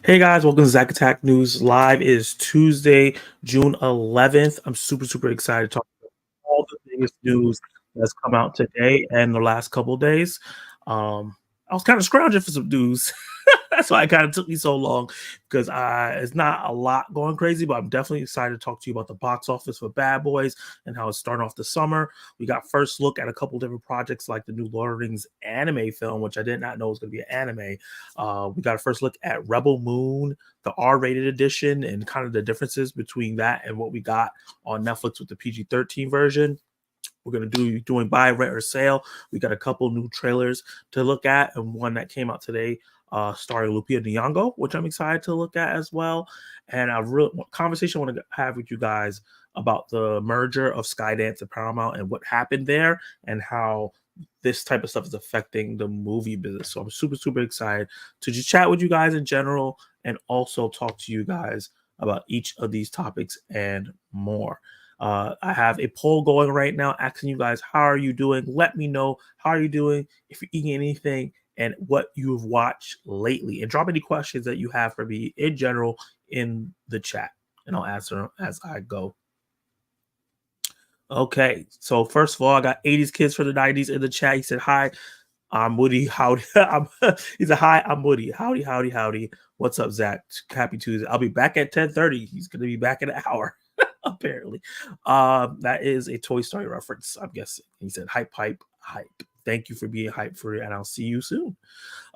Hey guys, welcome to Zack Attack News Live. It is Tuesday, June 11th. I'm super excited to talk about all the biggest news that's come out today and the last couple days. I was kind of scrounging for some news. That's why it kind of took me so long because it's not a lot going crazy, but I'm definitely excited to talk to you about the box office for Bad Boys and how it's starting off the summer. We got first look at a couple different projects like the new Lord of the Rings anime film, which I did not know was going to be an anime. We got a first look at Rebel Moon, the R-rated edition, and kind of the differences between that and what we got on Netflix with the PG-13 version. We're gonna do doing buy, rent, or sale. We got a couple new trailers to look at, and one that came out today, starring Lupita Nyong'o, which I'm excited to look at as well. And a real conversation I want to have with you guys about the merger of Skydance and Paramount and what happened there, and how this type of stuff is affecting the movie business. So I'm super excited to just chat with you guys in general, and also talk to you guys about each of these topics and more. I have a poll going right now asking you guys, how are you doing? Let me know how are you doing, if you're eating anything, and what you've watched lately. And drop any questions that you have for me in general in the chat, and I'll answer them as I go. Okay, so first of all, I got 80s kids for the 90s in the chat. He said, hi, I'm Woody. Howdy. He said, hi, I'm Woody. Howdy. What's up, Zach? Happy Tuesday. I'll be back at 10:30. He's going to be back in an hour. Apparently. That is a Toy Story reference, I'm guessing. He said, hype. Thank you for being hyped for it, and I'll see you soon.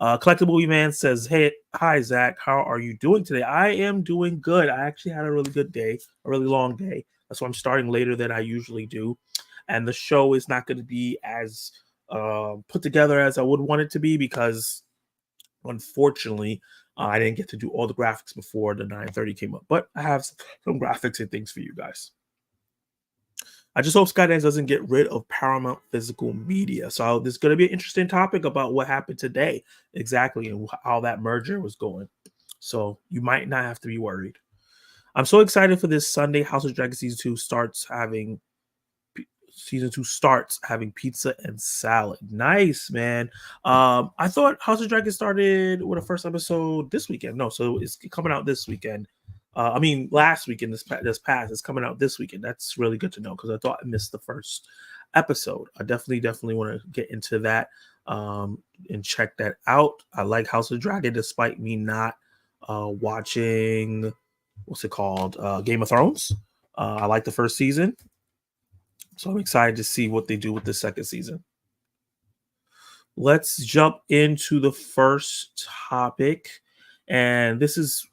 Collectible Movie Man says, hey, hi, Zach. How are you doing today? I am doing good. I actually had a really good day, a really long day. That's why I'm starting later than I usually do. And the show is not going to be as put together as I would want it to be because, unfortunately, I didn't get to do all the graphics before the 9:30 came up. But I have some graphics and things for you guys. I just hope Skydance doesn't get rid of Paramount physical media. So there's going to be an interesting topic about what happened today exactly, and how that merger was going. So you might not have to be worried. I'm so excited for this Sunday. House of Dragon season 2 starts having pizza and salad. Nice, man. I thought House of Dragon started with a first episode this weekend. No, so it's coming out this weekend. I mean, last weekend, this past, it's coming out this weekend. That's really good to know because I thought I missed the first episode. I definitely want to get into that and check that out. I like House of Dragon despite me not watching, what's it called, Game of Thrones. I like the first season, so I'm excited to see what they do with the second season. Let's jump into the first topic. And this is,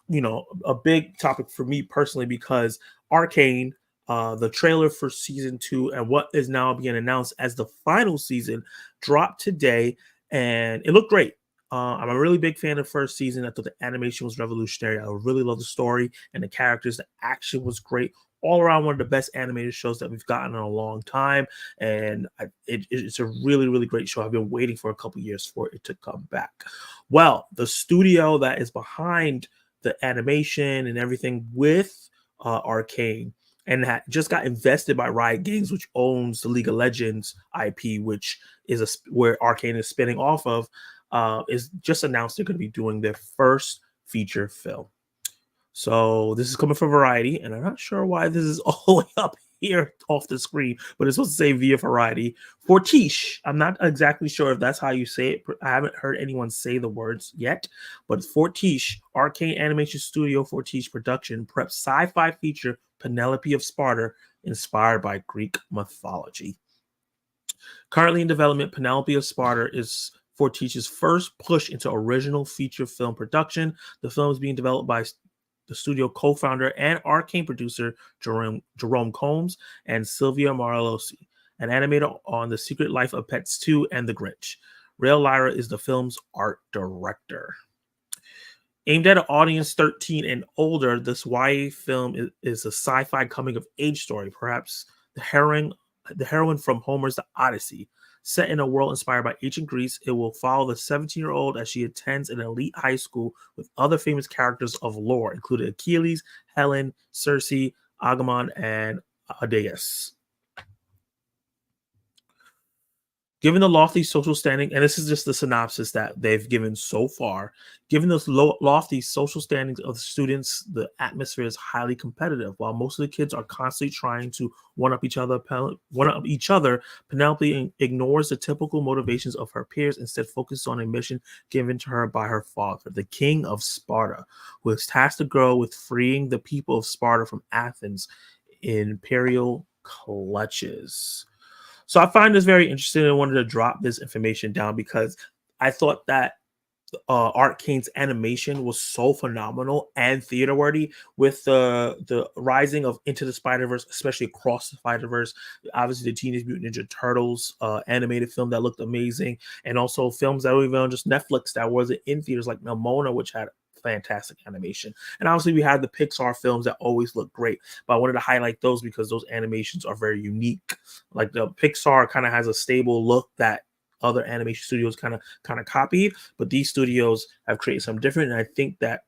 a big topic for me personally because Arcane, the trailer for season 2 and what is now being announced as the final season, dropped today, and it looked great. I'm a really big fan of first season. I thought the animation was revolutionary. I really love the story and the characters. The action was great. All around, one of the best animated shows that we've gotten in a long time, and it's a really great show. I've been waiting for a couple years for it to come back. Well, the studio that is behind the animation and everything with Arcane, and that just got invested by Riot Games, which owns the League of Legends IP, which is where Arcane is spinning off of, is just announced they're going to be doing their first feature film. So this is coming from Variety, and I'm not sure why this is all the way up here off the screen, but it's supposed to say via Variety. Fortiche, I'm not exactly sure if that's how you say it. I haven't heard anyone say the words yet, but Fortiche, Arcane Animation Studio Fortiche Production, preps sci-fi feature Penelope of Sparta, inspired by Greek mythology. Currently in development, Penelope of Sparta is Fortiche's first push into original feature film production. The film is being developed by the studio co-founder and Arcane producer Jerome Combs and Sylvia Marilosi, an animator on The Secret Life of Pets 2 and The Grinch. Rael Lyra is the film's art director. Aimed at an audience 13 and older, this YA film is a sci-fi coming-of-age story, perhaps the heroine from Homer's The Odyssey. Set in a world inspired by ancient Greece, it will follow the 17-year-old as she attends an elite high school with other famous characters of lore, including Achilles, Helen, Circe, Agamemnon, and Odysseus. Given the lofty social standing, and this is just the synopsis that they've given so far, given those lofty social standings of the students, the atmosphere is highly competitive. While most of the kids are constantly trying to one up each other, Penelope ignores the typical motivations of her peers, instead focuses on a mission given to her by her father, the king of Sparta, who has tasked the girl with freeing the people of Sparta from Athens' imperial clutches. So I find this very interesting. I wanted to drop this information down because I thought that Arcane's animation was so phenomenal and theater worthy with the rising of Into the Spider Verse, especially across the Spider Verse. Obviously, the Teenage Mutant Ninja Turtles animated film that looked amazing, and also films that were even on just Netflix that wasn't in theaters, like Mona, which had fantastic animation. And obviously, we had the Pixar films that always look great, but I wanted to highlight those because those animations are very unique. Like the Pixar kind of has a stable look that other animation studios kind of copied, but these studios have created something different. And I think that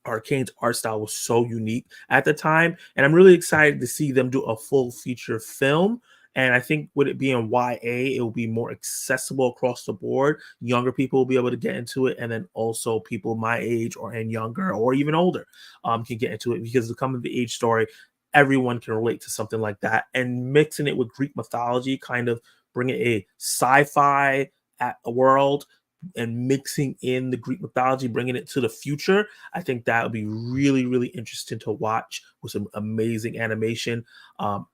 Arcane's art style was so unique at the time, and I'm really excited to see them do a full feature film. And I think with it being YA, it will be more accessible across the board. Younger people will be able to get into it, and then also people my age or and younger or even older can get into it because the coming of the age story, everyone can relate to something like that. And mixing it with Greek mythology, kind of bringing a sci-fi at a world and mixing in the Greek mythology, bringing it to the future. I think that would be really, really interesting to watch with some amazing animation.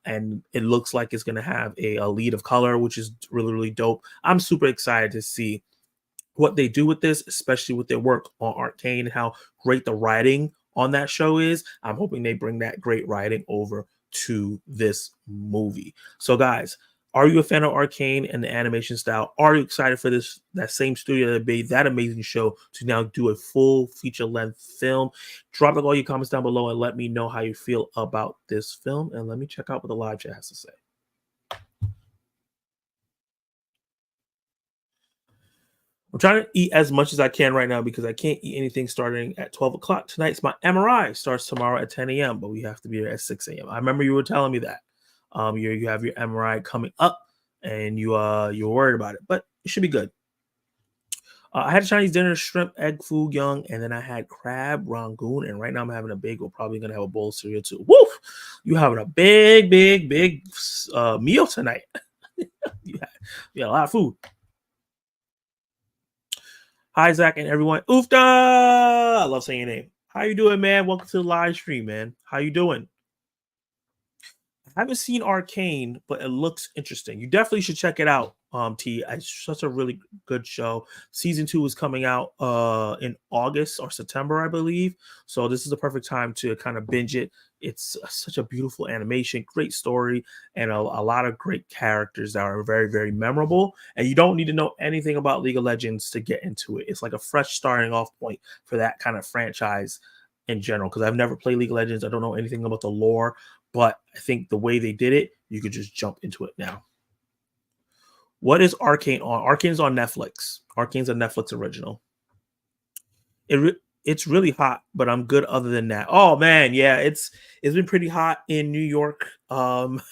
And it looks like it's going to have a lead of color, which is really, really dope. I'm super excited to see what they do with this, especially with their work on Arcane and how great the writing on that show is. I'm hoping they bring that great writing over to this movie. So, guys, are you a fan of Arcane and the animation style? Are you excited for this that same studio that made that amazing show to now do a full feature length film? Drop all your comments down below and let me know how you feel about this film. And let me check out what the live chat has to say. I'm trying to eat as much as I can right now because I can't eat anything starting at 12 o'clock tonight. It's my MRI starts tomorrow at 10 a.m., but we have to be there at 6 a.m. I remember you were telling me that. You have your MRI coming up and you're worried about it, but it should be good. I had a Chinese dinner, shrimp, egg foo young, and then I had crab rangoon. And right now I'm having a bagel. Probably gonna have a bowl of cereal too. Woo! You having a big, big, big meal tonight? you, got a lot of food. Hi, Zach, and everyone. Oofda! I love saying your name. How you doing, man? Welcome to the live stream, man. How you doing? I haven't seen Arcane, but it looks interesting. You definitely should check it out. T. It's such a really good show. Season 2 is coming out in August or September, I believe. So this is the perfect time to kind of binge it. It's such a beautiful animation, great story, and a lot of great characters that are very, very memorable. And you don't need to know anything about League of Legends to get into it. It's like a fresh starting off point for that kind of franchise in general. Because I've never played League of Legends, I don't know anything about the lore, but I think the way they did it, you could just jump into it now. What is Arcane on? Arcane's on Netflix. Arcane's a Netflix original. It's really hot, but I'm good other than that. Oh man, yeah, it's been pretty hot in New York. The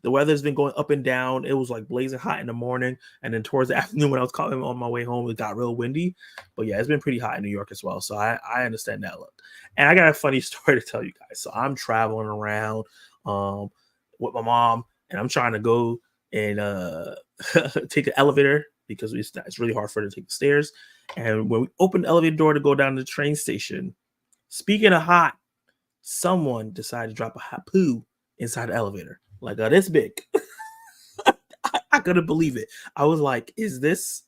weather's been going up and down. It was like blazing hot in the morning, and then towards the afternoon when I was coming on my way home, it got real windy. But yeah, it's been pretty hot in New York as well. So I understand that look. And I got a funny story to tell you guys. So I'm traveling around with my mom, and I'm trying to go and take the elevator because it's really hard for her to take the stairs. And when we opened the elevator door to go down to the train station, speaking of hot, someone decided to drop a hot poo inside the elevator, like this big. I couldn't believe it. I was like, "Is this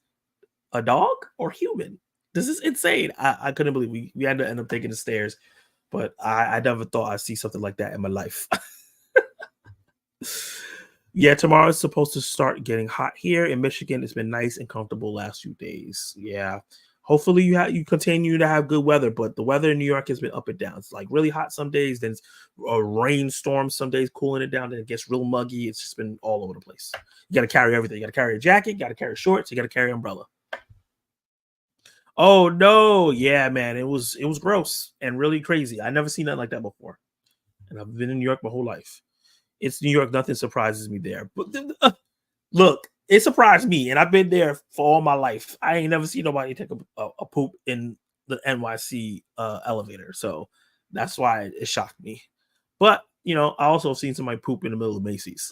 a dog or human? This is insane." I couldn't believe we had to end up taking the stairs, but I never thought I'd see something like that in my life. Yeah, tomorrow is supposed to start getting hot here in Michigan. It's been nice and comfortable last few days. Yeah. Hopefully you continue to have good weather, but the weather in New York has been up and down. It's like really hot some days, then it's a rainstorm some days, cooling it down, then it gets real muggy. It's just been all over the place. You got to carry everything. You got to carry a jacket, you got to carry shorts, you got to carry an umbrella. Oh no, yeah, man, it was gross and really crazy. I never seen nothing like that before, and I've been in New York my whole life. It's New York. Nothing surprises me there. But look, It surprised me, and I've been there for all my life. I ain't never seen nobody take a poop in the NYC elevator, so that's why it shocked me. But I also seen somebody poop in the middle of Macy's.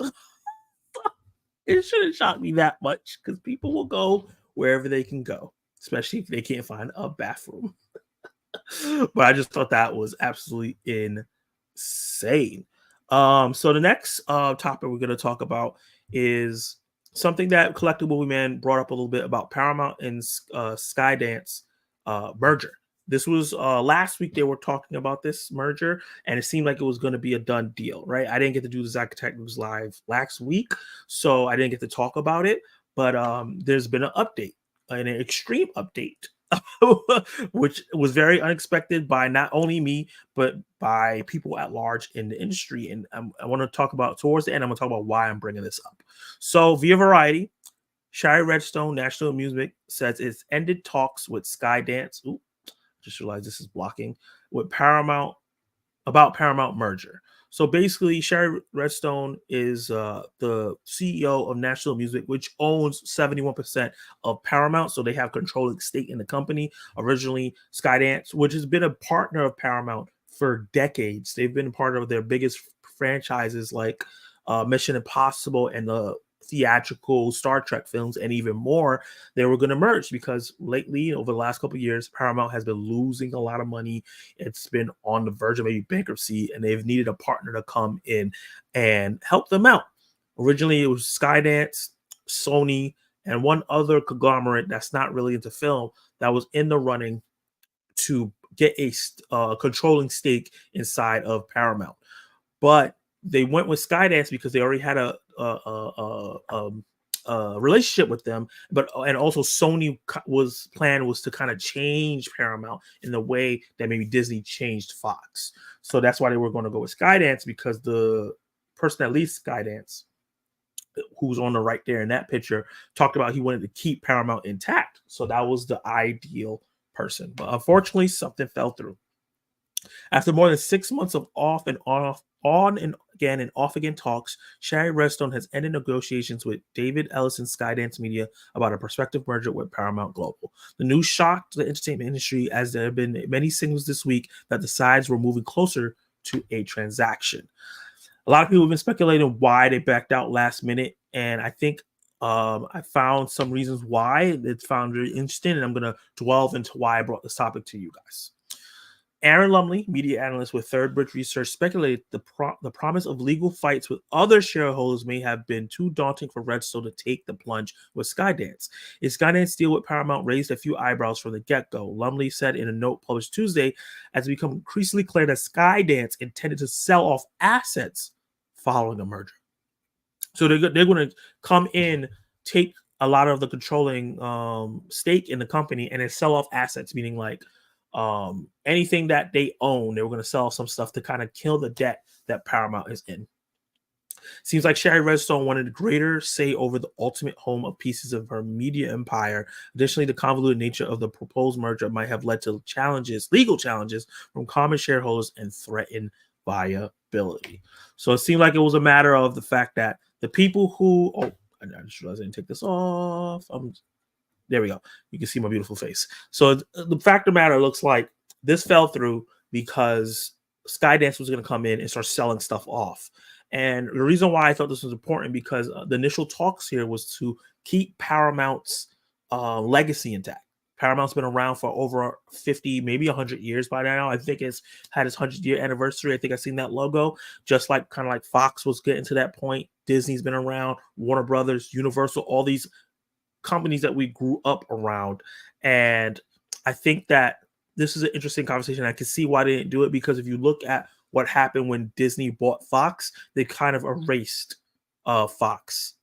It shouldn't shock me that much because people will go wherever they can go, especially if they can't find a bathroom. But I just thought that was absolutely insane. So the next topic we're going to talk about is something that Collective Movie Man brought up a little bit about Paramount and Skydance merger. This was last week they were talking about this merger, and it seemed like it was going to be a done deal, right? I didn't get to do the Zack Tech News live last week, so I didn't get to talk about it. But there's been an update, an extreme update which was very unexpected by not only me, but by people at large in the industry. And I want to talk about towards the end, I'm going to talk about why I'm bringing this up. So, via Variety, Shari Redstone, National Music, says it's ended talks with Skydance. Ooh, just realized this is blocking with Paramount about Paramount merger. So basically, Shari Redstone is the CEO of National Music, which owns 71% of Paramount. So they have controlling stake in the company. Originally, Skydance, which has been a partner of Paramount for decades. They've been part of their biggest franchises like Mission Impossible and the theatrical Star Trek films, and even more. They were going to merge because lately, over the last couple of years, Paramount has been losing a lot of money. It's been on the verge of maybe bankruptcy, and they've needed a partner to come in and help them out. Originally, it was Skydance, Sony, and one other conglomerate that's not really into film that was in the running to get a controlling stake inside of Paramount. But they went with Skydance because they already had a relationship with them, and also Sony was to kind of change Paramount in the way that maybe Disney changed Fox. So that's why they were going to go with Skydance, because the person that leads Skydance, who's on the right there in that picture, talked about he wanted to keep Paramount intact. So that was the ideal person. But unfortunately, something fell through. After more than 6 months of off and on and off again talks, Shari Redstone has ended negotiations with David Ellison Skydance Media about a prospective merger with Paramount Global. The news shocked the entertainment industry, as there have been many signals this week that the sides were moving closer to a transaction. A lot of people have been speculating why they backed out last minute, and I think I found some reasons why. It's found very interesting, and I'm going to delve into why I brought this topic to you guys. Aaron Lumley, media analyst with Third Bridge Research, speculated the promise of legal fights with other shareholders may have been too daunting for Redstone to take the plunge with Skydance. Its Skydance deal with Paramount raised a few eyebrows from the get-go. Lumley said in a note published Tuesday, as it become increasingly clear that Skydance intended to sell off assets following the merger. So they're going to come in, take a lot of the controlling stake in the company, and then sell off assets, meaning like anything that they own. They were going to sell some stuff to kind of kill the debt that Paramount is in. Seems like Shari Redstone wanted a greater say over the ultimate home of pieces of her media empire. Additionally, the convoluted nature of the proposed merger might have led to legal challenges from common shareholders and threatened viability. So it seemed like it was a matter of the fact that the people who I just realized I didn't take this off. There we go. You can see my beautiful face. So the fact of the matter looks like this fell through because Skydance was going to come in and start selling stuff off. And the reason why I thought this was important, because the initial talks here was to keep Paramount's legacy intact. Paramount's been around for over 50, maybe 100 years by now. I think it's had its 100-year anniversary. I think I've seen that logo, just like kind of like Fox was getting to that point. Disney's been around, Warner Brothers, Universal, all these companies that we grew up around. And I think that this is an interesting conversation. I can see why they didn't do it, because if you look at what happened when Disney bought Fox, they kind of erased Fox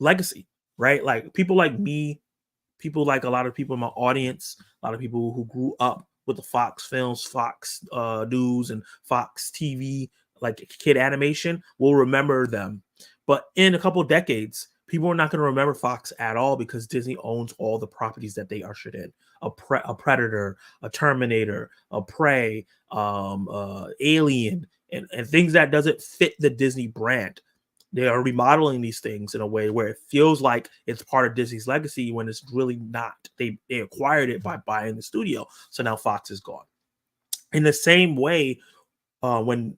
legacy, right? Like people like me, people like a lot of people in my audience, a lot of people who grew up with the Fox films, Fox News, and Fox TV, like kid animation, will remember them. But in a couple of decades, people are not going to remember Fox at all, because Disney owns all the properties that they ushered in. A Predator, a Terminator, a Prey, Alien, and things that doesn't fit the Disney brand. they are remodeling these things in a way where it feels like it's part of Disney's legacy when it's really not. They acquired it by buying the studio, so now Fox is gone. In the same way, when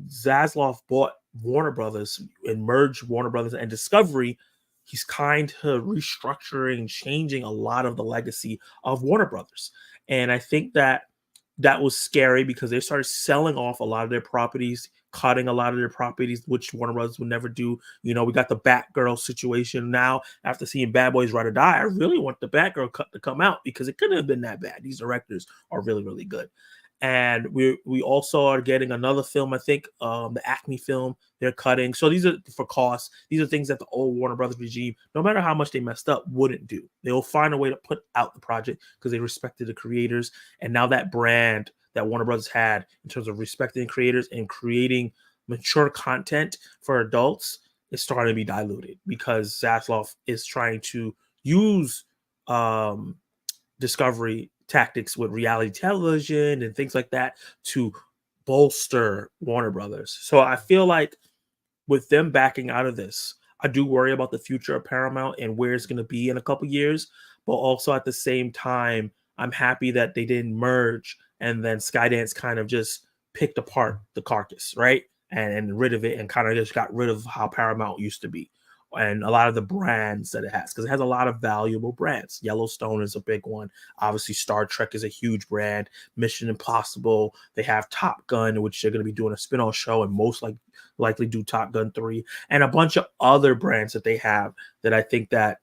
Zaslav bought Warner Brothers and merged Warner Brothers and Discovery, he's kind of restructuring, changing a lot of the legacy of Warner Brothers. And I think that that was scary because they started selling off a lot of their properties, cutting a lot of their properties, which Warner Brothers would never do. You know, we got the Batgirl situation now. After seeing Bad Boys Ride or Die, I really want the Batgirl cut to come out because it couldn't have been that bad. These directors are really, really good. And we also are getting another film, I think, the Acme film they're cutting. So these are for costs. These are things that the old Warner Brothers regime, no matter how much they messed up, wouldn't do. They'll find a way to put out the project because they respected the creators. And now that brand that Warner Brothers had in terms of respecting creators and creating mature content for adults is starting to be diluted because Zaslav is trying to use Discovery tactics with reality television and things like that to bolster Warner Brothers. So I feel like with them backing out of this, I do worry about the future of Paramount and where it's going to be in a couple years. But also at the same time, I'm happy that they didn't merge and then Skydance kind of just picked apart the carcass, right? And rid of it and kind of just got rid of how Paramount used to be and a lot of the brands that it has because it has a lot of valuable brands. Yellowstone is a big one. Obviously, Star Trek is a huge brand. Mission Impossible. They have Top Gun, which they're going to be doing a spin-off show and most likely do Top Gun 3 and a bunch of other brands that they have that I think that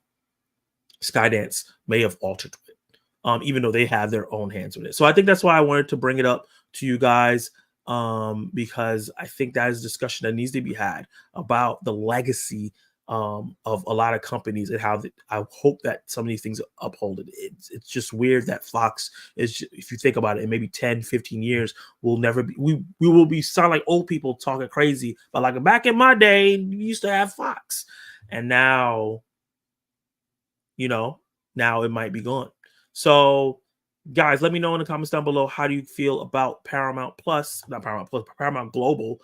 Skydance may have altered with, even though they have their own hands with it. So I think that's why I wanted to bring it up to you guys because I think that is a discussion that needs to be had about the legacy of a lot of companies and how I hope that some of these things uphold it. It's just weird that Fox is, if you think about it, in maybe 10, 15 years, we'll never be, we will be sound like old people talking crazy. But like back in my day, we used to have Fox. And now, you know, now it might be gone. So guys, let me know in the comments down below, how do you feel about Paramount Plus, not Paramount Plus, but Paramount Global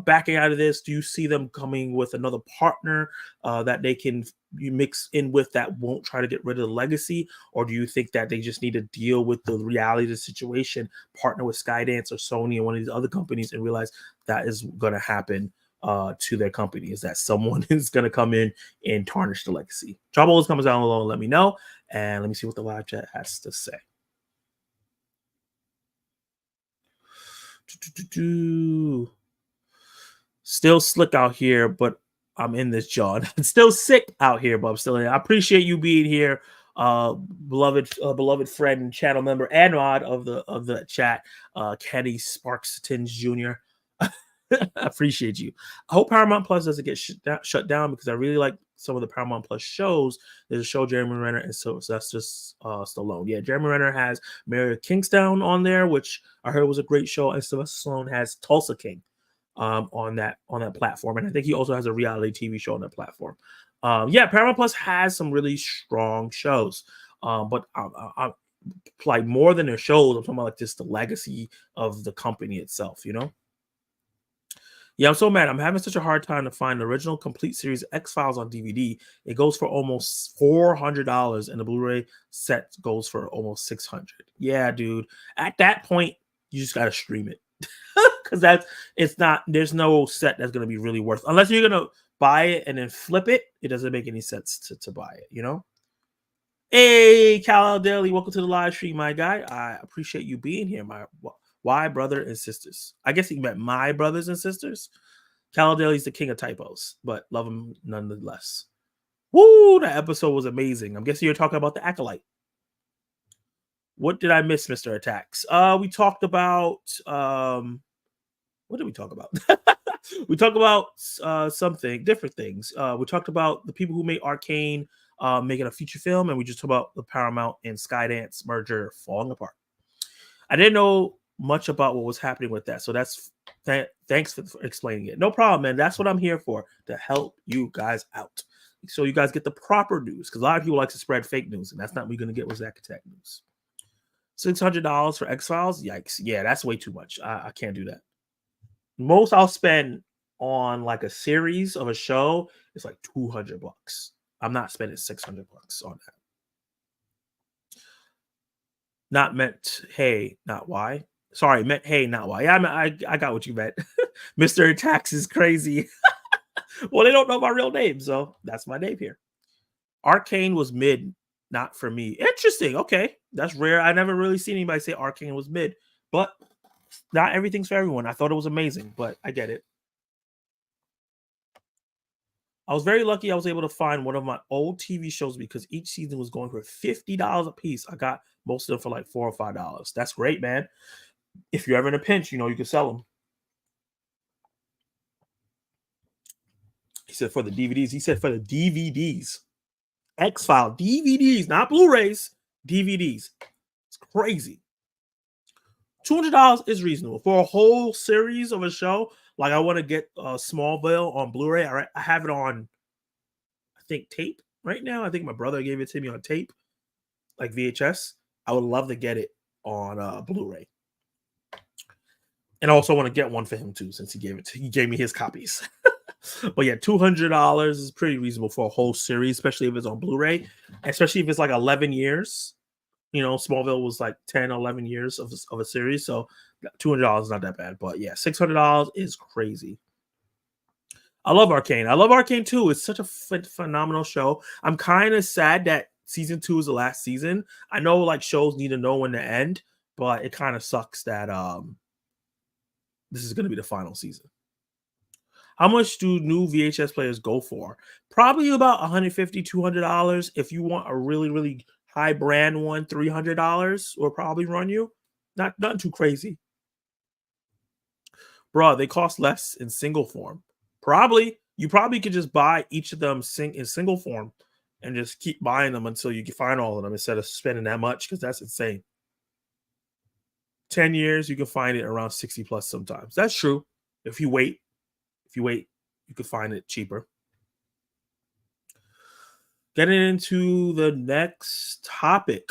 backing out of this? Do you see them coming with another partner that they can mix in with that won't try to get rid of the legacy? Or do you think that they just need to deal with the reality of the situation, partner with Skydance or Sony or one of these other companies and realize that is going to happen to their company, is that someone is going to come in and tarnish the legacy? Drop all those comments down below and let me know. And let me see what the live chat has to say. Still slick out here, but I'm in this, John. Still sick out here, but I'm still in. I appreciate you being here, beloved friend and channel member and mod of the chat, Kenny Sparkston Jr. I appreciate you. I hope Paramount Plus doesn't get shut down because I really like some of the Paramount Plus shows. There's a show Jeremy Renner and so that's just Stallone. Yeah, Jeremy Renner has Mary of Kingstown on there, which I heard was a great show, and Sylvester Stallone has Tulsa King on that platform, and I think he also has a reality TV show on that platform. Yeah, Paramount Plus has some really strong shows, but I like more than their shows. I'm talking about like just the legacy of the company itself, you know. Yeah, I'm so mad. I'm having such a hard time to find the original complete series X-Files on DVD. It goes for almost $400, and the Blu-ray set goes for almost $600. Yeah, dude. At that point, you just gotta stream it because there's no set that's gonna be really worth, unless you're gonna buy it and then flip it. It doesn't make any sense to buy it, you know. Hey, Cal Daily, welcome to the live stream, my guy. I appreciate you being here, my why brother and sisters. I guess he meant my brothers and sisters. Cal Daily's the king of typos, but love him nonetheless. Woo, that episode was amazing. I'm guessing you're talking about the Acolyte. What did I miss, Mr. Attacks? We talked about what did we talk about? We talked about something, different things. We talked about the people who made Arcane making a feature film, and we just talked about the Paramount and Skydance merger falling apart. I didn't know much about what was happening with that, so that's thanks for explaining it. No problem, man. That's what I'm here for, to help you guys out, so you guys get the proper news. Because a lot of people like to spread fake news, and that's not what we're gonna get with Zack Attack news. $600 for X-Files? Yikes! Yeah, that's way too much. I can't do that. Most I'll spend on like a series of a show, it's like $200. I'm not spending $600 on that. Not meant hey, not why. Sorry, meant hey, not why. Yeah, I got what you meant. Mr. Tax is crazy. Well, they don't know my real name, so that's my name here. Arcane was mid, not for me. Interesting. Okay, that's rare. I never really seen anybody say Arcane was mid, but not everything's for everyone. I thought it was amazing, but I get it. I was very lucky I was able to find one of my old TV shows because each season was going for $50 a piece. I got most of them for like $4 or $5. That's great, man. If you're ever in a pinch, you can sell them. He said for the DVDs. He said for the DVDs. X-File DVDs, not Blu-rays, DVDs. It's crazy. $200 is reasonable for a whole series of a show. Like I want to get Smallville on Blu-ray. I have it on, I think, tape right now. I think my brother gave it to me on tape, like VHS. I would love to get it on Blu-ray, and I also want to get one for him too, since he gave me his copies. But yeah, $200 is pretty reasonable for a whole series, especially if it's on Blu-ray, especially if it's like 11 years. Smallville was like 10, 11 years of a series, so $200 is not that bad. But yeah, $600 is crazy. I love Arcane. I love Arcane too. It's such a phenomenal show. I'm kind of sad that season 2 is the last season. I know like shows need to know when to end, but it kind of sucks that this is going to be the final season. How much do new VHS players go for? Probably about $150, $200. If you want a really, really high brand one, $300 will probably run you. Not too crazy. Bro, they cost less in single form. Probably. You probably could just buy each of them in single form and just keep buying them until you can find all of them instead of spending that much, because that's insane. 10 years, you can find it around 60 plus sometimes. That's true. If you wait, you could find it cheaper. Getting into the next topic.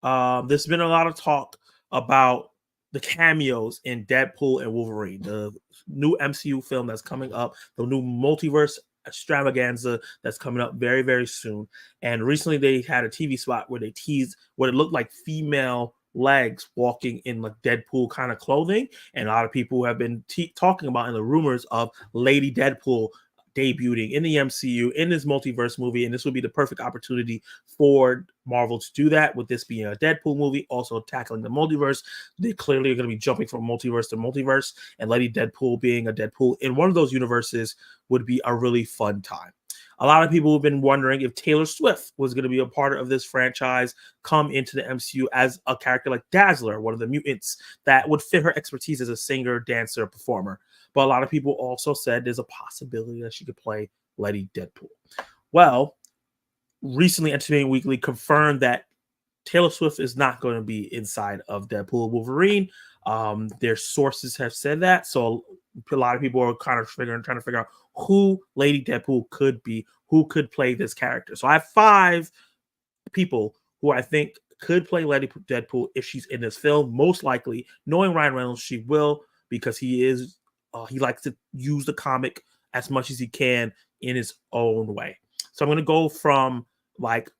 There's been a lot of talk about the cameos in Deadpool and Wolverine, the new MCU film that's coming up, the new multiverse extravaganza that's coming up very, very soon. And recently they had a TV spot where they teased what it looked like female legs walking in like Deadpool kind of clothing. And a lot of people have been talking about in the rumors of Lady Deadpool debuting in the MCU in this multiverse movie, and this would be the perfect opportunity for Marvel to do that, with this being a Deadpool movie, also tackling the multiverse. They clearly are going to be jumping from multiverse to multiverse, and Lady Deadpool being a Deadpool in one of those universes would be a really fun time. A lot of people have been wondering if Taylor Swift was going to be a part of this franchise, come into the MCU as a character like Dazzler, one of the mutants that would fit her expertise as a singer, dancer, performer. But a lot of people also said there's a possibility that she could play Lady Deadpool. Well, recently Entertainment Weekly confirmed that Taylor Swift is not going to be inside of Deadpool and Wolverine. Their sources have said that. So a lot of people are kind of trying to figure out who Lady Deadpool could be, who could play this character. So I have 5 people who I think could play Lady Deadpool if she's in this film. Most likely, knowing Ryan Reynolds, she will, because he likes to use the comic as much as he can in his own way. So I'm going to go from like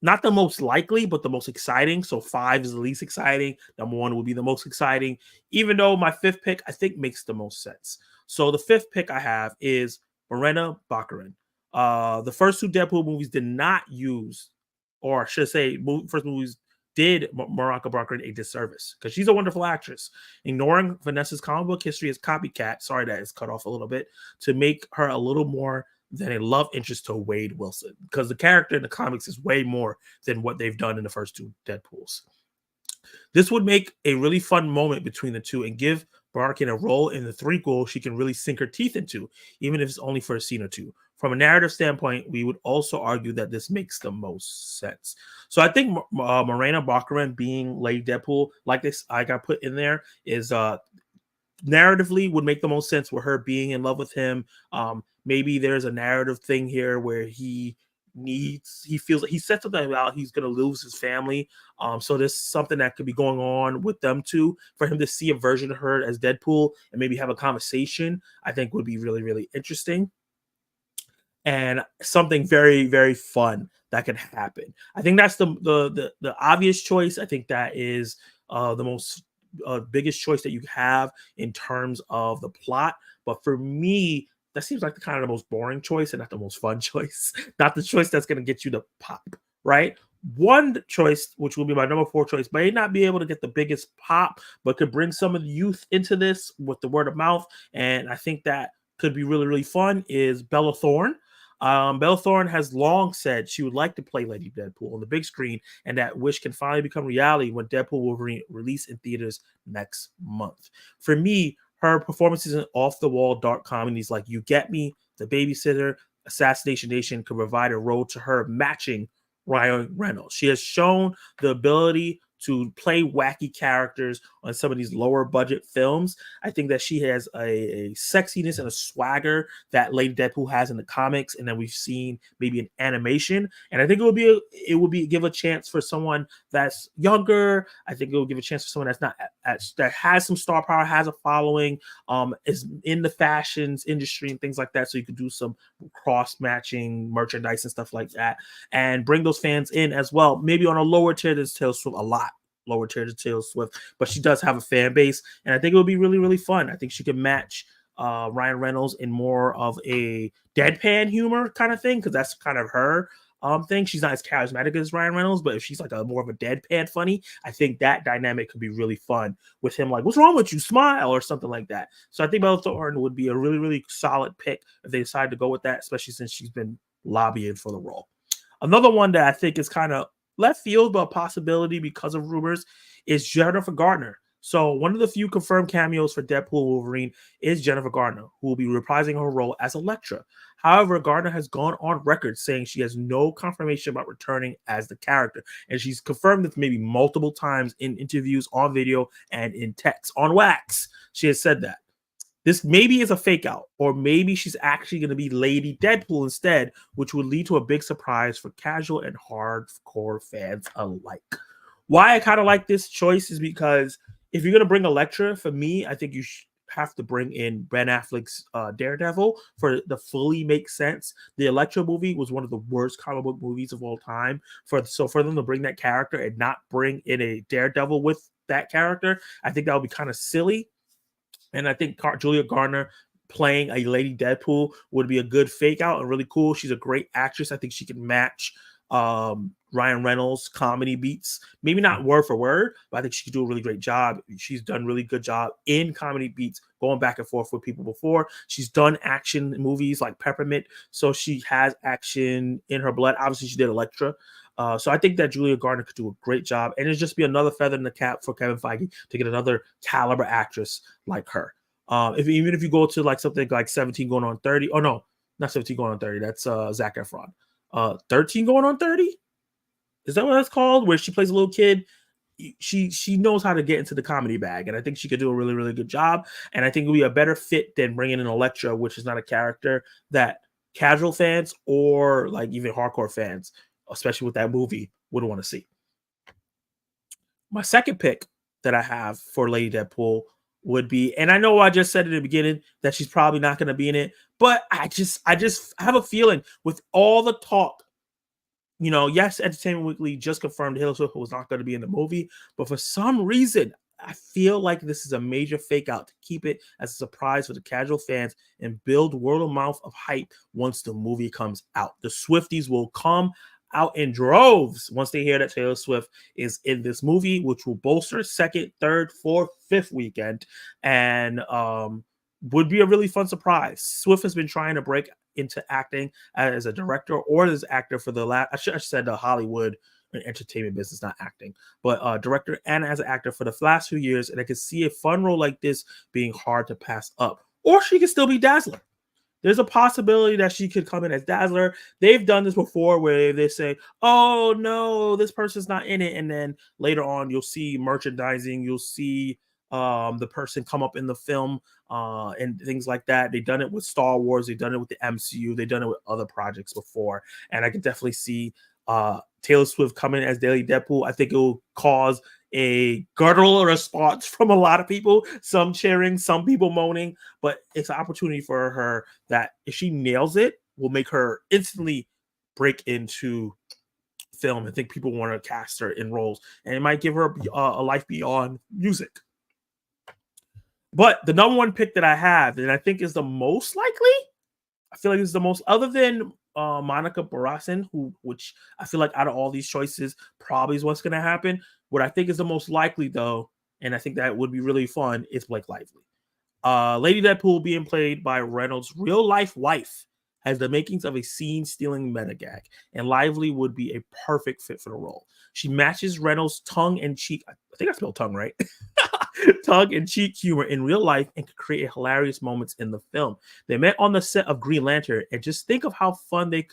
not the most likely, but the most exciting. So 5 is the least exciting. Number 1 would be the most exciting, even though my 5th pick I think makes the most sense. So the 5th pick I have is Morena Baccarin. The first 2 Deadpool movies did not use, or I should say, first movies did Morena Baccarin a disservice, because she's a wonderful actress. Ignoring Vanessa's comic book history as copycat, sorry that is cut off a little bit, to make her a little more than a love interest to Wade Wilson, because the character in the comics is way more than what they've done in the first 2 Deadpools. This would make a really fun moment between the two and give Baccarin a role in the threequel she can really sink her teeth into, even if it's only for a scene or two. From a narrative standpoint, we would also argue that this makes the most sense. So I think Morena Baccarin being Lady Deadpool, like this, I got put in there, is narratively would make the most sense with her being in love with him. Maybe there's a narrative thing here where he needs. He feels like he said something about he's gonna lose his family. So there's something that could be going on with them too. For him to see a version of her as Deadpool and maybe have a conversation, I think would be really, really interesting and something very, very fun that could happen. I think that's the obvious choice. I think that is the most biggest choice that you have in terms of the plot. But for me, that seems like the kind of the most boring choice and not the most fun choice. Not the choice that's going to get you the pop, right? One choice, which will be my number four choice, may not be able to get the biggest pop, but could bring some of the youth into this with the word of mouth. And I think that could be really, really fun is Bella Thorne. Bella Thorne has long said she would like to play Lady Deadpool on the big screen, and that wish can finally become reality when Deadpool will release in theaters next month. For me, her performances in off the wall dark comedies like You Get Me, The Babysitter, Assassination Nation could provide a role to her matching Ryan Reynolds. She has shown the ability to play wacky characters on some of these lower budget films. I think that she has a sexiness and a swagger that Lady Deadpool has in the comics, and then we've seen maybe in animation. And I think it would be give a chance for someone that's younger. I think it will give a chance for someone that's not that has some star power, has a following, is in the fashions industry and things like that. So you could do some cross matching merchandise and stuff like that, and bring those fans in as well. Maybe on a lower tier than Taylor Swift, a lot lower tier to Taylor Swift, but she does have a fan base, and I think it would be really, really fun. I think she could match Ryan Reynolds in more of a deadpan humor kind of thing, because that's kind of her thing. She's not as charismatic as Ryan Reynolds, but if she's like a more of a deadpan funny, I think that dynamic could be really fun with him. Like, what's wrong with you? Smile or something like that. So I think Bella Thorne would be a really, really solid pick if they decide to go with that, especially since she's been lobbying for the role. Another one that I think is kind of left field, but a possibility because of rumors, is Jennifer Garner. So one of the few confirmed cameos for Deadpool Wolverine is Jennifer Garner, who will be reprising her role as Elektra. However, Garner has gone on record saying she has no confirmation about returning as the character, and she's confirmed this maybe multiple times in interviews, on video, and in text. On wax, she has said that. This maybe is a fake out, or maybe she's actually going to be Lady Deadpool instead, which would lead to a big surprise for casual and hardcore fans alike. Why I kind of like this choice is because if you're going to bring Elektra, for me, I think you have to bring in Ben Affleck's Daredevil for the fully make sense. The Elektra movie was one of the worst comic book movies of all time. So for them to bring that character and not bring in a Daredevil with that character, I think that would be kind of silly. And I think Julia Garner playing a Lady Deadpool would be a good fake out and really cool. She's a great actress. I think she can match Ryan Reynolds' comedy beats. Maybe not word for word, but I think she could do a really great job. She's done really good job in comedy beats, going back and forth with people before. She's done action movies like Peppermint, so she has action in her blood. Obviously, she did Elektra. So I think that Julia Garner could do a great job, and it'd just be another feather in the cap for Kevin Feige to get another caliber actress like her. Even if you go to like something like 17 going on 30, oh no, not 17 going on 30, that's Zac Efron. 13 going on 30, is that what that's called? Where she plays a little kid. She knows how to get into the comedy bag, and I think she could do a really, really good job. And I think it would be a better fit than bringing in Elektra, which is not a character that casual fans or like even hardcore fans, especially with that movie, would want to see. My second pick that I have for Lady Deadpool would be, and I know I just said in the beginning that she's probably not going to be in it, but I just have a feeling with all the talk. Yes, Entertainment Weekly just confirmed Taylor Swift was not going to be in the movie, but for some reason, I feel like this is a major fake out to keep it as a surprise for the casual fans and build word of mouth of hype once the movie comes out. The Swifties will come out in droves once they hear that Taylor Swift is in this movie, which will bolster second, third, fourth, fifth weekend, and would be a really fun surprise. Swift has been trying to break into acting as a director or as an actor for the last, I should have said the Hollywood and entertainment business, not acting, but director and as an actor for the last few years. And I could see a fun role like this being hard to pass up. Or she could still be Dazzler. There's a possibility that she could come in as Dazzler. They've done this before where they say, oh no, this person's not in it. And then later on, you'll see merchandising, you'll see the person come up in the film and things like that. They've done it with Star Wars, they've done it with the MCU, they've done it with other projects before, and I can definitely see Taylor Swift coming as Daily Deadpool. I think it will cause a guttural response from a lot of people, some cheering, some people moaning, but it's an opportunity for her that if she nails it, will make her instantly break into film. I think people want to cast her in roles, and it might give her a life beyond music. But the number one pick that I have, and I think is the most likely, I feel like this is the most, other than Monica Barasin, which I feel like out of all these choices, probably is what's going to happen. What I think is the most likely, though, and I think that would be really fun, is Blake Lively. Lady Deadpool being played by Reynolds' real life wife has the makings of a scene-stealing meta gag, and Lively would be a perfect fit for the role. She matches Reynolds' tongue and cheek. I think I spelled tongue right. Tongue and cheek humor in real life and could create hilarious moments in the film. They met on the set of Green Lantern, and just think of how much fun they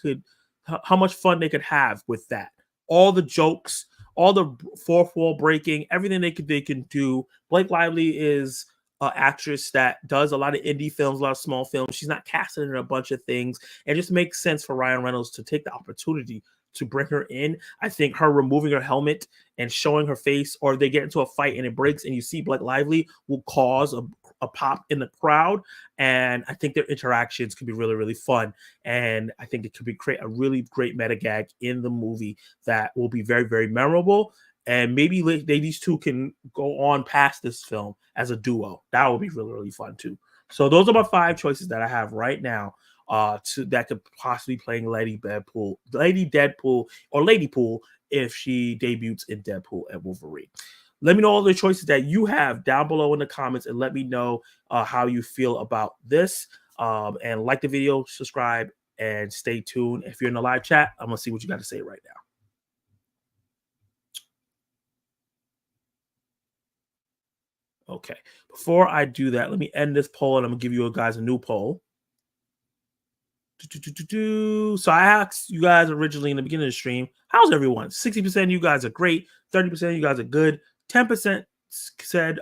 could have with that. All the jokes, all the fourth wall breaking, everything they can do. Blake Lively is an actress that does a lot of indie films, a lot of small films. She's not casted in a bunch of things. It just makes sense for Ryan Reynolds to take the opportunity to bring her in. I think her removing her helmet and showing her face, or they get into a fight and it breaks and you see Blake Lively, will cause a pop in the crowd. And I think their interactions could be really, really fun. And I think it could create a really great meta gag in the movie that will be very, very memorable. And maybe these two can go on past this film as a duo. That would be really, really fun too. So those are my 5 choices that I have right now that could possibly playing Lady Deadpool, or Lady Pool if she debuts in Deadpool and Wolverine. Let me know all the choices that you have down below in the comments, and let me know how you feel about this. And like the video, subscribe, and stay tuned. If you're in the live chat, I'm gonna see what you got to say right now. Okay, before I do that, let me end this poll, and I'm gonna give you guys a new poll. So I asked you guys originally in the beginning of the stream, how's everyone? 60% of you guys are great, 30% of you guys are good, 10% said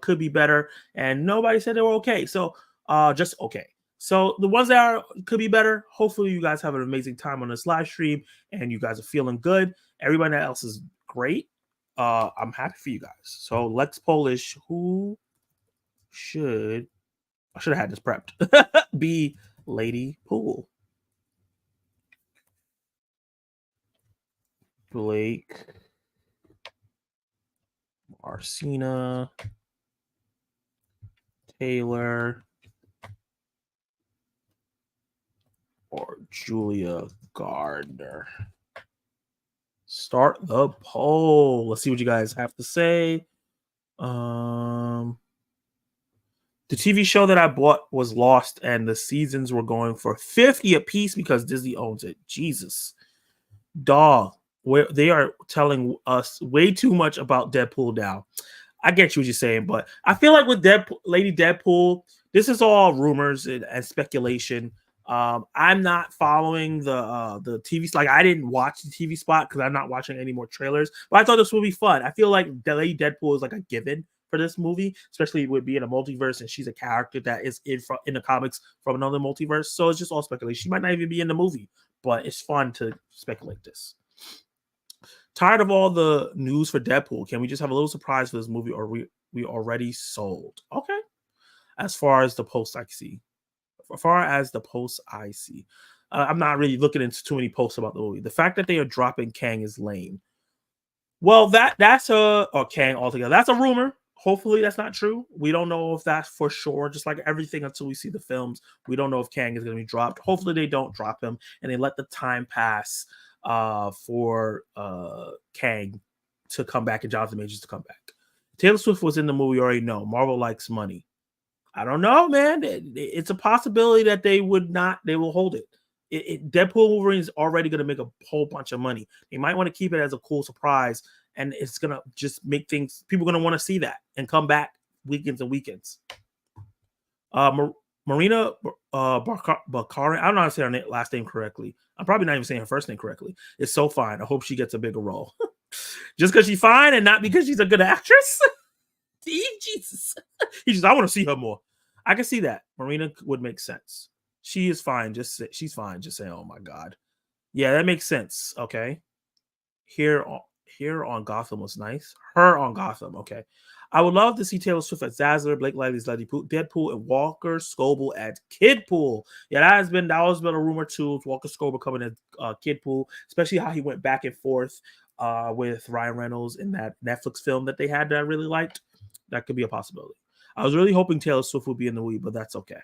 could be better, and nobody said they were okay. So just okay. So the ones that could be better, hopefully you guys have an amazing time on this live stream and you guys are feeling good. Everybody else is great. I'm happy for you guys. So let's Polish. Who should, I should have had this prepped, be Lady Pool? Blake, Marcina, Taylor, or Julia Gardner? Start the poll. Let's see what you guys have to say. The TV show that I bought was Lost, and the seasons were going for $50 a piece because Disney owns it. Jesus. Dog. Where they are telling us way too much about Deadpool now. I get you what you're saying, but I feel like with Lady Deadpool, this is all rumors and speculation. I'm not following the TV. Like, I didn't watch the TV spot because I'm not watching any more trailers. But I thought this would be fun. I feel like Lady Deadpool is like a given for this movie, especially with being a multiverse, and she's a character that is in the comics from another multiverse. So it's just all speculation. She might not even be in the movie, but it's fun to speculate this. Tired of all the news for Deadpool? Can we just have a little surprise for this movie, or we already sold? Okay. As far as the posts I see, I'm not really looking into too many posts about the movie. The fact that they are dropping Kang is lame. Well, that's or Kang altogether. That's a rumor. Hopefully that's not true. We don't know if that's for sure. Just like everything until we see the films, we don't know if Kang is going to be dropped. Hopefully they don't drop him and they let the time pass for Kang to come back and Jonathan Majors to come back. Taylor Swift was in the movie, already know. Marvel likes money. I don't know, man. It's a possibility that they will hold it. Deadpool Wolverine is already going to make a whole bunch of money. They might want to keep it as a cool surprise, and it's going to just make things, people are going to want to see that and come back weekends and weekends. Marina Bakari, I don't know how to say her last name correctly. I'm probably not even saying her first name correctly. It's so fine. I hope she gets a bigger role. Just because she's fine and not because she's a good actress. Jesus. He just, I want to see her more. I can see that. Marina would make sense. She is fine. She's fine. Just saying, oh my God. Yeah, that makes sense. Okay. Here on here on Gotham was nice. Her on Gotham, okay. I would love to see Taylor Swift as Dazzler, Blake Lively's Deadpool, and Walker Scoble as Kidpool. Yeah, that was been a rumor too. Walker Scoble coming as Kidpool, especially how he went back and forth with Ryan Reynolds in that Netflix film that they had that I really liked. That could be a possibility. I was really hoping Taylor Swift would be in the movie, but that's okay.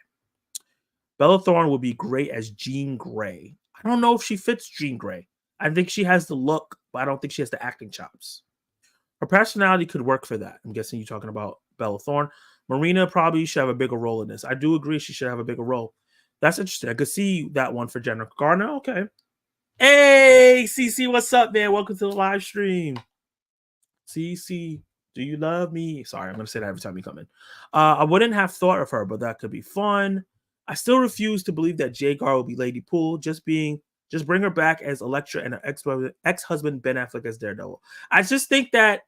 Bella Thorne would be great as Jean Grey. I don't know if she fits Jean Grey. I think she has the look, but I don't think she has the acting chops. Her personality could work for that. I'm guessing you're talking about Bella Thorne. Marina probably should have a bigger role in this. I do agree she should have a bigger role. That's interesting. I could see that one for Jennifer Garner. Okay. Hey, CC, what's up, man? Welcome to the live stream. CC, do you love me? Sorry, I'm going to say that every time you come in. I wouldn't have thought of her, but that could be fun. I still refuse to believe that Jay Gar will be Lady Poole. Just bring her back as Elektra and her ex-husband Ben Affleck as Daredevil. I just think that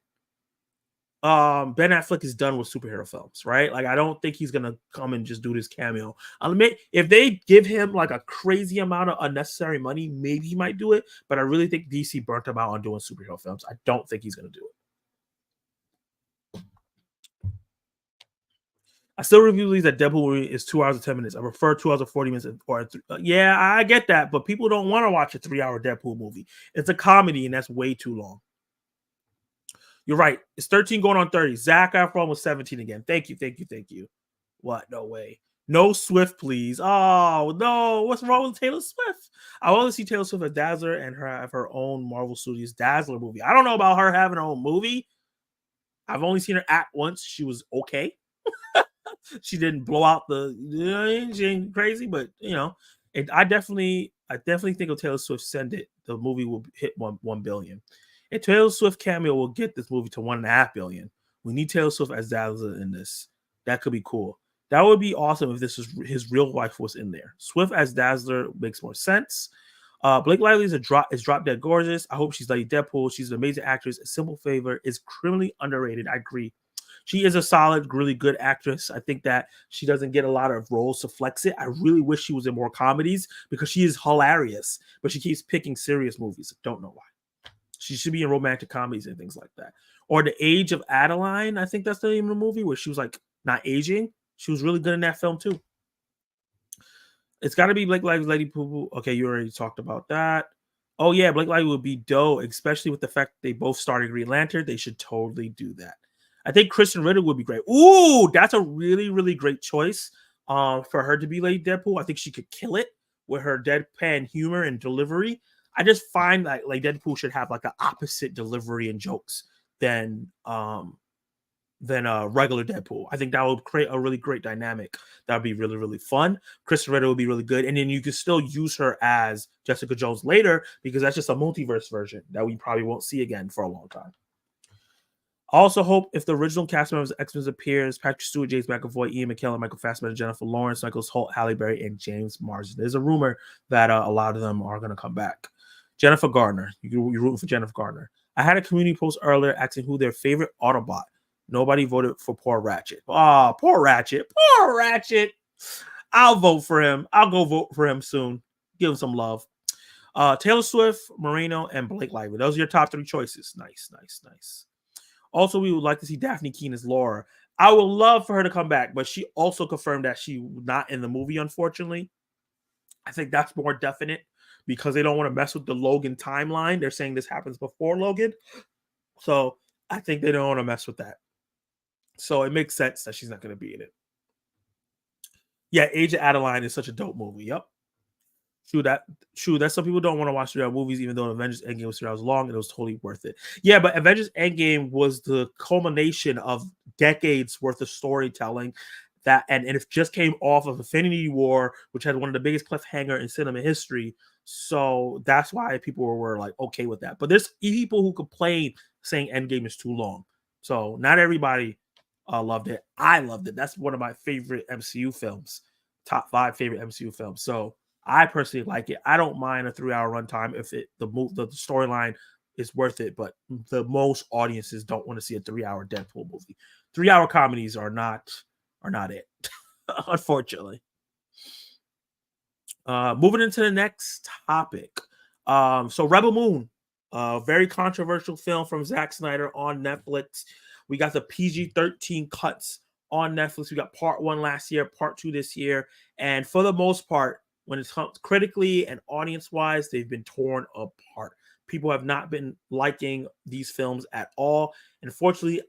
Ben Affleck is done with superhero films, right? Like, I don't think he's gonna come and just do this cameo. I'll admit, if they give him like a crazy amount of unnecessary money, maybe he might do it. But I really think DC burnt him out on doing superhero films. I don't think he's gonna do it. I still believe that Deadpool is 2 hours and 10 minutes. I prefer 2 hours and 40 minutes. Yeah, I get that, but people don't want to watch a 3-hour Deadpool movie. It's a comedy, and that's way too long. You're right. It's 13 going on 30. Zac Efron was 17 again. Thank you. What? No way. No Swift, please. Oh, no. What's wrong with Taylor Swift? I want to see Taylor Swift as Dazzler and her have her own Marvel Studios Dazzler movie. I don't know about her having her own movie. I've only seen her act once. She was okay. She didn't blow out she ain't crazy, but I definitely think of Taylor Swift Send It, the movie will hit 1 billion. And Taylor Swift cameo will get this movie to 1.5 billion. We need Taylor Swift as Dazzler in this. That could be cool. That would be awesome if this was his real wife was in there. Swift as Dazzler makes more sense. Blake Lively is drop dead gorgeous. I hope she's Lady Deadpool. She's an amazing actress. A Simple Favor is criminally underrated. I agree. She is a solid, really good actress. I think that she doesn't get a lot of roles to flex it. I really wish she was in more comedies because she is hilarious, but she keeps picking serious movies. I don't know why. She should be in romantic comedies and things like that. Or The Age of Adeline, I think that's the name of the movie, where she was like not aging. She was really good in that film too. It's got to be Blake Lively's Lady Poo. Okay, you already talked about that. Oh yeah, Blake Lively would be dope, especially with the fact they both started Green Lantern. They should totally do that. I think Kristen Ritter would be great. Ooh, that's a really, really great choice for her to be Lady Deadpool. I think she could kill it with her deadpan humor and delivery. I just find that like Deadpool should have like an opposite delivery and jokes than regular Deadpool. I think that would create a really great dynamic. That would be really, really fun. Kristen Ritter would be really good. And then you could still use her as Jessica Jones later because that's just a multiverse version that we probably won't see again for a long time. I also hope if the original cast members of X-Men appears, Patrick Stewart, James McAvoy, Ian McKellen, Michael Fassbender, Jennifer Lawrence, Michael Holt, Halle Berry, and James Marsden. There's a rumor that a lot of them are going to come back. Jennifer Garner. You're rooting for Jennifer Garner. I had a community post earlier asking who their favorite Autobot. Nobody voted for poor Ratchet. Oh, poor Ratchet. Poor Ratchet. I'll vote for him. I'll go vote for him soon. Give him some love. Taylor Swift, Moreno, and Blake Lively. Those are your top 3 choices. Nice. Also, we would like to see Daphne Keane as Laura. I would love for her to come back, but she also confirmed that she not in the movie, unfortunately. I think that's more definite because they don't want to mess with the Logan timeline. They're saying this happens before Logan. So I think they don't want to mess with that. So it makes sense that she's not going to be in it. Yeah, Age of Adeline is such a dope movie. Yep. True that some people don't want to watch 3-hour movies, even though Avengers Endgame was 3 hours long and it was totally worth it. Yeah, but Avengers Endgame was the culmination of decades worth of storytelling and it just came off of Infinity War, which had one of the biggest cliffhanger in cinema history. So that's why people were like okay with that. But there's people who complain saying Endgame is too long. So not everybody loved it. I loved it. That's one of my favorite MCU films. Top 5 favorite MCU films. So I personally like it. I don't mind a 3-hour runtime if the storyline it's worth it, but the most audiences don't want to see a 3 hour Deadpool movie. 3 hour comedies are not it, unfortunately. Moving into the next topic. So Rebel Moon, a very controversial film from Zack Snyder on Netflix. We got the PG-13 cuts on Netflix. We got part one last year, part two this year, and for the most part, when it's critically and audience-wise, they've been torn apart. People have not been liking these films at all. Unfortunately,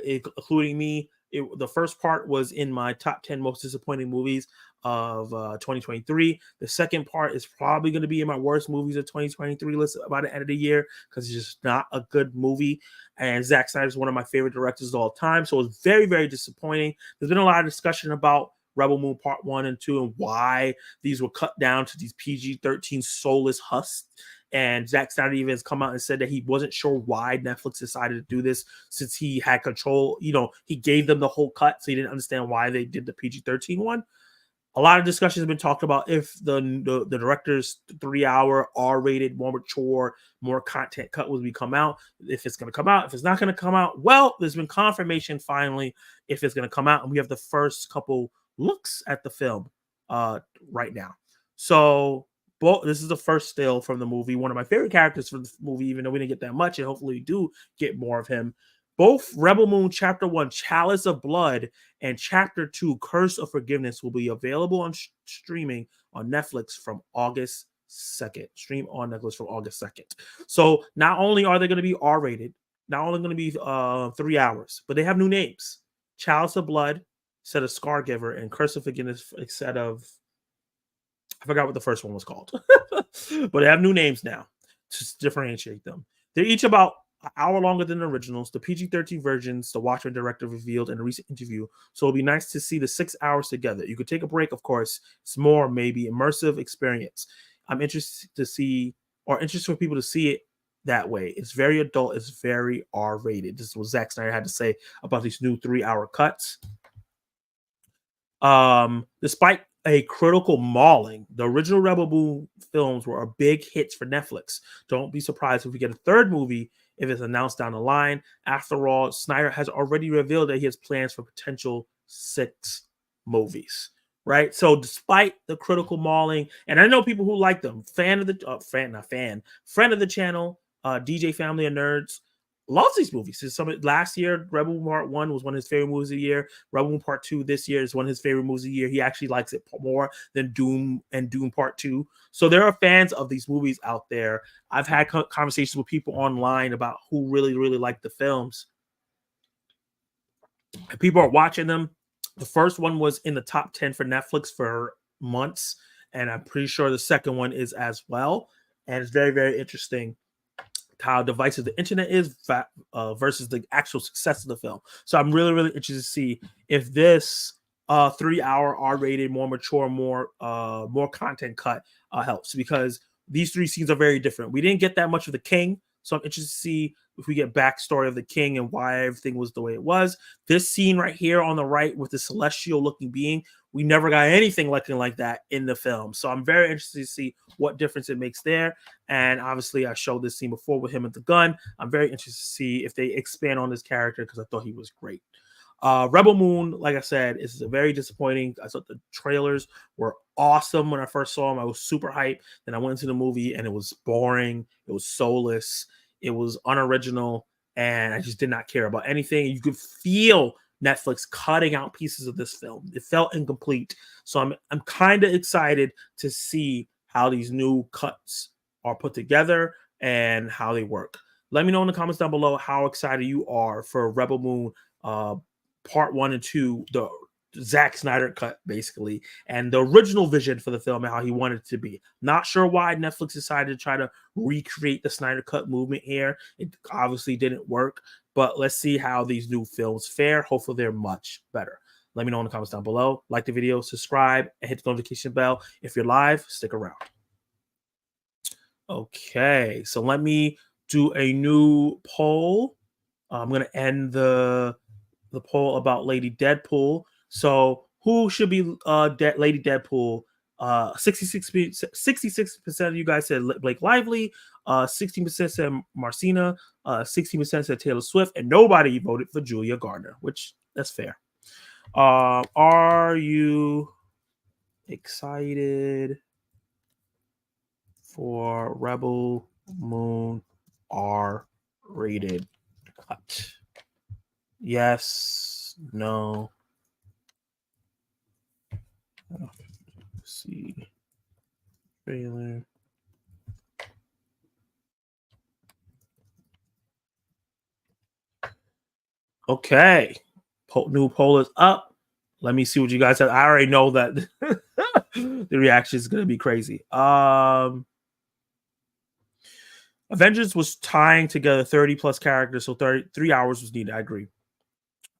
including me, the first part was in my top 10 most disappointing movies of 2023. The second part is probably going to be in my worst movies of 2023 list by the end of the year because it's just not a good movie. And Zack Snyder is one of my favorite directors of all time. So it's very, very disappointing. There's been a lot of discussion about Rebel Moon Part 1 and 2 and why these were cut down to these PG-13 soulless husks. And Zack Snyder even has come out and said that he wasn't sure why Netflix decided to do this since he had control. He gave them the whole cut, so he didn't understand why they did the PG-13 one. A lot of discussion has been talked about if the director's 3 hour R-rated, more mature, more content cut will come out. If it's going to come out, if it's not going to come out, well, there's been confirmation finally if it's going to come out, and we have the first couple looks at the film right now. So this is the first still from the movie. One of my favorite characters from the movie, even though we didn't get that much, and hopefully we do get more of him. Both Rebel Moon Chapter 1, Chalice of Blood, and Chapter 2, Curse of Forgiveness, will be available on streaming on Netflix from August 2nd. Stream on Netflix from August 2nd. So not only are they going to be R-rated, not only going to be 3 hours, but they have new names. Chalice of Blood instead of Scargiver, and Curse of Forgiveness instead of... I forgot what the first one was called. But they have new names now to differentiate them. They're each about an hour longer than the originals. The PG-13 versions, the Watchmen director revealed in a recent interview. So it'll be nice to see the 6 hours together. You could take a break, of course. It's more maybe immersive experience. I'm interested for people to see it that way. It's very adult. It's very R-rated. This is what Zack Snyder had to say about these new 3 hour cuts. Despite a critical mauling, the original Rebel Moon films were a big hits for Netflix. Don't be surprised if we get a third movie if it's announced down the line. After all, Snyder has already revealed that he has plans for potential 6 movies. Right? So despite the critical mauling, and I know people who like them, friend of the channel, DJ Family of Nerds, loves these movies. Last year, Rebel Moon Part 1 was one of his favorite movies of the year. Rebel Moon Part 2 this year is one of his favorite movies of the year. He actually likes it more than Doom and Doom Part 2. So there are fans of these movies out there. I've had conversations with people online about who really, really like the films. And people are watching them. The first one was in the top 10 for Netflix for months, and I'm pretty sure the second one is as well. And it's very, very interesting how divisive the internet is versus the actual success of the film. So I'm really, really interested to see if this 3 hour R-rated, more mature, more content cut helps, because these 3 scenes are very different. We didn't get that much of the king, so I'm interested to see if we get backstory of the king and why everything was the way it was. This scene right here on the right with the celestial looking being, we never got anything looking like that in the film. So I'm very interested to see what difference it makes there. And obviously I showed this scene before with him at the gun. I'm very interested to see if they expand on this character because I thought he was great. Rebel Moon, like I said, is very disappointing. I thought the trailers were awesome when I first saw them. I was super hyped. Then I went into the movie and it was boring. It was soulless. It was unoriginal. And I just did not care about anything. You could feel Netflix cutting out pieces of this film. It felt incomplete. So I'm kind of excited to see how these new cuts are put together and how they work. Let me know in the comments down below how excited you are for Rebel Moon Part 1 and 2, the Zack Snyder cut, basically, and the original vision for the film and how he wanted it to be. Not sure why Netflix decided to try to recreate the Snyder cut movement here. It obviously didn't work, but let's see how these new films fare. Hopefully they're much better. Let me know in the comments down below. Like the video, subscribe, and hit the notification bell. If you're live, stick around. Okay, so let me do a new poll. I'm going to end the poll about Lady Deadpool. So who should be Lady Deadpool 66% of you guys said Blake Lively. 16% said Marcina. 16% said Taylor Swift, and nobody voted for Julia Gardner, which that's fair. Are you excited for Rebel Moon R-rated cut? Yes, no. Let's see. Trailer. Okay. New poll is up. Let me see what you guys have. I already know that the reaction is going to be crazy. Avengers was tying together 30 plus characters, so 3 hours was needed. I agree.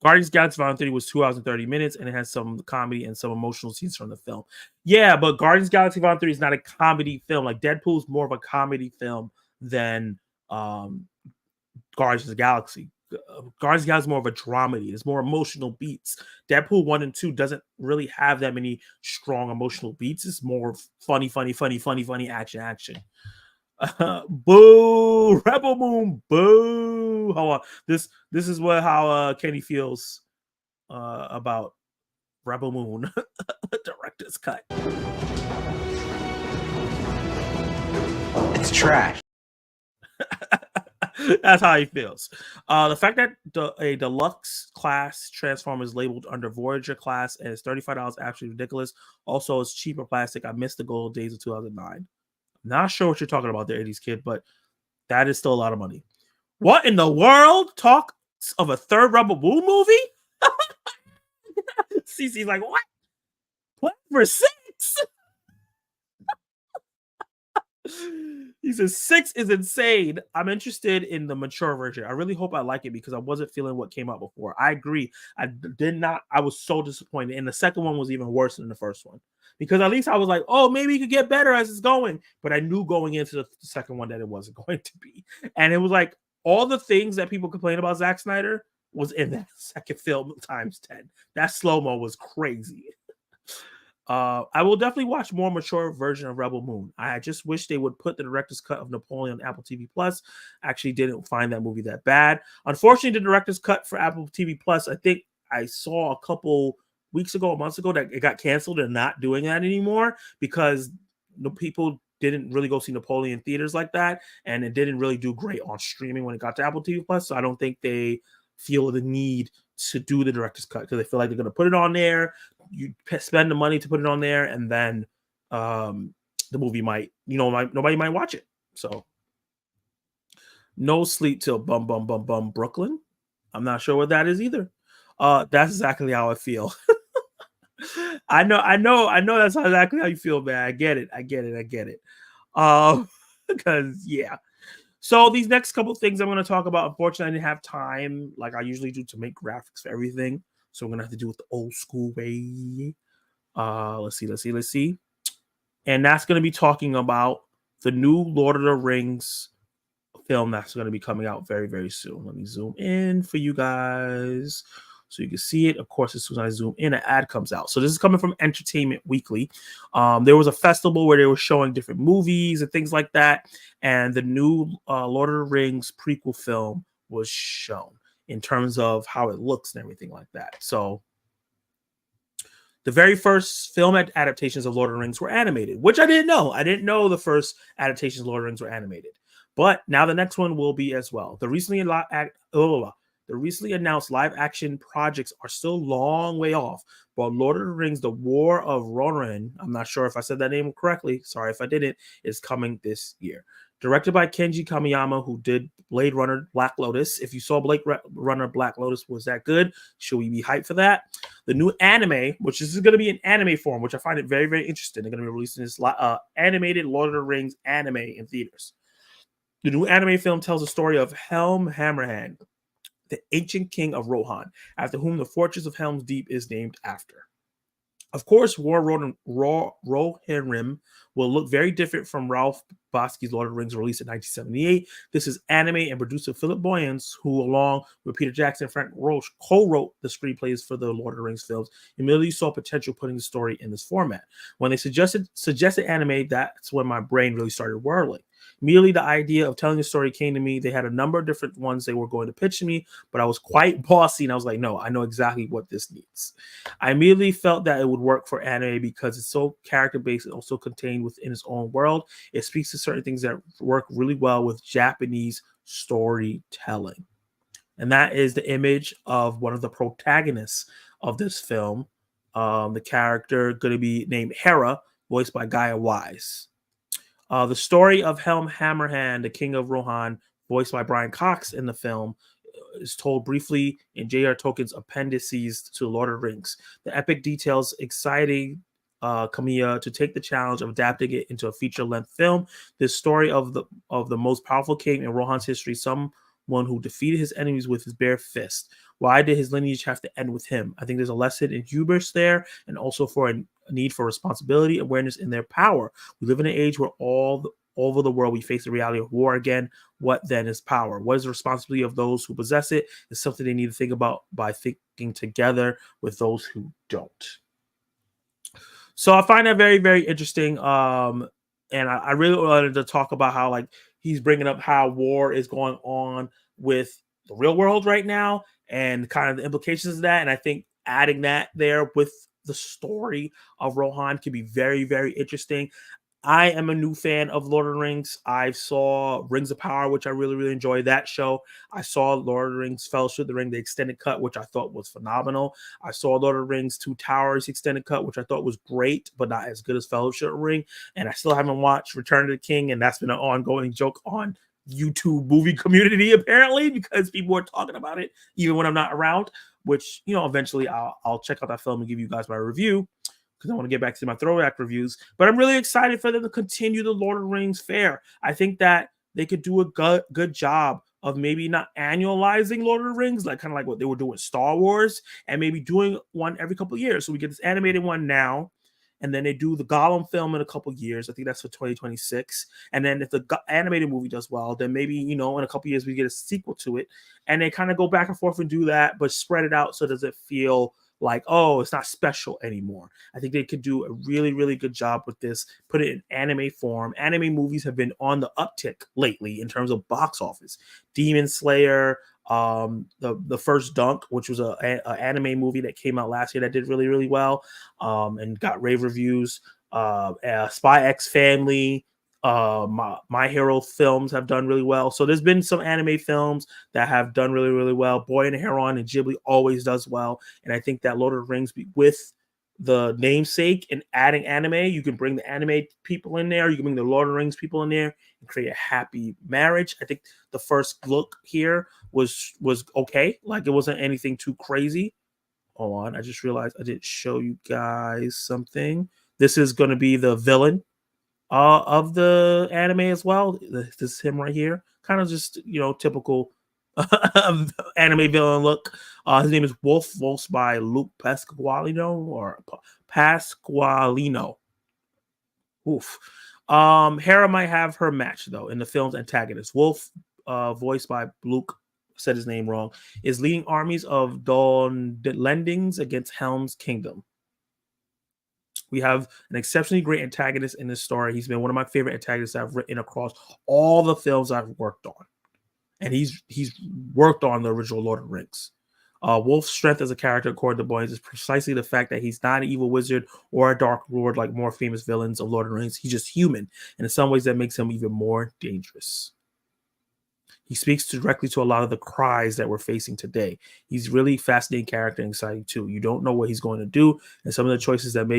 Guardians of the Galaxy Volume 3 was 2 hours and 30 minutes, and it has some comedy and some emotional scenes from the film. Yeah, but Guardians of the Galaxy Volume 3 is not a comedy film. Like Deadpool is more of a comedy film than Guardians of the Galaxy. Guardians of the Galaxy is more of a dramedy. There's more emotional beats. Deadpool 1 and 2 doesn't really have that many strong emotional beats. It's more funny action. Boo! Rebel Moon, boo! Hold on. This is how Kenny feels about Rebel Moon director's cut. It's trash. That's how he feels. The fact that a deluxe class transformer is labeled under Voyager class and it's $35 actually ridiculous. Also, it's cheaper plastic. I missed the gold days of 2009. Not sure what you're talking about there, 80s kid, but that is still a lot of money. What in the world? Talk of a third Rebel Moon movie? CC's like, what? What for 6? He says 6 is insane. I'm interested in the mature version. I really hope I like it because I wasn't feeling what came out before. I agree. I was so disappointed. And the second one was even worse than the first one. Because at least I was like, oh, maybe it could get better as it's going. But I knew going into the second one that it wasn't going to be. And it was like all the things that people complain about Zack Snyder was in that second film times 10. That slow-mo was crazy. I will definitely watch more mature version of Rebel Moon. I just wish they would put the director's cut of Napoleon on Apple TV Plus. Actually, didn't find that movie that bad. Unfortunately, the director's cut for Apple TV Plus, I think I saw a couple weeks ago, months ago, that it got canceled. They're not doing that anymore because the people didn't really go see Napoleon theaters like that, and it didn't really do great on streaming when it got to Apple TV Plus. So I don't think they feel the need to do the director's cut because they feel like they're going to put it on there. You spend the money to put it on there, and then the movie might, nobody might watch it. So no sleep till bum Brooklyn. I'm not sure what that is either. That's exactly how I feel. I know that's exactly how you feel, man. I get it. Because yeah. So these next couple things I'm going to talk about, unfortunately, I didn't have time like I usually do to make graphics for everything. So I'm going to have to do it the old school way. Let's see. And that's going to be talking about the new Lord of the Rings film that's going to be coming out very, very soon. Let me zoom in for you guys so you can see it. Of course, as soon as I zoom in, an ad comes out. So this is coming from Entertainment Weekly. There was a festival where they were showing different movies and things like that. And the new Lord of the Rings prequel film was shown in terms of how it looks and everything like that. So the very first film adaptations of Lord of the Rings were animated, which I didn't know. I didn't know the first adaptations of Lord of the Rings were animated. But now the next one will be as well. The recently announced live action projects are still a long way off. But Lord of the Rings, The War of Rohirrim, I'm not sure if I said that name correctly. Sorry if I didn't, is coming this year. Directed by Kenji Kamiyama, who did Blade Runner Black Lotus. If you saw Blade Runner Black Lotus, was that good? Should we be hyped for that? The new anime, which is going to be in anime form, which I find it very, very interesting. They're going to be releasing this animated Lord of the Rings anime in theaters. The new anime film tells the story of Helm Hammerhand, the ancient king of Rohan, after whom the fortress of Helm's Deep is named after. Of course, Rohirrim will look very different from Ralph Bakski's Lord of the Rings released in 1978. This is anime and producer Philip Boyens, who, along with Peter Jackson and Frank Roche, co-wrote the screenplays for the Lord of the Rings films, immediately saw potential putting the story in this format. When they suggested anime, that's when my brain really started whirling. Immediately, the idea of telling a story came to me. They had a number of different ones they were going to pitch to me, but I was quite bossy, and I was like, no, I know exactly what this needs. I immediately felt that it would work for anime because it's so character based and also contained within its own world. It speaks to certain things that work really well with Japanese storytelling. And that is the image of one of the protagonists of this film. The character going to be named Hera, voiced by Gaia Wise. The story of Helm Hammerhand, the King of Rohan, voiced by Brian Cox in the film, is told briefly in J.R. Tolkien's appendices to Lord of the Rings. The epic details exciting Kamiya to take the challenge of adapting it into a feature-length film. This story of the most powerful king in Rohan's history, someone who defeated his enemies with his bare fist. Why did his lineage have to end with him? I think there's a lesson in hubris there, and also for a need for responsibility, awareness, in their power. We live in an age where all over the world we face the reality of war again. What then is power? What is the responsibility of those who possess it? Is something they need to think about by thinking together with those who don't. So I find that very, very interesting. And I really wanted to talk about how, like, he's bringing up how war is going on with the real world right now and kind of the implications of that. And I think adding that there with the story of Rohan can be very, very interesting. I am a new fan of Lord of the Rings. I saw Rings of Power, which I really, really enjoyed that show. I saw Lord of the Rings Fellowship of the Ring, the extended cut, which I thought was phenomenal. I saw Lord of the Rings Two Towers extended cut, which I thought was great, but not as good as Fellowship of the Ring. And I still haven't watched Return of the King, and that's been an ongoing joke on YouTube movie community, apparently, because people are talking about it even when I'm not around, which, eventually I'll check out that film and give you guys my review, because I want to get back to my throwback reviews. But I'm really excited for them to continue the Lord of the Rings fare. I think that they could do a good job of maybe not annualizing Lord of the Rings, like kind of like what they were doing with Star Wars, and maybe doing one every couple of years. So we get this animated one now, and then they do the Gollum film in a couple of years. I think that's for 2026. And then if the animated movie does well, then maybe, in a couple of years we get a sequel to it. And they kind of go back and forth and do that, but spread it out so it doesn't feel like, oh, it's not special anymore. I think they could do a really, really good job with this, put it in anime form. Anime movies have been on the uptick lately in terms of box office. Demon Slayer, the first Dunk, which was an anime movie that came out last year that did really, really well, and got rave reviews. Spy X Family, my Hero films have done really well. So there's been some anime films that have done really, really well. Boy and Heron and Ghibli always does well. And I think that Lord of the Rings, with the namesake and adding anime, you can bring the anime people in there. You can bring the Lord of the Rings people in there and create a happy marriage. I think the first look here was okay. Like, it wasn't anything too crazy. Hold on. I just realized I didn't show you guys something. This is going to be the villain of the anime as well. This is him right here. Kind of just, typical anime villain look. His name is Wolf, voiced by Luke Pasqualino. Oof. Hera might have her match, though, in the film's antagonist. Wolf, voiced by Luke, said his name wrong, is leading armies of Donlendings against Helm's kingdom. We have an exceptionally great antagonist in this story. He's been one of my favorite antagonists I've written across all the films I've worked on. And he's worked on the original Lord of the Rings. Wolf's strength as a character, according to Boyens, is precisely the fact that he's not an evil wizard or a dark lord like more famous villains of Lord of the Rings. He's just human. And in some ways, that makes him even more dangerous. He speaks directly to a lot of the cries that we're facing today. He's really fascinating character and exciting, too. You don't know what he's going to do. And some of the choices that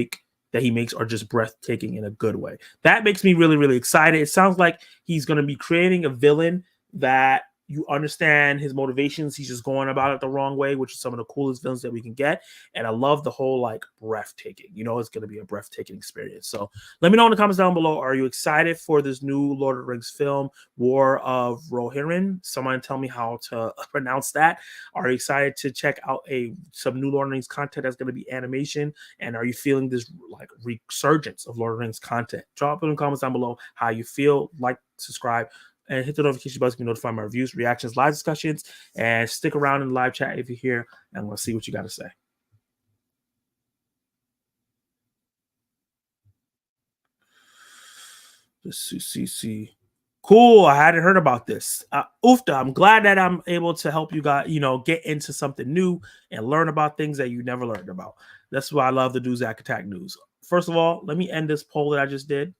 he makes are just breathtaking in a good way. That makes me really, really excited. It sounds like he's going to be creating a villain that you understand his motivations. He's just going about it the wrong way, which is some of the coolest villains that we can get. And I love the whole like breathtaking. It's going to be a breathtaking experience. So let me know in the comments down below. Are you excited for this new Lord of the Rings film, War of Rohirrim? Someone tell me how to pronounce that. Are you excited to check out some new Lord of the Rings content that's going to be animation? And are you feeling this like resurgence of Lord of the Rings content? Drop it in the comments down below how you feel. Like, subscribe, and hit the notification button to be notified my reviews, reactions, live discussions, and stick around in the live chat if you're here, and we'll see what you got to say. See. Cool. I hadn't heard about this. Oofta. I'm glad that I'm able to help you guys, get into something new and learn about things that you never learned about. That's why I love the Zack Attack News. First of all, let me end this poll that I just did.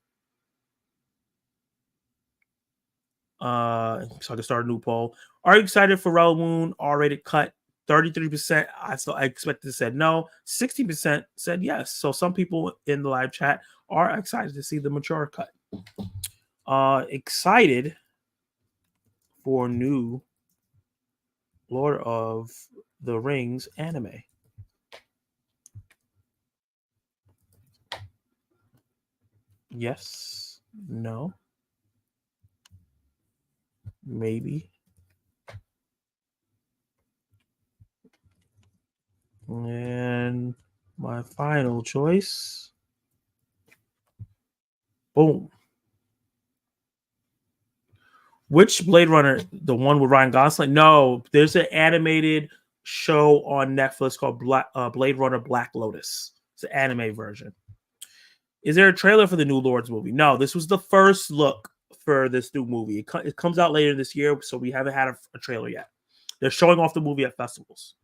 So I can start a new poll. Are you excited for Rebel Moon R-rated cut? 33%. I expected to said no. 60% said yes. So some people in the live chat are excited to see the mature cut. Excited for new Lord of the Rings anime. Yes. No. Maybe. And my final choice. Boom. Which Blade Runner? The one with Ryan Gosling? No, there's an animated show on Netflix called Blade Runner Black Lotus. It's an anime version. Is there a trailer for the new Lords movie? No, this was the first look for this new movie. It comes out later this year, so we haven't had a trailer yet. They're showing off the movie at festivals.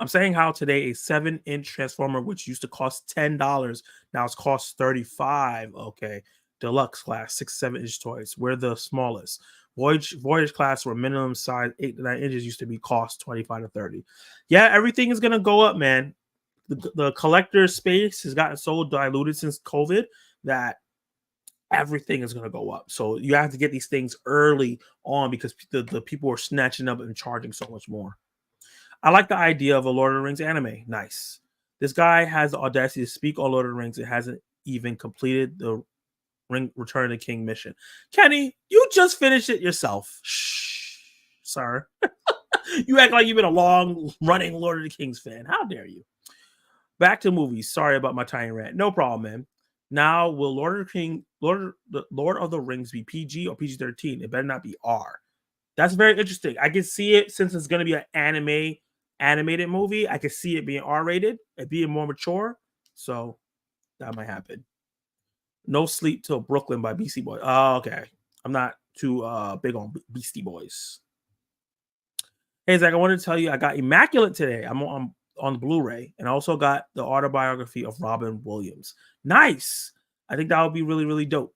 I'm saying how today a 7-inch transformer, which used to cost $10, now it's cost $35. Okay. Deluxe class, 6-7-inch toys. We're the smallest. Voyage class, where minimum size 8 to 9 inches used to be cost 25 to 30. Yeah, everything is gonna go up, man. The collector space has gotten so diluted since COVID that everything is gonna go up. So you have to get these things early on because the people are snatching up and charging so much more. I like the idea of a Lord of the Rings anime. Nice. This guy has the audacity to speak on Lord of the Rings and hasn't even completed the Return of the King mission. Kenny, you just finished it yourself. Shh, sir. You act like you've been a long-running Lord of the Kings fan. How dare you? Back to movies. Sorry about my tiny rant. No problem, man. Now, will Lord of the Rings be PG or PG-13? It better not be R. That's very interesting. I can see it since it's going to be an animated movie. I can see it being R-rated, it being more mature. So that might happen. No Sleep Till Brooklyn by Beastie Boys. Oh, okay. I'm not too big on Beastie Boys. Hey, Zach, I wanted to tell you I got Immaculate today. I'm on Blu-ray, and I also got the autobiography of Robin Williams. Nice. I think that would be really, really dope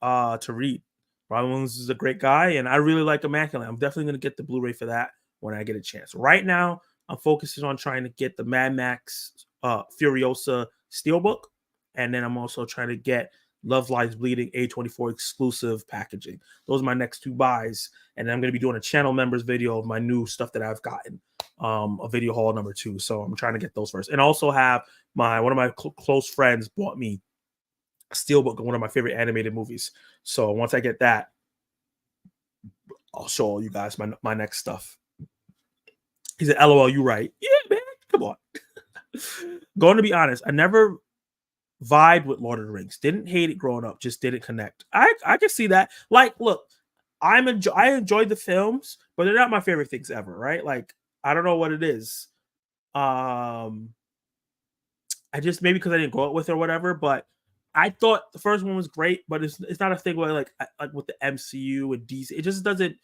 to read. Robin Williams is a great guy, and I really like Immaculate. I'm definitely going to get the Blu-ray for that when I get a chance. Right now, I'm focusing on trying to get the Mad Max Furiosa Steelbook, and then I'm also trying to get Love Lies Bleeding A24 exclusive packaging. Those are my next two buys, and then I'm going to be doing a channel members video of my new stuff that I've gotten, a video haul number 2. So I'm trying to get those first, and also have one of my close friends bought me a steelbook of one of my favorite animated movies. So once I get that, I'll show all you guys my next stuff. He said, "LOL, you right." Yeah, man, come on. Going to be honest, I never vibe with Lord of the Rings. Didn't hate it growing up, just didn't connect. I can see that. Like, look, I enjoyed the films, but they're not my favorite things ever, right? Like, I don't know what it is. I just, maybe because I didn't grow up with it or whatever, but I thought the first one was great, but it's not a thing where like with the MCU and DC, it just doesn't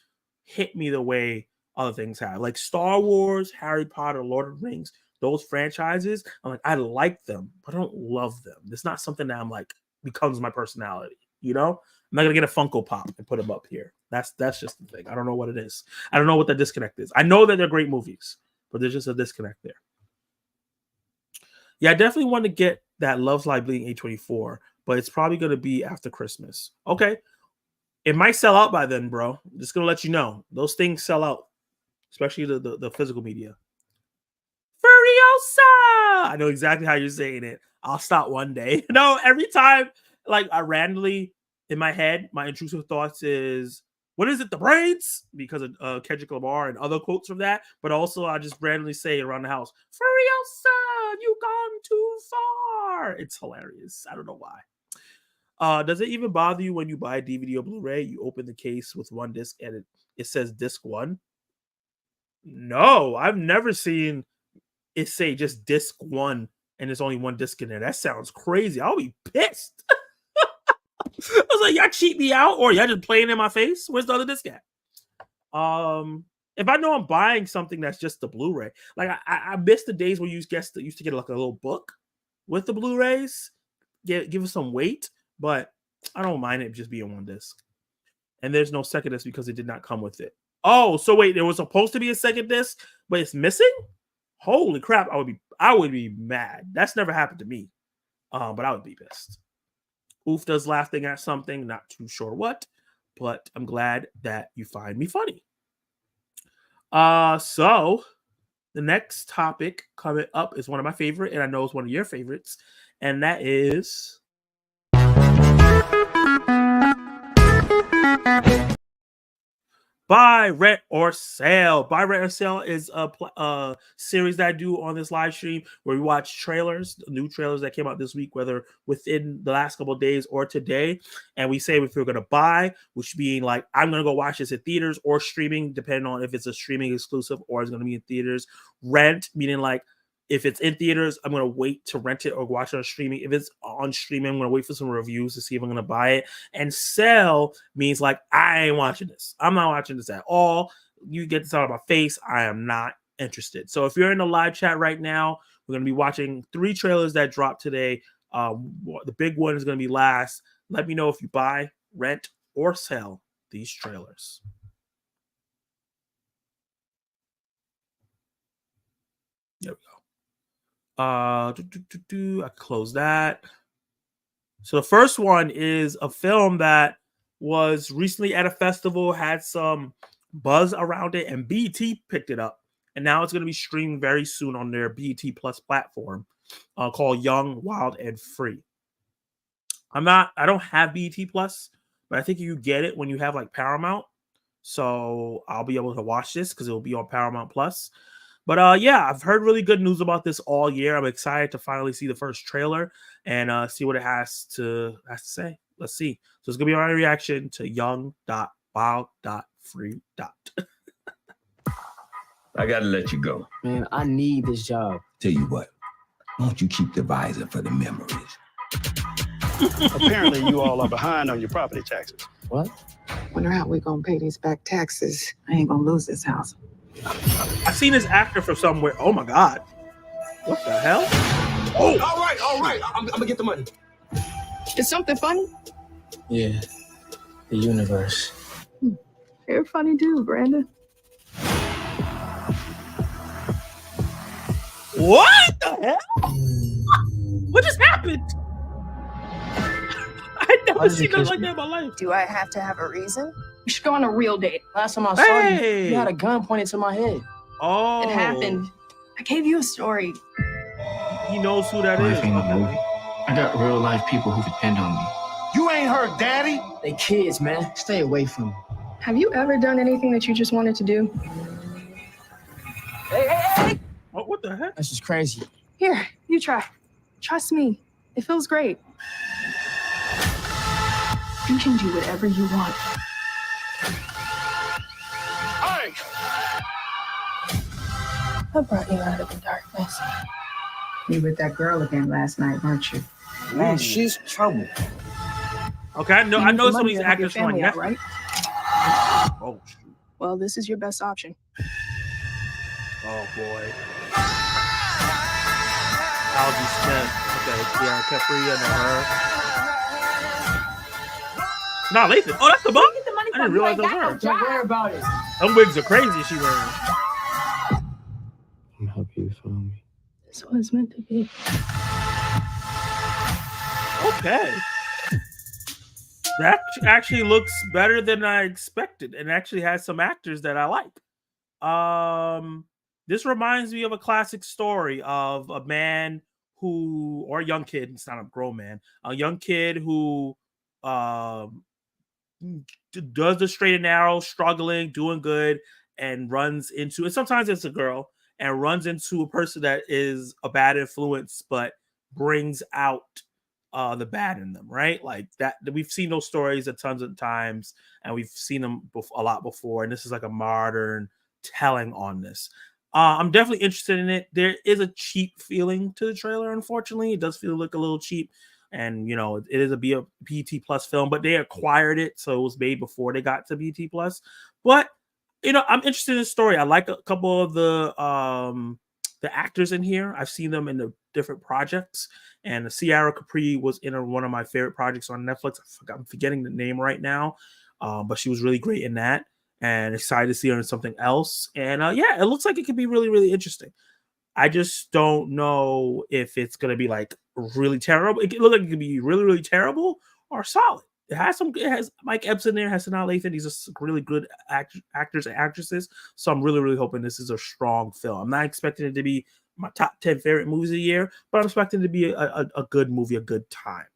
hit me the way other things have. Like Star Wars, Harry Potter, Lord of the Rings, those franchises, I'm like, I like them, but I don't love them. It's not something that I'm like becomes my personality, you know? I'm not gonna get a Funko Pop and put them up here. That's just the thing. I don't know what it is. I don't know what the disconnect is. I know that they're great movies, but there's just a disconnect there. Yeah, I definitely want to get that Love Live Bleeding A24, but it's probably going to be after Christmas. Okay. It might sell out by then, bro. I'm just going to let you know. Those things sell out, especially the physical media. Furiosa! I know exactly how you're saying it. I'll stop one day. No, every time, like, I randomly, in my head, my intrusive thoughts is, what is it, the braids? Because of Kendrick Lamar and other quotes from that. But also, I just randomly say around the house, Furiosa, you gone too far. It's hilarious. I don't know why. Does it even bother you when you buy a DVD or Blu-ray, you open the case with one disc and it says disc 1? No, I've never seen it say just disc 1 and there's only one disc in there. That sounds crazy. I'll be pissed. I was like, y'all cheat me out, or y'all just playing in my face? Where's the other disc at? If I know I'm buying something that's just the Blu-ray, like I miss the days where you used to get like a little book with the Blu-rays, give us some weight, but I don't mind it just being one disc. And there's no second disc because it did not come with it. Oh, so wait, there was supposed to be a second disc, but it's missing? Holy crap, I would be mad. That's never happened to me. But I would be pissed. Oof does laughing at something, not too sure what, but I'm glad that you find me funny. So the next topic coming up is one of my favorite, and I know it's one of your favorites, and that is Buy, Rent, or Sell. Buy, Rent, or Sell is a series that I do on this live stream where we watch trailers, new trailers that came out this week, whether within the last couple of days or today. And we say if we're going to buy, which being like, I'm going to go watch this in theaters or streaming, depending on if it's a streaming exclusive or it's going to be in theaters. Rent, meaning like, if it's in theaters, I'm going to wait to rent it or watch it on streaming. If it's on streaming, I'm going to wait for some reviews to see if I'm going to buy it. And sell means like, I ain't watching this. I'm not watching this at all. You get this out of my face. I am not interested. So if you're in the live chat right now, we're going to be watching 3 trailers that dropped today. The big one is going to be last. Let me know if you buy, rent, or sell these trailers. There we go. I close that. So the first one is a film that was recently at a festival, had some buzz around it, and BET picked it up. And now it's going to be streamed very soon on their BET Plus platform called Young, Wild, and Free. I don't have BET Plus, but I think you get it when you have like Paramount. So I'll be able to watch this because it will be on Paramount Plus. But yeah, I've heard really good news about this all year. I'm excited to finally see the first trailer and see what it has to say. Let's see. So it's gonna be my reaction to Young.Wild.Free. I gotta let you go. Man, I need this job. Tell you what, why don't you keep the visor for the memories? Apparently, you all are behind on your property taxes. What? Wonder how we gonna pay these back taxes. I ain't gonna lose this house. I've seen this actor from somewhere. Oh my god. What the hell? Oh! All right. I'm gonna get the money. Is something funny? Yeah. The universe. You're funny too, Brandon. What the hell? What just happened? I never seen nothing like that in my life. Do I have to have a reason? We should go on a real date. Last time I saw you had a gun pointed to my head. Oh. It happened. I gave you a story. He knows who that Life is. ain't a movie. I got real life people who depend on me. You ain't her daddy. They kids, man. Stay away from me. Have you ever done anything that you just wanted to do? Hey. Oh, what the heck? That's just crazy. Here, you try. Trust me. It feels great. You can do whatever you want. Hey! I brought you out of the darkness. You with that girl again last night, weren't you? Man, she's trouble. Okay, I know some of these actors from like out, Netflix. right? Oh, shoot. Well, this is your best option. Oh boy. Algie Smith. Okay, yeah, Capri and her. Nah, Lathan. Oh, that's the book? I didn't realize that was her. Don't worry about it. Them wigs are crazy she wearing. I'm happy you found me. This was meant to be. Okay. That actually looks better than I expected, and actually has some actors that I like. This reminds me of a classic story of a man who, or a young kid, it's not a grown man, a young kid who um does the straight and narrow, struggling, doing good, and runs into, and sometimes it's a girl, and runs into a person that is a bad influence, but brings out the bad in them, right? Like that. We've seen those stories a tons of times, and we've seen them a lot before. And this is like a modern telling on this. I'm definitely interested in it. There is a cheap feeling to the trailer. Unfortunately, it does feel like a little cheap, and it is a BT Plus film, but they acquired it, so it was made before they got to BT Plus. But I'm interested in the story. I like a couple of the actors in here. I've seen them in the different projects, and Ciara Capri was in one of my favorite projects on Netflix. I'm forgetting the name right now, but she was really great in that, and excited to see her in something else. And yeah, it looks like it could be really, really interesting. I just don't know if it's gonna be like really terrible. It looks like it could be really, really terrible or solid. It has Mike Epps in there, has Sanaa Lathan. These are really good actors and actresses. So I'm really, really hoping this is a strong film. I'm not expecting it to be my top 10 favorite movies of the year, but I'm expecting it to be a good movie, a good time.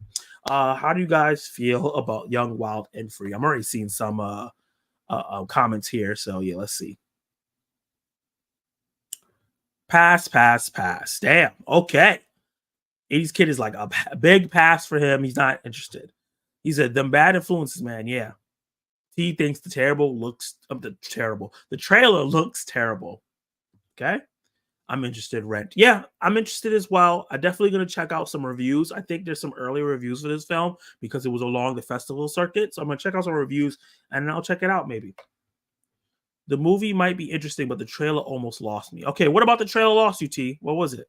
How do you guys feel about Young, Wild, and Free? I'm already seeing some comments here. So yeah, let's see. Pass. Damn. Okay. 80s Kid is like a big pass for him. He's not interested. He said, them bad influences, man. Yeah. He thinks the trailer looks terrible. Okay. I'm interested. Rent. Yeah, I'm interested as well. I'm definitely going to check out some reviews. I think there's some early reviews for this film because it was along the festival circuit. So I'm going to check out some reviews and I'll check it out maybe. The movie might be interesting, but the trailer almost lost me. Okay, what about the trailer lost you, T? What was it?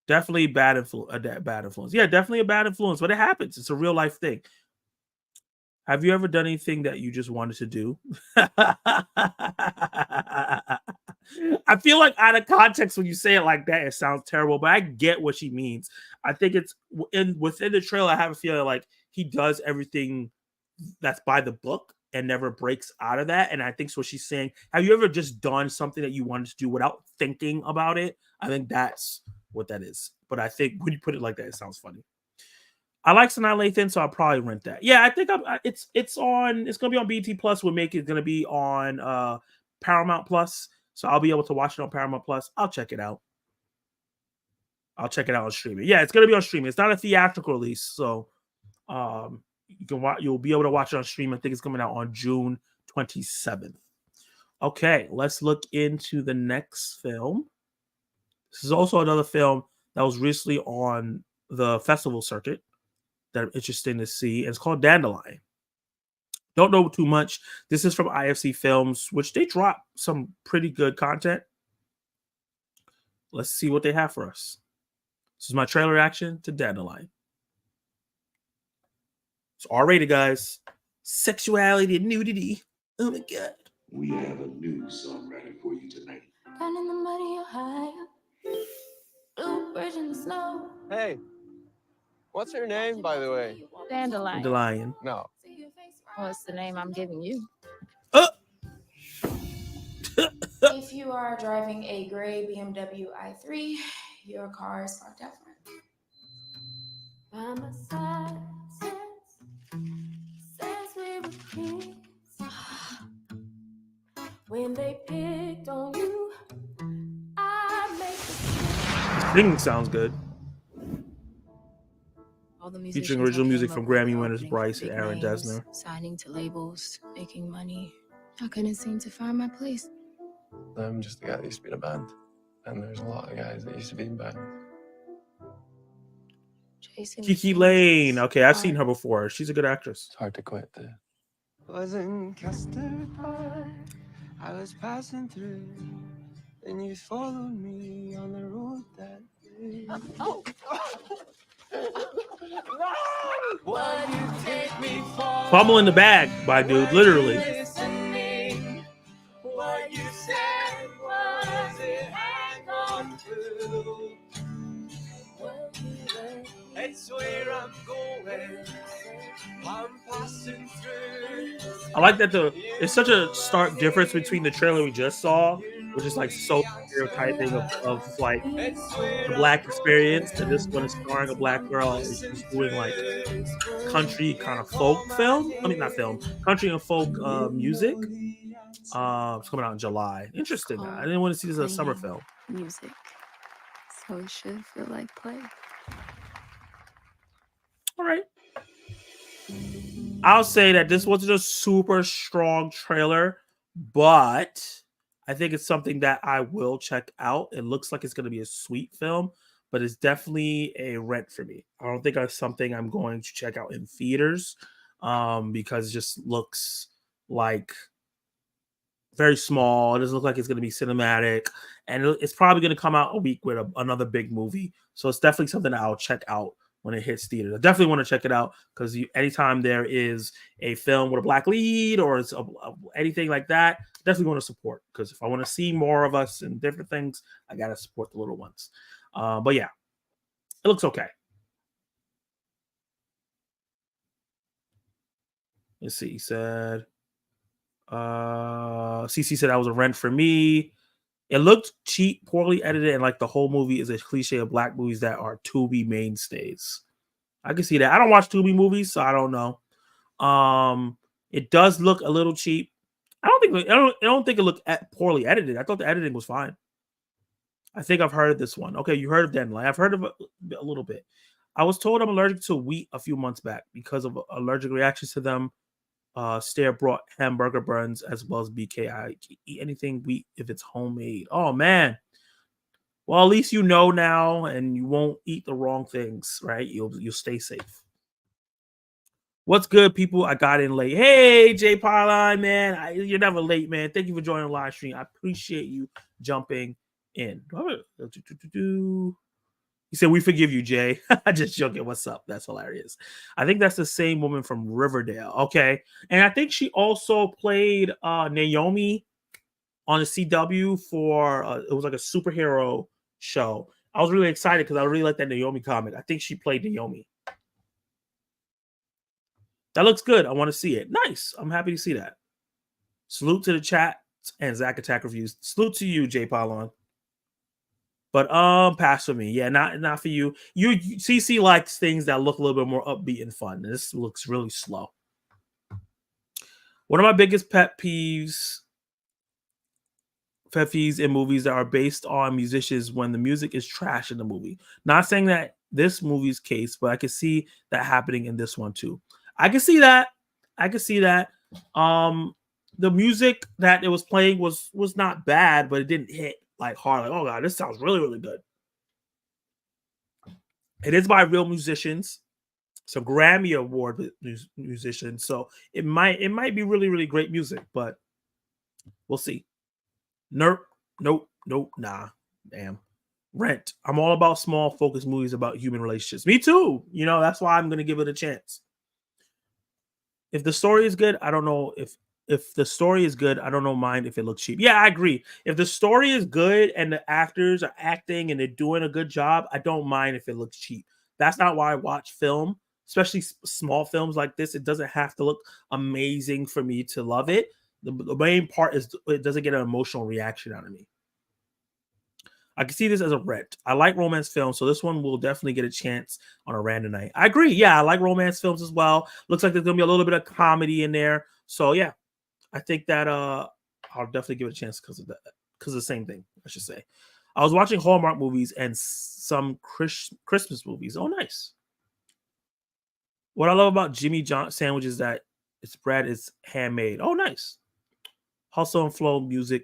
Definitely bad influence. Yeah, definitely a bad influence, but it happens. It's a real life thing. Have you ever done anything that you just wanted to do? I feel like out of context when you say it like that, it sounds terrible, but I get what she means. I think it's within the trailer. I have a feeling like he does everything that's by the book and never breaks out of that. And I think so. She's saying, have you ever just done something that you wanted to do without thinking about it? I think that's what that is. But I think when you put it like that, it sounds funny. I like Sanaa Lathan, so I'll probably rent that. Yeah, I think it's gonna be on BT Plus. We'll make it gonna be on Paramount Plus, so I'll be able to watch it on Paramount Plus. I'll check it out. I'll check it out on streaming. Yeah, it's gonna be on streaming. It's not a theatrical release, so you'll be able to watch it on stream. I think it's coming out on June 27th. Okay, let's look into the next film. This is also another film that was recently on the festival circuit that I'm interested to see. And it's called Dandelion. Don't know too much. This is from IFC Films, which they drop some pretty good content. Let's see what they have for us. This is my trailer reaction to Dandelion. It's R-rated, guys. Sexuality and nudity. Oh my god. We have a new songwriter for you tonight. Down in the muddy Ohio, blue bridge in the snow. Hey, what's her name, by the way? Dandelion. Dandelion. No. What's the name I'm giving you? If you are driving a gray BMW i3, your cars are different. By my side, since we were kids. When they picked on you, I make the Singing sounds good. all the Featuring original music from Grammy winners Bryce and Aaron Dessner. Signing to labels, making money. I couldn't seem to find my place. I'm just the guy that used to be in a band. And there's a lot of guys that used to be in bands. Kiki Lane. Okay, I've seen her before. She's a good actress. It's hard to quit the... Was in Custard Park, I was passing through, and you followed me on the road that day. Oh. What you take me for? Fumble in the bag by dude, literally. What you said was it had gone through. It's where I'm going. I like that it's such a stark difference between the trailer we just saw, which is like so stereotyping of like the black experience, and this one is starring a black girl and she's doing like country kind of folk film. I mean, not film, country and folk music. It's coming out in July. Interesting. I didn't want to see this as a summer film. Music. So it should feel like play. All right. I'll say that this wasn't a super strong trailer, but I think it's something that I will check out. It looks like it's going to be a sweet film, but it's definitely a rent for me. I don't think it's something I'm going to check out in theaters because it just looks like very small. It doesn't look like it's going to be cinematic, and it's probably going to come out a week with another big movie. So it's definitely something that I'll check out when it hits theaters. I definitely want to check it out because anytime there is a film with a black lead or anything like that, definitely want to support, because if I want to see more of us and different things, I got to support the little ones. But yeah, it looks okay. Let's see. He said, CC said that was a rent for me. It looked cheap, poorly edited, and like the whole movie is a cliche of black movies that are Tubi mainstays. I can see that. I don't watch Tubi movies, so I don't know. It does look a little cheap. I don't think it looked poorly edited. I thought the editing was fine. I think I've heard of this one. Okay, you heard of Denley. I've heard of it a little bit. I was told I'm allergic to wheat a few months back because of allergic reactions to them. Stair brought hamburger buns as well as BK. I eat anything wheat if it's homemade. Oh man. Well, at least you know now, and you won't eat the wrong things, right? You'll stay safe. What's good, people? I got in late. Hey, Jay Pylon, man. You're never late, man. Thank you for joining the live stream. I appreciate you jumping in. He said, "We forgive you, Jay." Just joking. What's up? That's hilarious. I think that's the same woman from Riverdale. Okay. And I think she also played Naomi on the CW for, it was like a superhero show. I was really excited because I really like that Naomi comic. I think she played Naomi. That looks good. I want to see it. Nice. I'm happy to see that. Salute to the chat and Zach Attack Reviews. Salute to you, Jay Pylon. But pass for me. Yeah, not for you. You CC likes things that look a little bit more upbeat and fun. This looks really slow. One of my biggest pet peeves in movies that are based on musicians when the music is trash in the movie. Not saying that this movie's case, but I can see that happening in this one too. I can see that. The music that it was playing was not bad, but it didn't hit like hard. Like, oh god, this sounds really, really good. It is by real musicians, some Grammy Award musicians. So it might be really, really great music, but we'll see. Nope, nah, damn. Rent. I'm all about small, focused movies about human relationships. Me too. You know, that's why I'm going to give it a chance. If the story is good, I don't know if the story is good, I don't mind if it looks cheap. Yeah, I agree. If the story is good and the actors are acting and they're doing a good job, I don't mind if it looks cheap. That's not why I watch film, especially small films like this. It doesn't have to look amazing for me to love it. The main part is it doesn't get an emotional reaction out of me. I can see this as a rent. I like romance films, so this one will definitely get a chance on a random night. I agree. Yeah, I like romance films as well. Looks like there's going to be a little bit of comedy in there. So, yeah, I think that I'll definitely give it a chance because of that. Because of the same thing, I should say. I was watching Hallmark movies and some Christmas movies. Oh, nice. What I love about Jimmy John sandwiches is that its bread is handmade. Oh, nice. Hustle and Flow music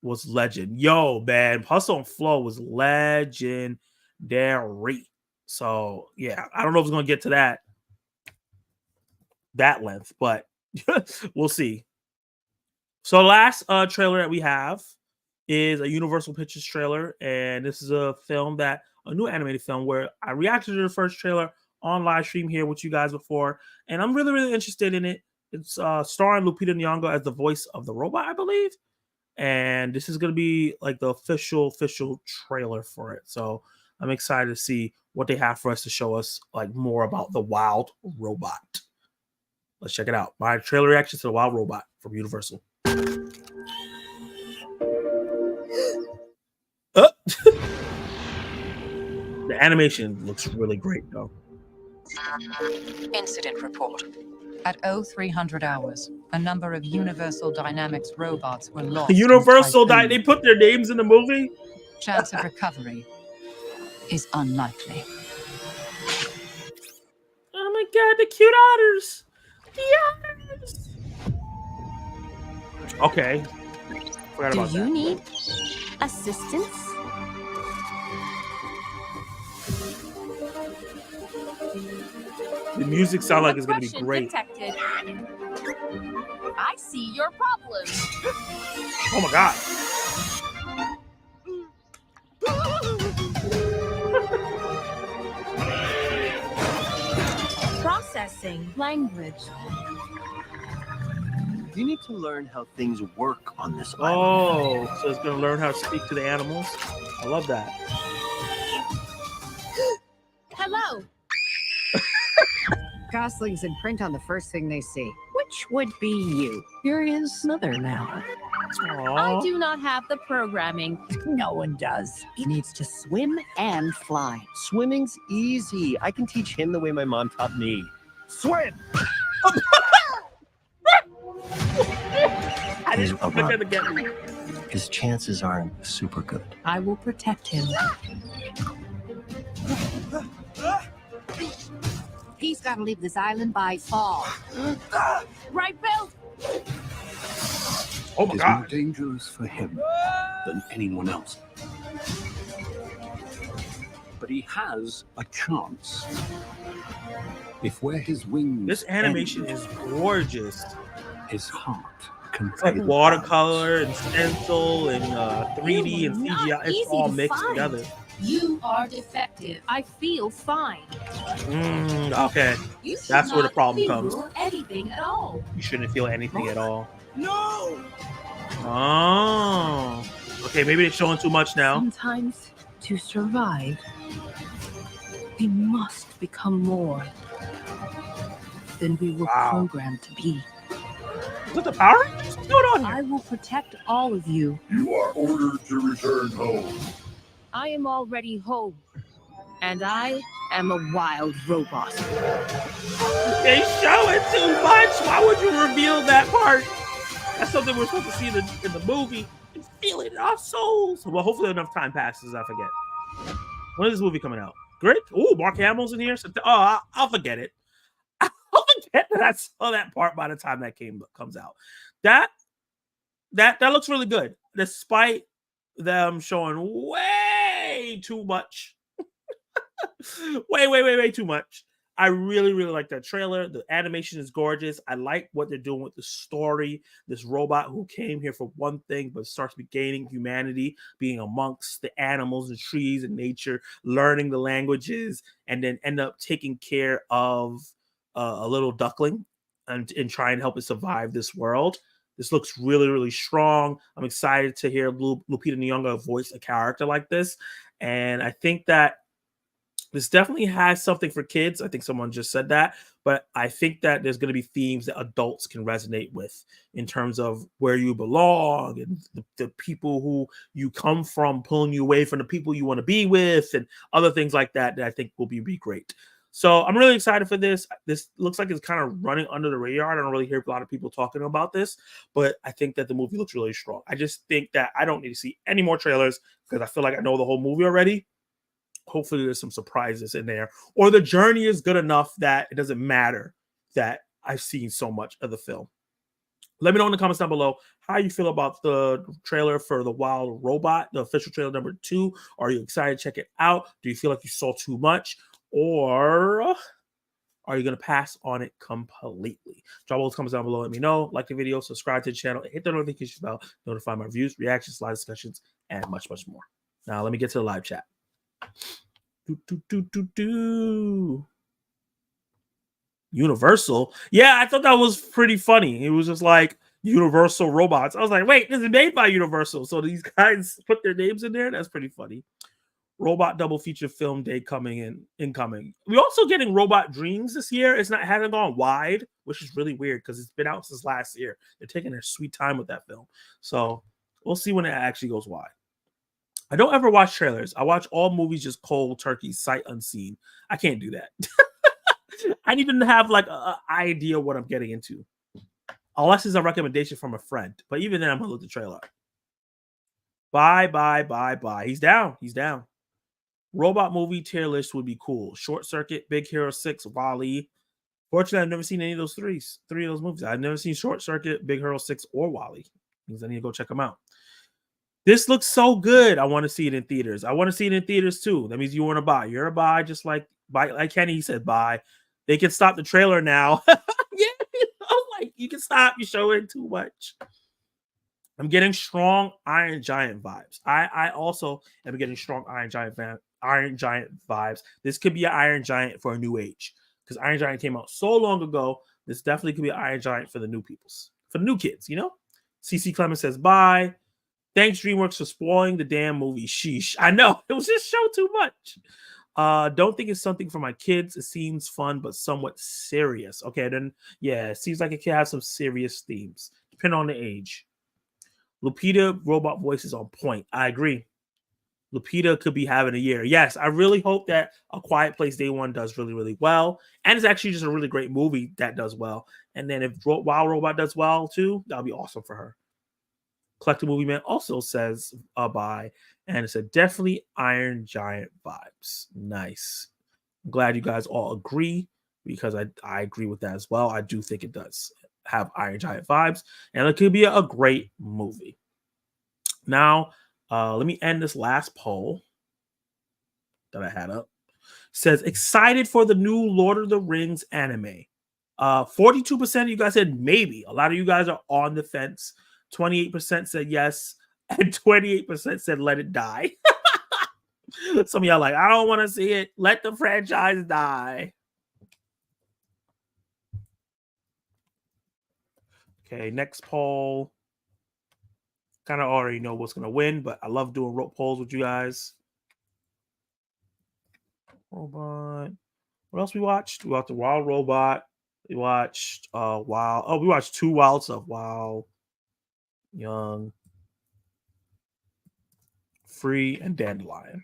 was legend. Yo, man, Hustle and Flow was legendary. So, yeah, I don't know if it's going to get to that length, but we'll see. So, last trailer that we have is a Universal Pictures trailer, and this is a new animated film where I reacted to the first trailer on live stream here with you guys before, and I'm really, really interested in it. It's starring Lupita Nyong'o as the voice of the robot, I believe. And this is going to be like the official trailer for it. So I'm excited to see what they have for us to show us like more about the Wild Robot. Let's check it out. My trailer reaction to the Wild Robot from Universal. The animation looks really great, though. Incident report. At 0300 hours, a number of Universal Dynamics robots were lost. Universal they put their names in the movie? Chance of recovery is unlikely. Oh my god, the cute otters! The otters! Okay. Forgot about that. Do you need assistance? The music sounds like it's going to be great. Detected. I see your problem. Oh my god. Processing language. You need to learn how things work on this island. Oh, so it's going to learn how to speak to the animals? I love that. Hello. Goslings imprint on the first thing they see. Which would be you? You're his mother now. Aww. I do not have the programming. No one does. He needs to swim and fly. Swimming's easy. I can teach him the way my mom taught me. Swim! He's a run. His chances aren't super good. I will protect him. He's got to leave this island by fall. Right, Bill? Oh my God. It's more dangerous for him than anyone else. But he has a chance. If where his wings This animation is gorgeous. His heart can It's like watercolor and stencil and 3D and CGI. It's all mixed together. You are defective. I feel fine. Okay. That's where the problem comes. Anything at all. You shouldn't feel anything at all. No. Oh. Okay, maybe they're showing too much now. Sometimes to survive, we must become more than we were programmed to be. Is that the Power Rangers? What's going on here? I will protect all of you. You are ordered to return home. I am already home, and I am a wild robot. They show it too much. Why would you reveal that part? That's something we're supposed to see in the movie and feel it in our souls. Well, hopefully enough time passes, I forget. When is this movie coming out? Great. Oh, Mark Hamill's in here. So, I'll forget it. I'll forget that I saw that part by the time that comes out. That looks really good, despite them showing way too much. way too much. I really like that trailer. The animation is gorgeous. I like what they're doing with the story. This robot who came here for one thing, but starts gaining humanity, being amongst the animals and trees and nature, learning the languages, and then end up taking care of a little duckling and trying to help it survive this world. This looks really strong. I'm excited to hear Lupita Nyong'o voice a character like this. And I think that this definitely has something for kids. I think someone just said that. But I think that there's going to be themes that adults can resonate with in terms of where you belong and the people who you come from, pulling you away from the people you want to be with and other things like that I think will be great. So I'm really excited for this. This looks like it's kind of running under the radar. I don't really hear a lot of people talking about this, but I think that the movie looks really strong. I just think that I don't need to see any more trailers because I feel like I know the whole movie already. Hopefully there's some surprises in there, or the journey is good enough that it doesn't matter that I've seen so much of the film. Let me know in the comments down below how you feel about the trailer for The Wild Robot, the official trailer number 2. Are you excited to check it out? Do you feel like you saw too much? Or are you going to pass on it completely? Drop all those comments down below. Let me know. Like the video, subscribe to the channel, hit the notification bell, notify my reviews, reactions, live discussions, and much more. Now, let me get to the live chat. Universal. Yeah, I thought that was pretty funny. It was just like Universal Robots. I was like, wait, this is made by Universal. So these guys put their names in there? That's pretty funny. Robot double feature film day incoming. We're also getting Robot Dreams this year. Hasn't gone wide, which is really weird because it's been out since last year. They're taking their sweet time with that film. So we'll see when it actually goes wide. I don't ever watch trailers. I watch all movies just cold turkey, sight unseen. I can't do that. I need to have like an idea what I'm getting into. Unless it's a recommendation from a friend. But even then, I'm gonna look the trailer up. Bye. He's down. Robot movie tier list would be cool. Short Circuit, Big Hero 6, WALL-E. Fortunately, I've never seen any of those three of those movies. I've never seen Short Circuit, Big Hero 6, or WALL-E. Means I need to go check them out. This looks so good. I want to see it in theaters. I want to see it in theaters too. That means you want to buy. You're a buy, just like Kenny. He said buy. They can stop the trailer now. Yeah, like you can stop. You showing too much. I'm getting strong Iron Giant vibes. I also am getting strong Iron Giant vibes. This could be an Iron Giant for a new age because Iron Giant came out so long ago. This definitely could be an Iron Giant for the new peoples, for the new kids. You know. CC Clemens says bye. Thanks DreamWorks for spoiling the damn movie. Sheesh. I know it was just show too much. Don't think it's something for my kids. It seems fun but somewhat serious. Okay, then yeah, it seems like it can have some serious themes depending on the age. Lupita robot voice is on point. I agree. Lupita could be having a year. Yes, I really hope that A Quiet Place Day One does really, really well. And it's actually just a really great movie that does well. And then if Wild Robot does well too, that'll be awesome for her. Collective Movie Man also says bye. And it said definitely Iron Giant vibes. Nice. I'm glad you guys all agree because I agree with that as well. I do think it does have Iron Giant vibes, and it could be a great movie. Now, let me end this last poll that I had up. It says excited for the new Lord of the Rings anime. 42% of you guys said maybe. A lot of you guys are on the fence. 28% said yes, and 28% said let it die. Some of y'all like, I don't want to see it. Let the franchise die. Okay, next poll. Kind of already know what's going to win, but I love doing rope polls with you guys. Robot. What else we watched? We watched the Wild Robot. We watched Wild. Oh, we watched two Wild stuff. Wild, Young, Free, and Dandelion.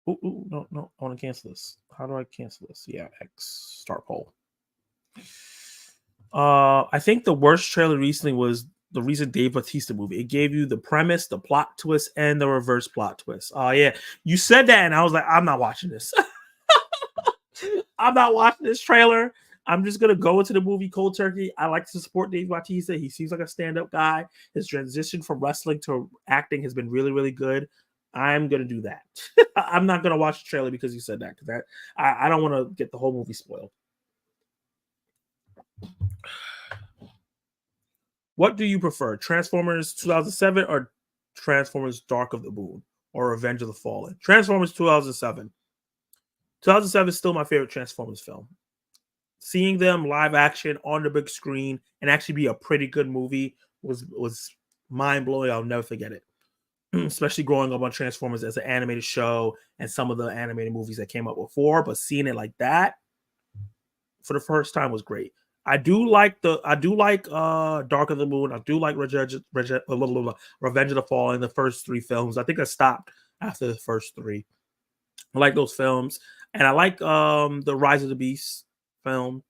Ooh, no. I want to cancel this. How do I cancel this? Yeah, X. Start poll. I think the worst trailer recently was the recent Dave Bautista movie. It gave you the premise, the plot twist, and the reverse plot twist. Oh, yeah. You said that, and I was like, I'm not watching this. I'm not watching this trailer. I'm just going to go into the movie cold turkey. I like to support Dave Bautista. He seems like a stand-up guy. His transition from wrestling to acting has been really, really good. I'm going to do that. I'm not going to watch the trailer because you said that. Because I don't want to get the whole movie spoiled. What do you prefer? Transformers 2007 or Transformers Dark of the Moon or Revenge of the Fallen? Transformers 2007. 2007 is still my favorite Transformers film. Seeing them live action on the big screen and actually be a pretty good movie was mind-blowing. I'll never forget it. Especially growing up on Transformers as an animated show and some of the animated movies that came up before, but seeing it like that for the first time was great. I do like Dark of the Moon. I do like Revenge of the Fallen, the first three films. I think I stopped after the first three. I like those films. And I like the Rise of the Beast film.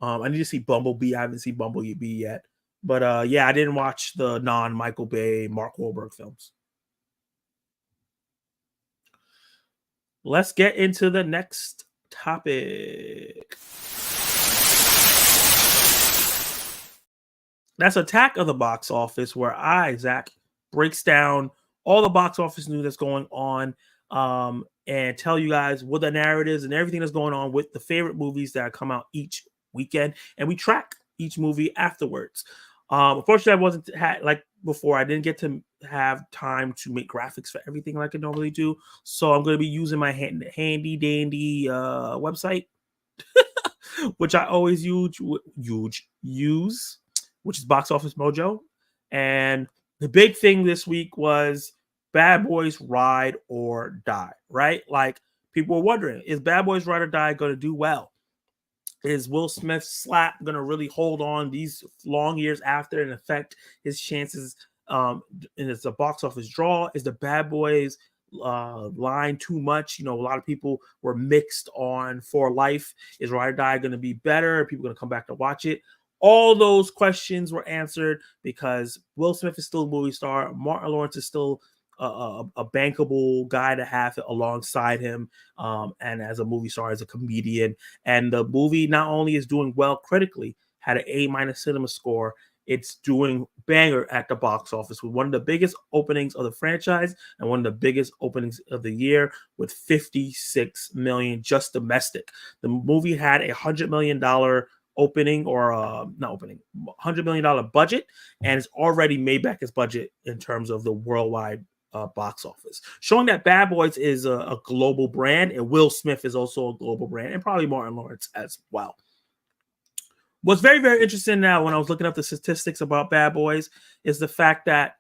I need to see Bumblebee. I haven't seen Bumblebee yet. But yeah, I didn't watch the non-Michael Bay, Mark Wahlberg films. Let's get into the next topic. That's Attack of the Box Office, where Zach, breaks down all the box office news that's going on and tell you guys what the narratives and everything that's going on with the favorite movies that come out each weekend. And we track each movie afterwards. Unfortunately, I wasn't like before. I didn't get to have time to make graphics for everything like I normally do. So I'm going to be using my handy dandy website, which I always use, which is Box Office Mojo. And the big thing this week was Bad Boys Ride or Die, right? Like, people were wondering, is Bad Boys Ride or Die going to do well? Is Will Smith's slap going to really hold on these long years after and affect his chances and it's a box office draw? Is the Bad Boys line too much? You know, a lot of people were mixed on For Life. Is Ride or Die going to be better? Are people going to come back to watch it? All those questions were answered because Will Smith is still a movie star. Martin Lawrence is still a bankable guy to have alongside him, and as a movie star, as a comedian. And the movie not only is doing well critically, had an A- cinema score, it's doing banger at the box office with one of the biggest openings of the franchise and one of the biggest openings of the year with 56 million just domestic. The movie had $100 million opening or not opening, $100 million budget, and it's already made back its budget in terms of the worldwide box office, showing that Bad Boys is a global brand, and Will Smith is also a global brand, and probably Martin Lawrence as well. What's very, very interesting now when I was looking up the statistics about Bad Boys is the fact that,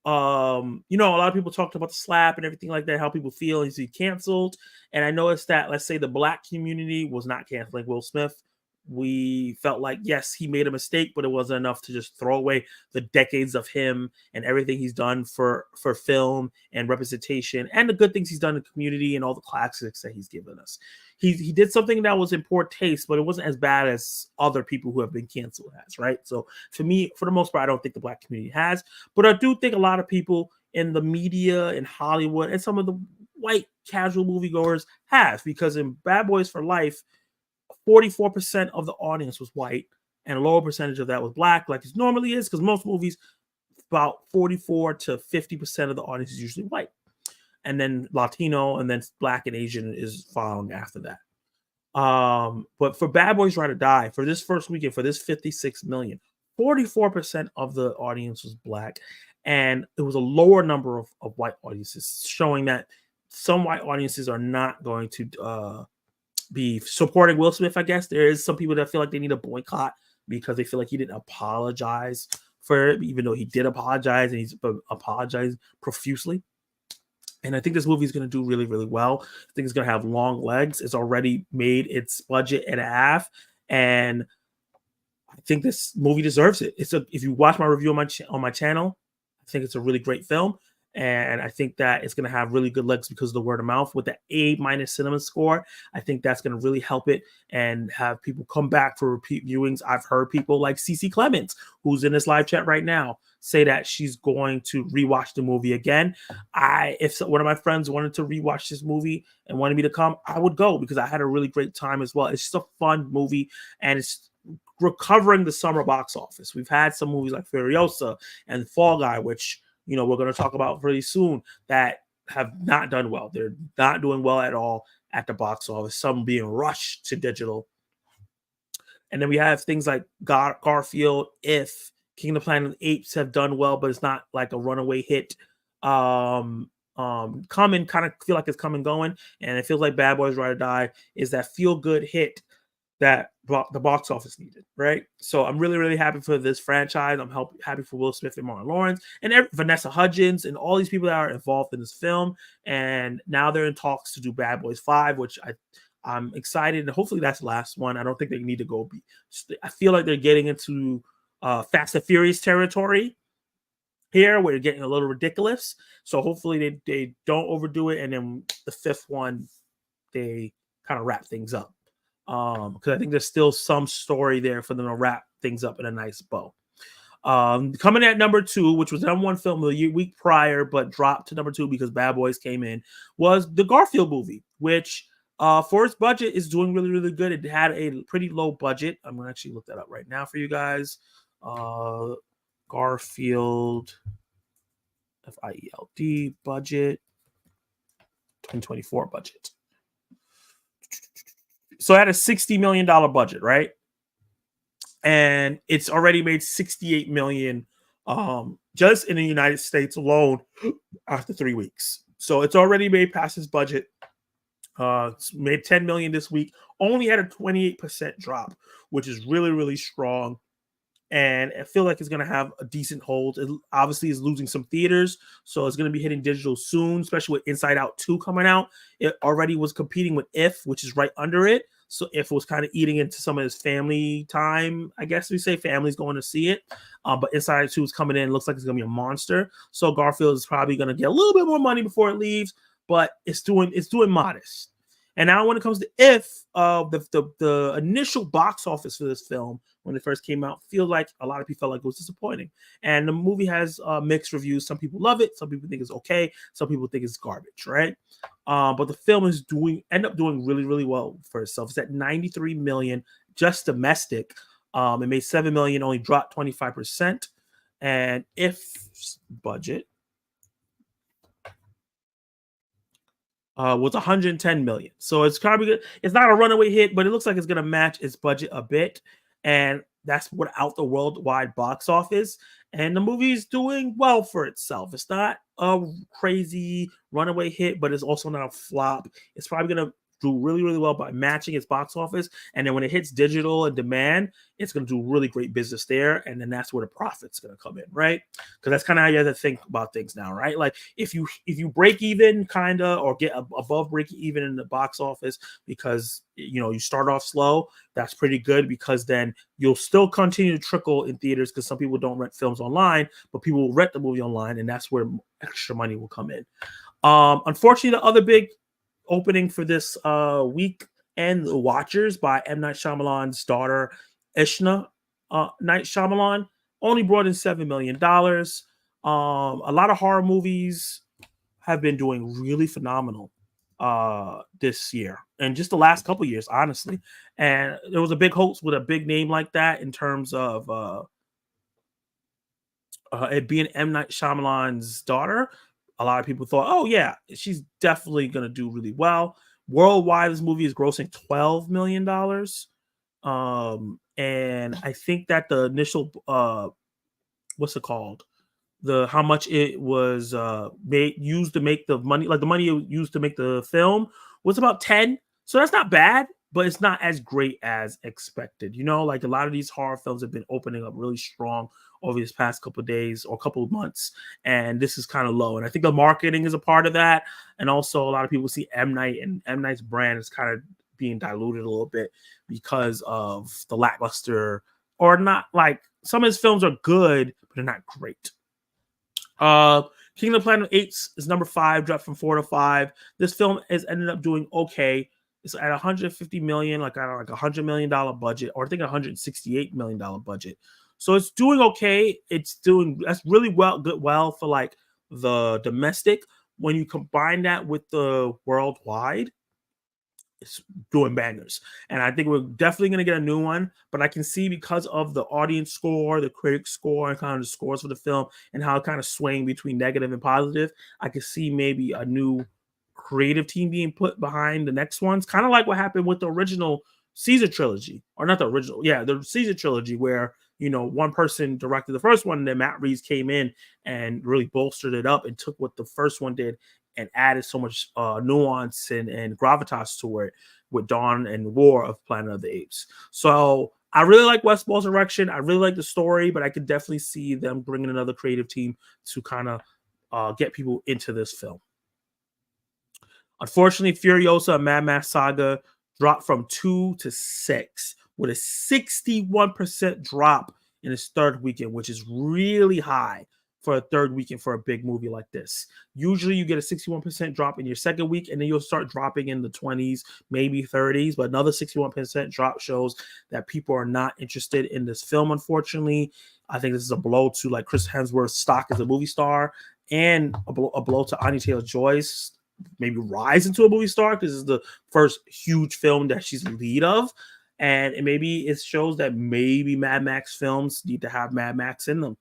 a lot of people talked about the slap and everything like that, how people feel is he canceled. And I noticed that, let's say the Black community was not canceling Will Smith. We felt like, yes, he made a mistake, but it wasn't enough to just throw away the decades of him and everything he's done for film and representation and the good things he's done in the community and all the classics that he's given us. He did something that was in poor taste, but it wasn't as bad as other people who have been canceled has, right? So for me, for the most part, I don't think the Black community has, but I do think a lot of people in the media in Hollywood and some of the white casual moviegoers have, because in Bad Boys for Life, 44% of the audience was white and a lower percentage of that was Black, like it normally is, because most movies, about 44 to 50% of the audience is usually white. And then Latino, and then Black and Asian is following after that. But for Bad Boys Ride or Die, for this first weekend, for this 56 million, 44% of the audience was Black. And it was a lower number of white audiences, showing that some white audiences are not going to be supporting Will Smith. I guess there is some people that feel like they need a boycott because they feel like he didn't apologize for it, even though he did apologize and he's apologized profusely. And I think this movie is going to do really, really well. I think it's going to have long legs. It's already made its budget and a half, and I think this movie deserves it. If you watch my review on my channel, I think it's a really great film. And I think that it's going to have really good legs because of the word of mouth with the A- cinema score. I think that's going to really help it and have people come back for repeat viewings. I've heard people like CeCe Clements, who's in this live chat right now, say that she's going to rewatch the movie again. If one of my friends wanted to rewatch this movie and wanted me to come, I would go because I had a really great time as well. It's just a fun movie, and it's recovering the summer box office. We've had some movies like Furiosa and Fall Guy, which we're going to talk about really soon, that have not done well. They're not doing well at all at the box office, some being rushed to digital. And then we have things like Garfield, If, King of the Planet of the Apes have done well, but it's not like a runaway hit. Coming, kind of feel like it's coming going. And it feels like Bad Boys Ride or Die is that feel-good hit that the box office needed, right? So I'm really, really happy for this franchise. I'm happy for Will Smith and Martin Lawrence and Vanessa Hudgens and all these people that are involved in this film. And now they're in talks to do Bad Boys 5, which I'm excited. And hopefully that's the last one. I don't think they need to go. I feel like they're getting into Fast and Furious territory here, where they're getting a little ridiculous. So hopefully they don't overdo it. And then the fifth one, they kind of wrap things up. Because I think there's still some story there for them to wrap things up in a nice bow. Coming at number 2, which was number 1 film the week prior, but dropped to number 2 because Bad Boys came in, was the Garfield movie, which for its budget is doing really, really good. It had a pretty low budget. I'm going to actually look that up right now for you guys. Garfield, FIELD budget, 2024 budget. So it had a $60 million budget, right? And it's already made $68 million just in the United States alone after 3 weeks. So it's already made past its budget. It's made $10 million this week. Only had a 28% drop, which is really, really strong. and I feel like it's going to have a decent hold. It obviously is losing some theaters, so it's going to be hitting digital soon, especially with Inside Out 2 coming out. It already was competing with If, which is right under it. So If was kind of eating into some of his family time, I guess we say. Family's going to see it. But Inside Out 2 is coming in. It looks like it's going to be a monster. So Garfield is probably going to get a little bit more money before it leaves, but it's doing modest. And now when it comes to If, the initial box office for this film when it first came out, feels like a lot of people felt like it was disappointing. And the movie has mixed reviews. Some people love it. Some people think it's okay. Some people think it's garbage, right? But the film is end up doing really, really well for itself. It's at 93 million just domestic. It made 7 million, only dropped 25%. And If's budget was 110 million. So it's probably good. It's not a runaway hit, but it looks like it's going to match its budget a bit. And that's without the worldwide box office. And the movie's doing well for itself. It's not a crazy runaway hit, but it's also not a flop. It's probably going to do really, really well by matching its box office. And then when it hits digital and demand, it's going to do really great business there. And then that's where the profit's going to come in, right? Because that's kind of how you have to think about things now, right? Like if you break even kind of, or get above break even in the box office because, you know, you start off slow, that's pretty good, because then you'll still continue to trickle in theaters, because some people don't rent films online, but people will rent the movie online, and that's where extra money will come in. Unfortunately, the other big opening for this week, and The Watchers by M. Night Shyamalan's daughter, Ishna Night Shyamalan, only brought in $7 million. A lot of horror movies have been doing really phenomenal this year, and just the last couple years, honestly. And there was a big hoax with a big name like that in terms of it being M. Night Shyamalan's daughter. A lot of people thought, oh yeah, she's definitely going to do really well. Worldwide, this movie is grossing $12 million. And I think that the initial, what's it called? How much it was used to make the money, like the money used to make the film was about 10. So that's not bad, but it's not as great as expected. You know, like a lot of these horror films have been opening up really strong over these past couple of days or couple of months, and this is kind of low. And I think the marketing is a part of that. And also a lot of people see M. Night, and M. Night's brand is kind of being diluted a little bit because of the lackluster, or not, like some of his films are good, but they're not great. Kingdom of the Planet of the Apes is number 5, dropped from 4 to 5. This film has ended up doing okay. It's at 150 million, like $100 million budget, or I think $168 million budget. So it's doing okay. That's really well for like the domestic. When you combine that with the worldwide, it's doing bangers. And I think we're definitely going to get a new one, but I can see, because of the audience score, the critic score, and kind of the scores for the film, and how it kind of swaying between negative and positive, I could see maybe a new creative team being put behind the next ones. Kind of like what happened with the original Caesar trilogy, or not the original. Yeah, the Caesar trilogy, where, you know, one person directed the first one, and then Matt Reeves came in and really bolstered it up and took what the first one did and added so much nuance and gravitas to it with Dawn and War of Planet of the Apes. So I really like Westball's direction. I really like the story, but I could definitely see them bringing another creative team to kind of get people into this film. Unfortunately, Furiosa, a Mad Max Saga, dropped from 2 to 6 with a 61% drop in its third weekend, which is really high for a third weekend for a big movie like this. Usually you get a 61% drop in your second week, and then you'll start dropping in the 20s, maybe 30s, but another 61% drop shows that people are not interested in this film, unfortunately. I think this is a blow to like Chris Hemsworth's stock as a movie star, and a blow to Anya Taylor-Joy's maybe rise into a movie star, because this is the first huge film that she's lead of. And maybe it shows that maybe Mad Max films need to have Mad Max in them.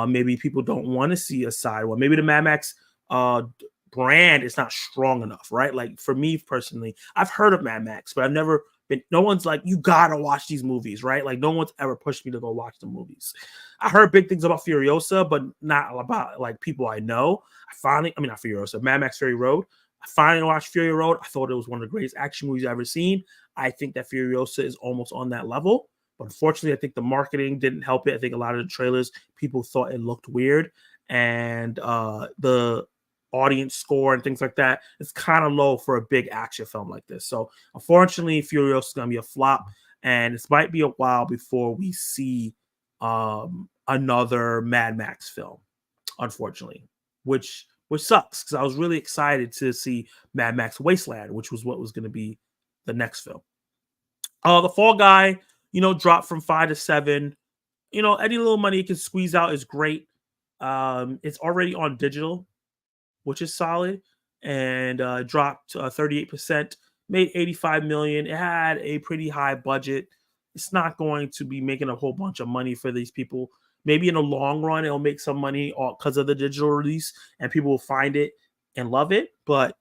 Maybe people don't want to see a side one. Maybe the Mad Max brand is not strong enough, right? Like for me personally, I've heard of Mad Max, but I've never been, no one's like, you gotta watch these movies, right? Like no one's ever pushed me to go watch the movies. I heard big things about Furiosa, but not about like people I know. Not Furiosa, Mad Max Fury Road. I finally watched Fury Road. I thought it was one of the greatest action movies I've ever seen. I think that Furiosa is almost on that level. But unfortunately, I think the marketing didn't help it. I think a lot of the trailers, people thought it looked weird. And the audience score and things like that, it's kind of low for a big action film like this. So unfortunately, Furiosa is going to be a flop. And it might be a while before we see another Mad Max film, unfortunately, which sucks because I was really excited to see Mad Max Wasteland, which was what was going to be the next film. The Fall Guy, dropped from 5 to 7. Any little money you can squeeze out is great. It's already on digital, which is solid, and dropped 38%, made 85 million. It had a pretty high budget. It's not going to be making a whole bunch of money for these people. Maybe in the long run, it'll make some money because of the digital release, and people will find it and love it. But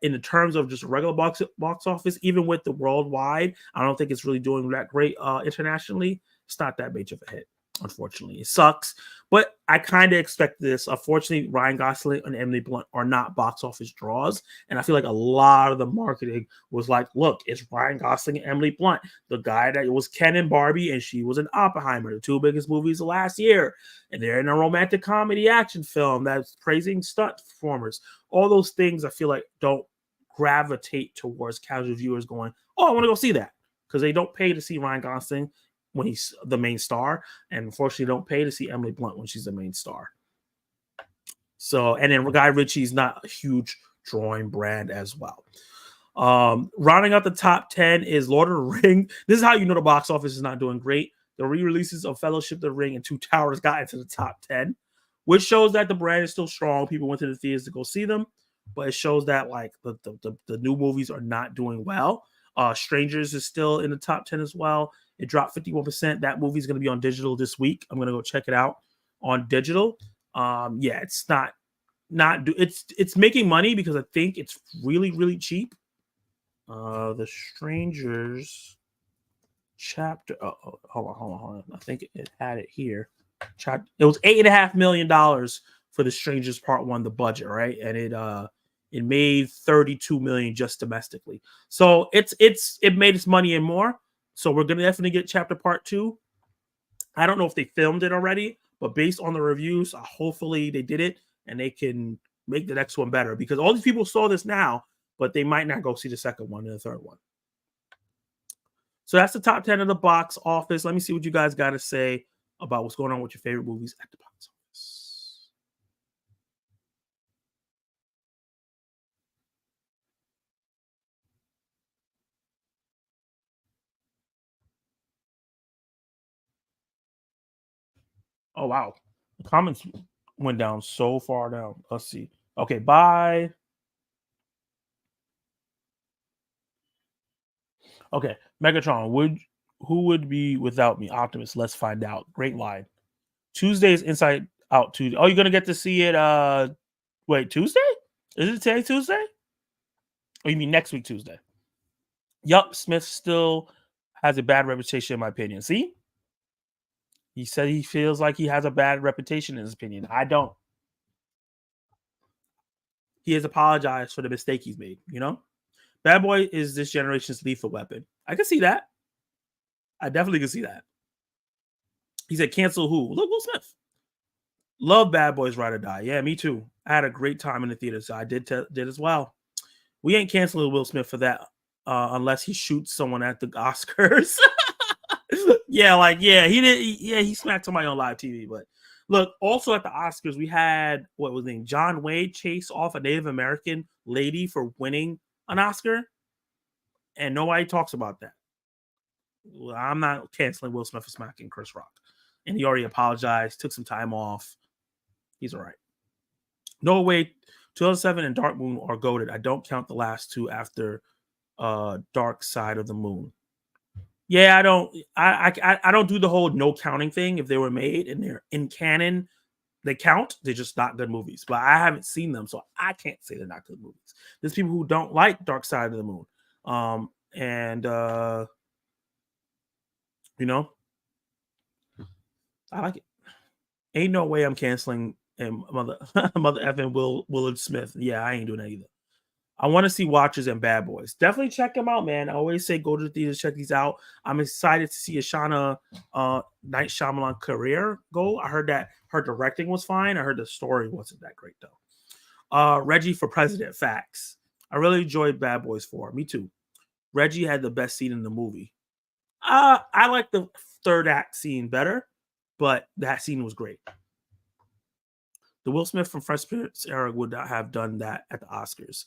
in the terms of just regular box office, even with the worldwide, I don't think it's really doing that great internationally. It's not that big of a hit. Unfortunately, it sucks, but I kind of expect this. Unfortunately, Ryan Gosling and Emily Blunt are not box office draws, and I feel like a lot of the marketing was like, "Look, it's Ryan Gosling and Emily Blunt, the guy that was Ken and Barbie, and she was in Oppenheimer, the two biggest movies of last year, and they're in a romantic comedy action film that's praising stunt performers." All those things I feel like don't gravitate towards casual viewers going, "Oh, I want to go see that," because they don't pay to see Ryan Gosling when he's the main star, and unfortunately don't pay to see Emily Blunt when she's the main star. So, and then Guy Ritchie's not a huge drawing brand as well. Rounding out the top 10 is Lord of the Ring. This is how you know the box office is not doing great. The re-releases of Fellowship of the Ring and Two Towers got into the top 10, which shows that the brand is still strong. People went to the theaters to go see them, but it shows that like the new movies are not doing well. Strangers is still in the top 10 as well. It dropped 51%. That movie is going to be on digital this week. I'm going to go check it out on digital. Yeah, it's it's making money because I think it's really, really cheap. The Strangers chapter. Oh, hold on. I think it had it here. It was $8.5 million for The Strangers Part 1, the budget, right? And it made 32 million just domestically. So it made its money and more. So we're gonna definitely get chapter part 2. I don't know if they filmed it already, but based on the reviews, hopefully they did it and they can make the next one better because all these people saw this now, but they might not go see the second one and the third one. So that's the top 10 of the box office. Let me see what you guys got to say about what's going on with your favorite movies at the box office. Oh, wow. The comments went down so far down. Let's see. Okay, bye. Okay, Megatron, who would be without me? Optimus, let's find out. Great line. Tuesday's Inside Out Tuesday. Oh, you're gonna get to see it wait, Tuesday? Is it today Tuesday? Or you mean next week Tuesday? Yup, Smith still has a bad reputation in my opinion. See? He said he feels like he has a bad reputation in his opinion. I don't. He has apologized for the mistake he's made, Bad Boy is this generation's lethal weapon. I can see that. I definitely can see that. He said, cancel who? Look, Will Smith. Love Bad Boys Ride or Die. Yeah, me too. I had a great time in the theater, so I did as well. We ain't canceling Will Smith for that unless he shoots someone at the Oscars. he did. He smacked somebody on live TV. But look, also at the Oscars, we had what was his name? John Wayne chase off a Native American lady for winning an Oscar, and nobody talks about that. Well, I'm not canceling Will Smith for smacking Chris Rock, and he already apologized, took some time off. He's all right. No way. 2007 and Dark Moon are goated. I don't count the last two after Dark Side of the Moon. Yeah, I don't do the whole no counting thing. If they were made and they're in canon, they count. They're just not good movies. But I haven't seen them, so I can't say they're not good movies. There's people who don't like Dark Side of the Moon. I like it. Ain't no way I'm canceling mother effing Willard Smith. Yeah, I ain't doing that either. I want to see Watchers and Bad Boys. Definitely check them out, man. I always say go to the theaters, check these out. I'm excited to see Night Shyamalan career go. I heard that her directing was fine. I heard the story wasn't that great though. Reggie for President, facts. I really enjoyed Bad Boys 4. Me too. Reggie had the best scene in the movie. I like the third act scene better, but that scene was great. The Will Smith from Fresh Prince era would not have done that at the Oscars.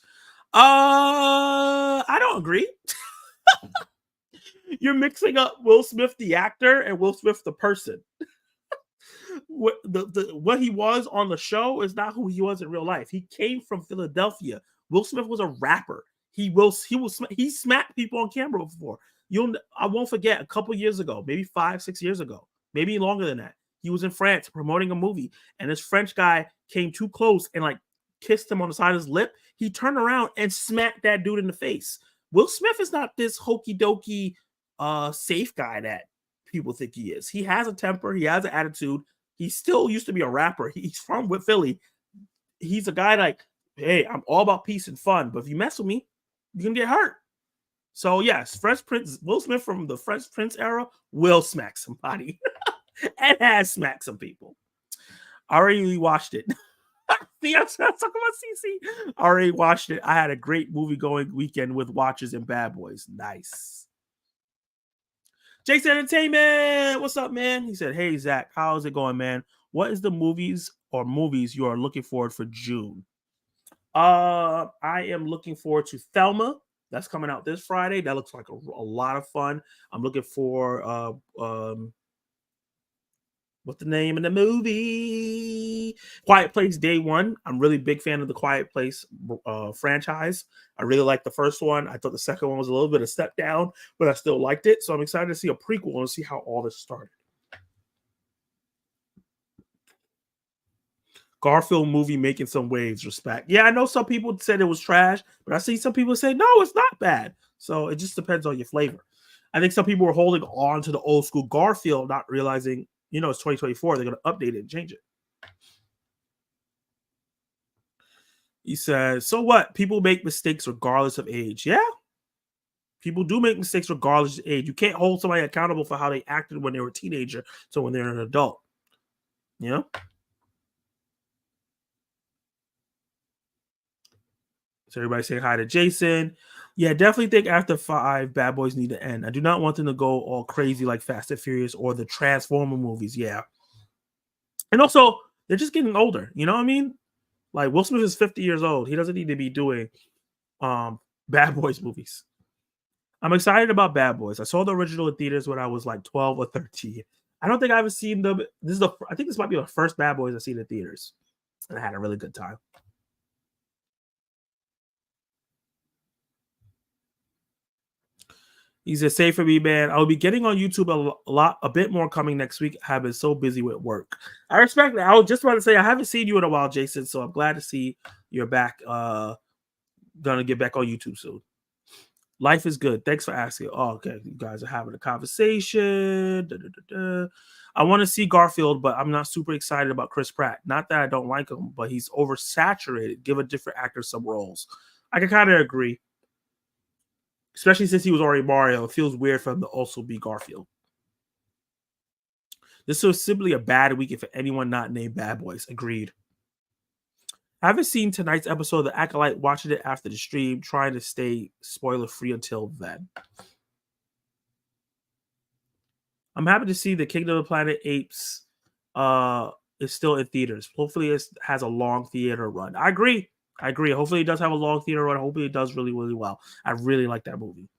I don't agree. You're mixing up Will Smith the actor and Will Smith the person. What he was on the show is not who he was in real life. He came from Philadelphia. Will Smith was a rapper. He smacked people on camera before. I won't forget a couple years ago, maybe 5-6 years ago, maybe longer than that. He was in France promoting a movie, and this French guy came too close and like kissed him on the side of his lip. He turned around and smacked that dude in the face. Will Smith is not this hokey dokey safe guy that people think he is. He has a temper. He has an attitude. He still used to be a rapper. He's from Philly. He's a guy like, hey, I'm all about peace and fun, but if you mess with me, you're going to get hurt. So, yes, Fresh Prince, Will Smith from the Fresh Prince era will smack somebody and has smacked some people. I already watched it. See, I'm talking about CC. I already watched it. I had a great movie-going weekend with Watchers and Bad Boys. Nice. Jason Entertainment, what's up, man? He said, hey, Zach, how's it going, man? What is the movies you are looking forward for June? I am looking forward to Thelma. That's coming out this Friday. That looks like a lot of fun. I'm looking for what's the name of the movie? Quiet Place Day One. I'm really big fan of the Quiet Place franchise. I really liked the first one. I thought the second one was a little bit of a step down, but I still liked it. So I'm excited to see a prequel and see how all this started. Garfield movie making some waves, respect. Yeah, I know some people said it was trash, but I see some people say, no, it's not bad. So it just depends on your flavor. I think some people were holding on to the old school Garfield, not realizing, it's 2024. They're going to update it and change it. He says, so what? People make mistakes regardless of age. Yeah. People do make mistakes regardless of age. You can't hold somebody accountable for how they acted when they were a teenager to when they're an adult. So everybody saying hi to Jason. Yeah, definitely think after 5, Bad Boys need to end. I do not want them to go all crazy like Fast and Furious or the Transformer movies. Yeah. And also, they're just getting older. You know what I mean? Like, Will Smith is 50 years old. He doesn't need to be doing Bad Boys movies. I'm excited about Bad Boys. I saw the original in theaters when I was like 12 or 13. I don't think I ever seen them. I think this might be the first Bad Boys I've seen in theaters. And I had a really good time. He said, "Say for me, man. I'll be getting on YouTube a bit more coming next week. I have been so busy with work." I respect that. I was just about to say I haven't seen you in a while, Jason. So I'm glad to see you're back. Gonna get back on YouTube soon. Life is good. Thanks for asking. Oh, okay. You guys are having a conversation. I want to see Garfield, but I'm not super excited about Chris Pratt. Not that I don't like him, but he's oversaturated. Give a different actor some roles. I can kind of agree. Especially since he was already Mario, it feels weird for him to also be Garfield. This was simply a bad weekend for anyone not named Bad Boys. Agreed. I haven't seen tonight's episode of The Acolyte, watching it after the stream, trying to stay spoiler-free until then. I'm happy to see the Kingdom of the Planet Apes is still in theaters. Hopefully it has a long theater run. I agree. Hopefully it does have a long theater run. Hopefully it does really, really well. I really like that movie.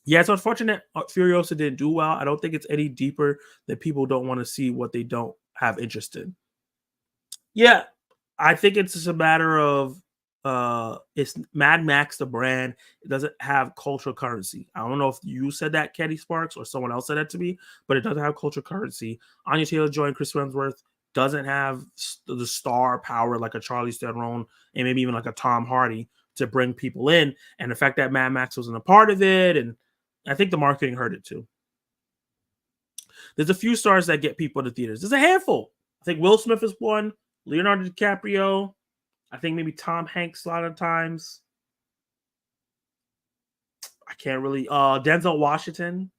Yeah, it's unfortunate Furiosa didn't do well. I don't think it's any deeper that people don't want to see what they don't have interest in. Yeah, I think it's just a matter of it's Mad Max, the brand. It doesn't have cultural currency. I don't know if you said that, Kenny Sparks, or someone else said that to me, but it doesn't have cultural currency. Anya Taylor-Joy and Chris Hemsworth doesn't have the star power like a Charlize Theron and maybe even like a Tom Hardy to bring people in. And the fact that Mad Max wasn't a part of it, and I think the marketing hurt it too. There's a few stars that get people to theaters. There's a handful. I think Will Smith is one, Leonardo DiCaprio, I think maybe Tom Hanks a lot of times. I can't really. Denzel Washington.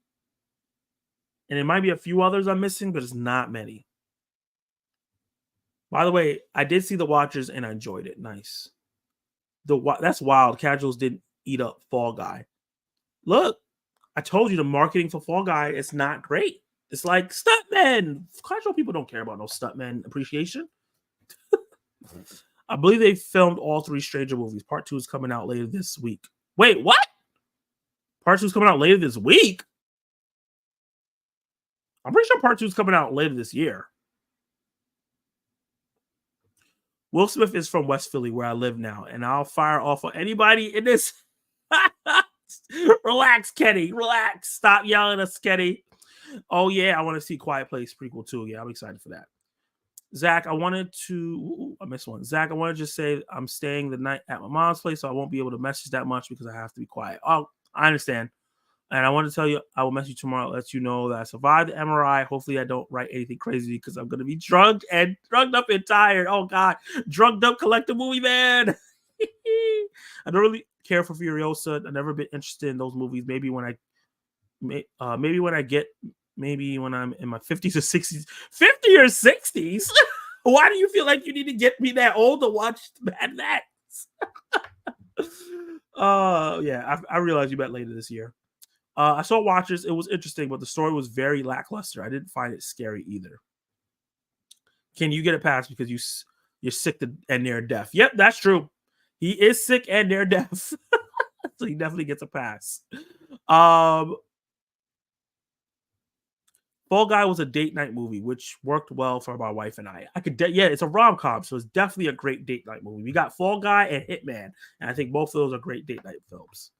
And it might be a few others I'm missing, but it's not many. By the way, I did see The Watchers and I enjoyed it. Nice. That's wild. Casuals didn't eat up Fall Guy. Look, I told you the marketing for Fall Guy is not great. It's like stuntmen. Casual people don't care about no stuntman appreciation. I believe they filmed all 3 Stranger movies. Part 2 is coming out later this week. Wait, what? Part 2 is coming out later this week? I'm pretty sure Part 2 is coming out later this year. Will Smith is from West Philly, where I live now, and I'll fire off on anybody in this. Relax, Kenny. Relax. Stop yelling at us, Kenny. Oh, yeah, I want to see Quiet Place prequel, too. Yeah, I'm excited for that. Zach, I wanted to... Ooh, I missed one. Zach, I want to just say I'm staying the night at my mom's place, so I won't be able to message that much because I have to be quiet. Oh, I understand. And I want to tell you, I will message you tomorrow, let you know that I survived the MRI. Hopefully, I don't write anything crazy because I'm going to be drugged up and tired. Oh, God. Drugged up, collect a movie, man. I don't really care for Furiosa. I've never been interested in those movies. Maybe when I'm in my 50s or 60s. 50 or 60s? Why do you feel like you need to get me that old to watch Mad Max? Yeah, I realized you bet later this year. I saw Watchers. It was interesting, but the story was very lackluster. I didn't find it scary either. Can you get it past because you're sick and near death? Yep, that's true. He is sick and near death. So he definitely gets a pass. Fall Guy was a date night movie, which worked well for my wife and I. It's a rom-com, so it's definitely a great date night movie. We got Fall Guy and Hitman, and I think both of those are great date night films.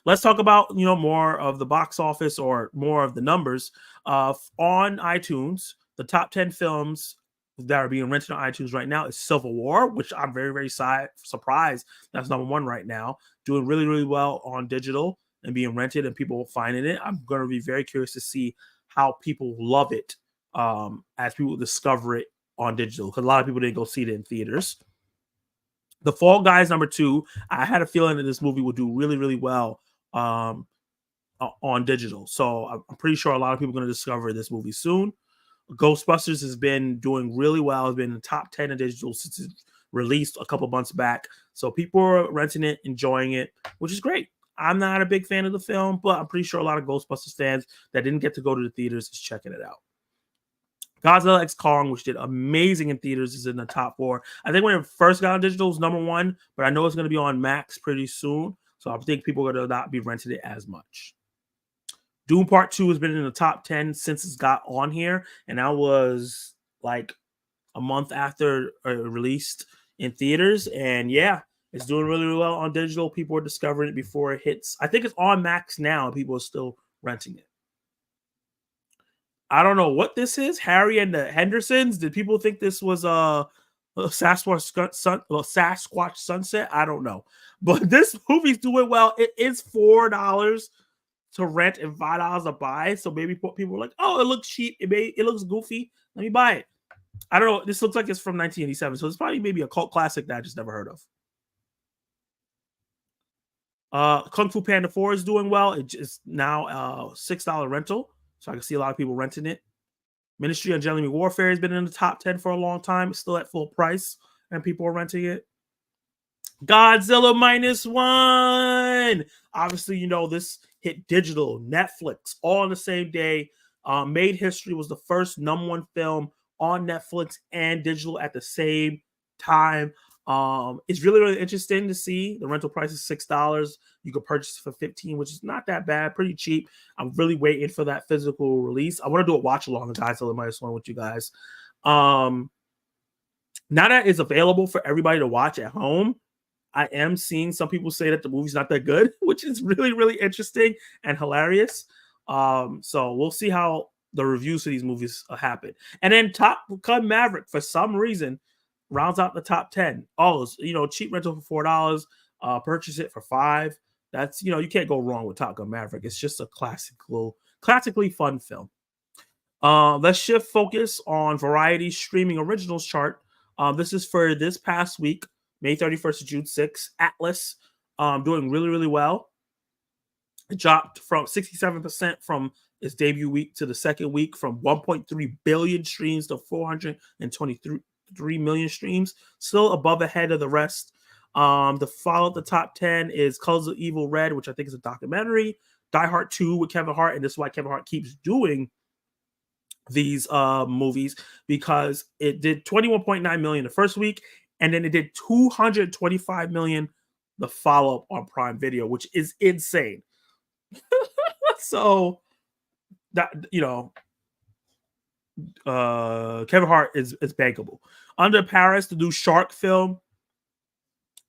Let's talk about more of the box office or more of the numbers. On iTunes, the top 10 films that are being rented on iTunes right now is Civil War, which I'm very, very surprised that's number 1 right now. Doing really, really well on digital and being rented and people finding it. I'm going to be very curious to see how people love it as people discover it on digital, because a lot of people didn't go see it in theaters. The Fall Guys number 2. I had a feeling that this movie would do really, really well on digital. So I'm pretty sure a lot of people are going to discover this movie soon. Ghostbusters has been doing really well. It's been in the top 10 of digital since it released a couple months back. So people are renting it, enjoying it, which is great. I'm not a big fan of the film, but I'm pretty sure a lot of Ghostbusters fans that didn't get to go to the theaters is checking it out. Godzilla X Kong, which did amazing in theaters, is in the top 4. I think when it first got on digital, it was number 1, but I know it's going to be on Max pretty soon. So I think people are going to not be renting it as much. Doom Part 2 has been in the top 10 since it's got on here, and that was like a month after it released in theaters. And yeah, it's doing really, really well on digital. People are discovering it before it hits. I think it's on Max now, and people are still renting it. I don't know what this is. Harry and the Hendersons. Did people think this was a Sasquatch Sunset? I don't know. But this movie's doing well. It is $4 to rent and $5 to buy. So maybe people are like, oh, it looks cheap. It looks goofy. Let me buy it. I don't know. This looks like it's from 1987. So it's probably maybe a cult classic that I just never heard of. Kung Fu Panda 4 is doing well. It's now a $6 rental. So I can see a lot of people renting it. Ministry of Ungodly Warfare has been in the top 10 for a long time. It's still at full price, and people are renting it. Godzilla -1. Obviously, this hit digital, Netflix, all on the same day. Made history, was the first #1 film on Netflix and digital at the same time. It's really, really interesting to see. The rental price is $6. You could purchase it for $15, which is not that bad, pretty cheap. I'm really waiting for that physical release. I want to do a watch along with Godzilla -1 with you guys. Now that it's available for everybody to watch at home, I am seeing some people say that the movie's not that good, which is really, really interesting and hilarious. So we'll see how the reviews for these movies happen. And then Top Gun Maverick, for some reason, rounds out the top 10. Oh, cheap rental for $4. Purchase it for $5. That's, you can't go wrong with Top Gun Maverick. It's just a classically fun film. Let's shift focus on Variety streaming originals chart. This is for this past week, May 31st to June 6th. Atlas doing really, really well. It dropped from 67% from its debut week to the second week, from 1.3 billion streams to 423 million streams. Still above ahead of the rest. The follow the top 10 is Colors of Evil Red, which I think is a documentary. Die Hard 2 with Kevin Hart, and this is why Kevin Hart keeps doing these movies, because it did 21.9 million the first week, and then it did 225 million the follow-up on Prime Video, which is insane. So that, you know, Kevin Hart is bankable. Under Paris, the new shark film,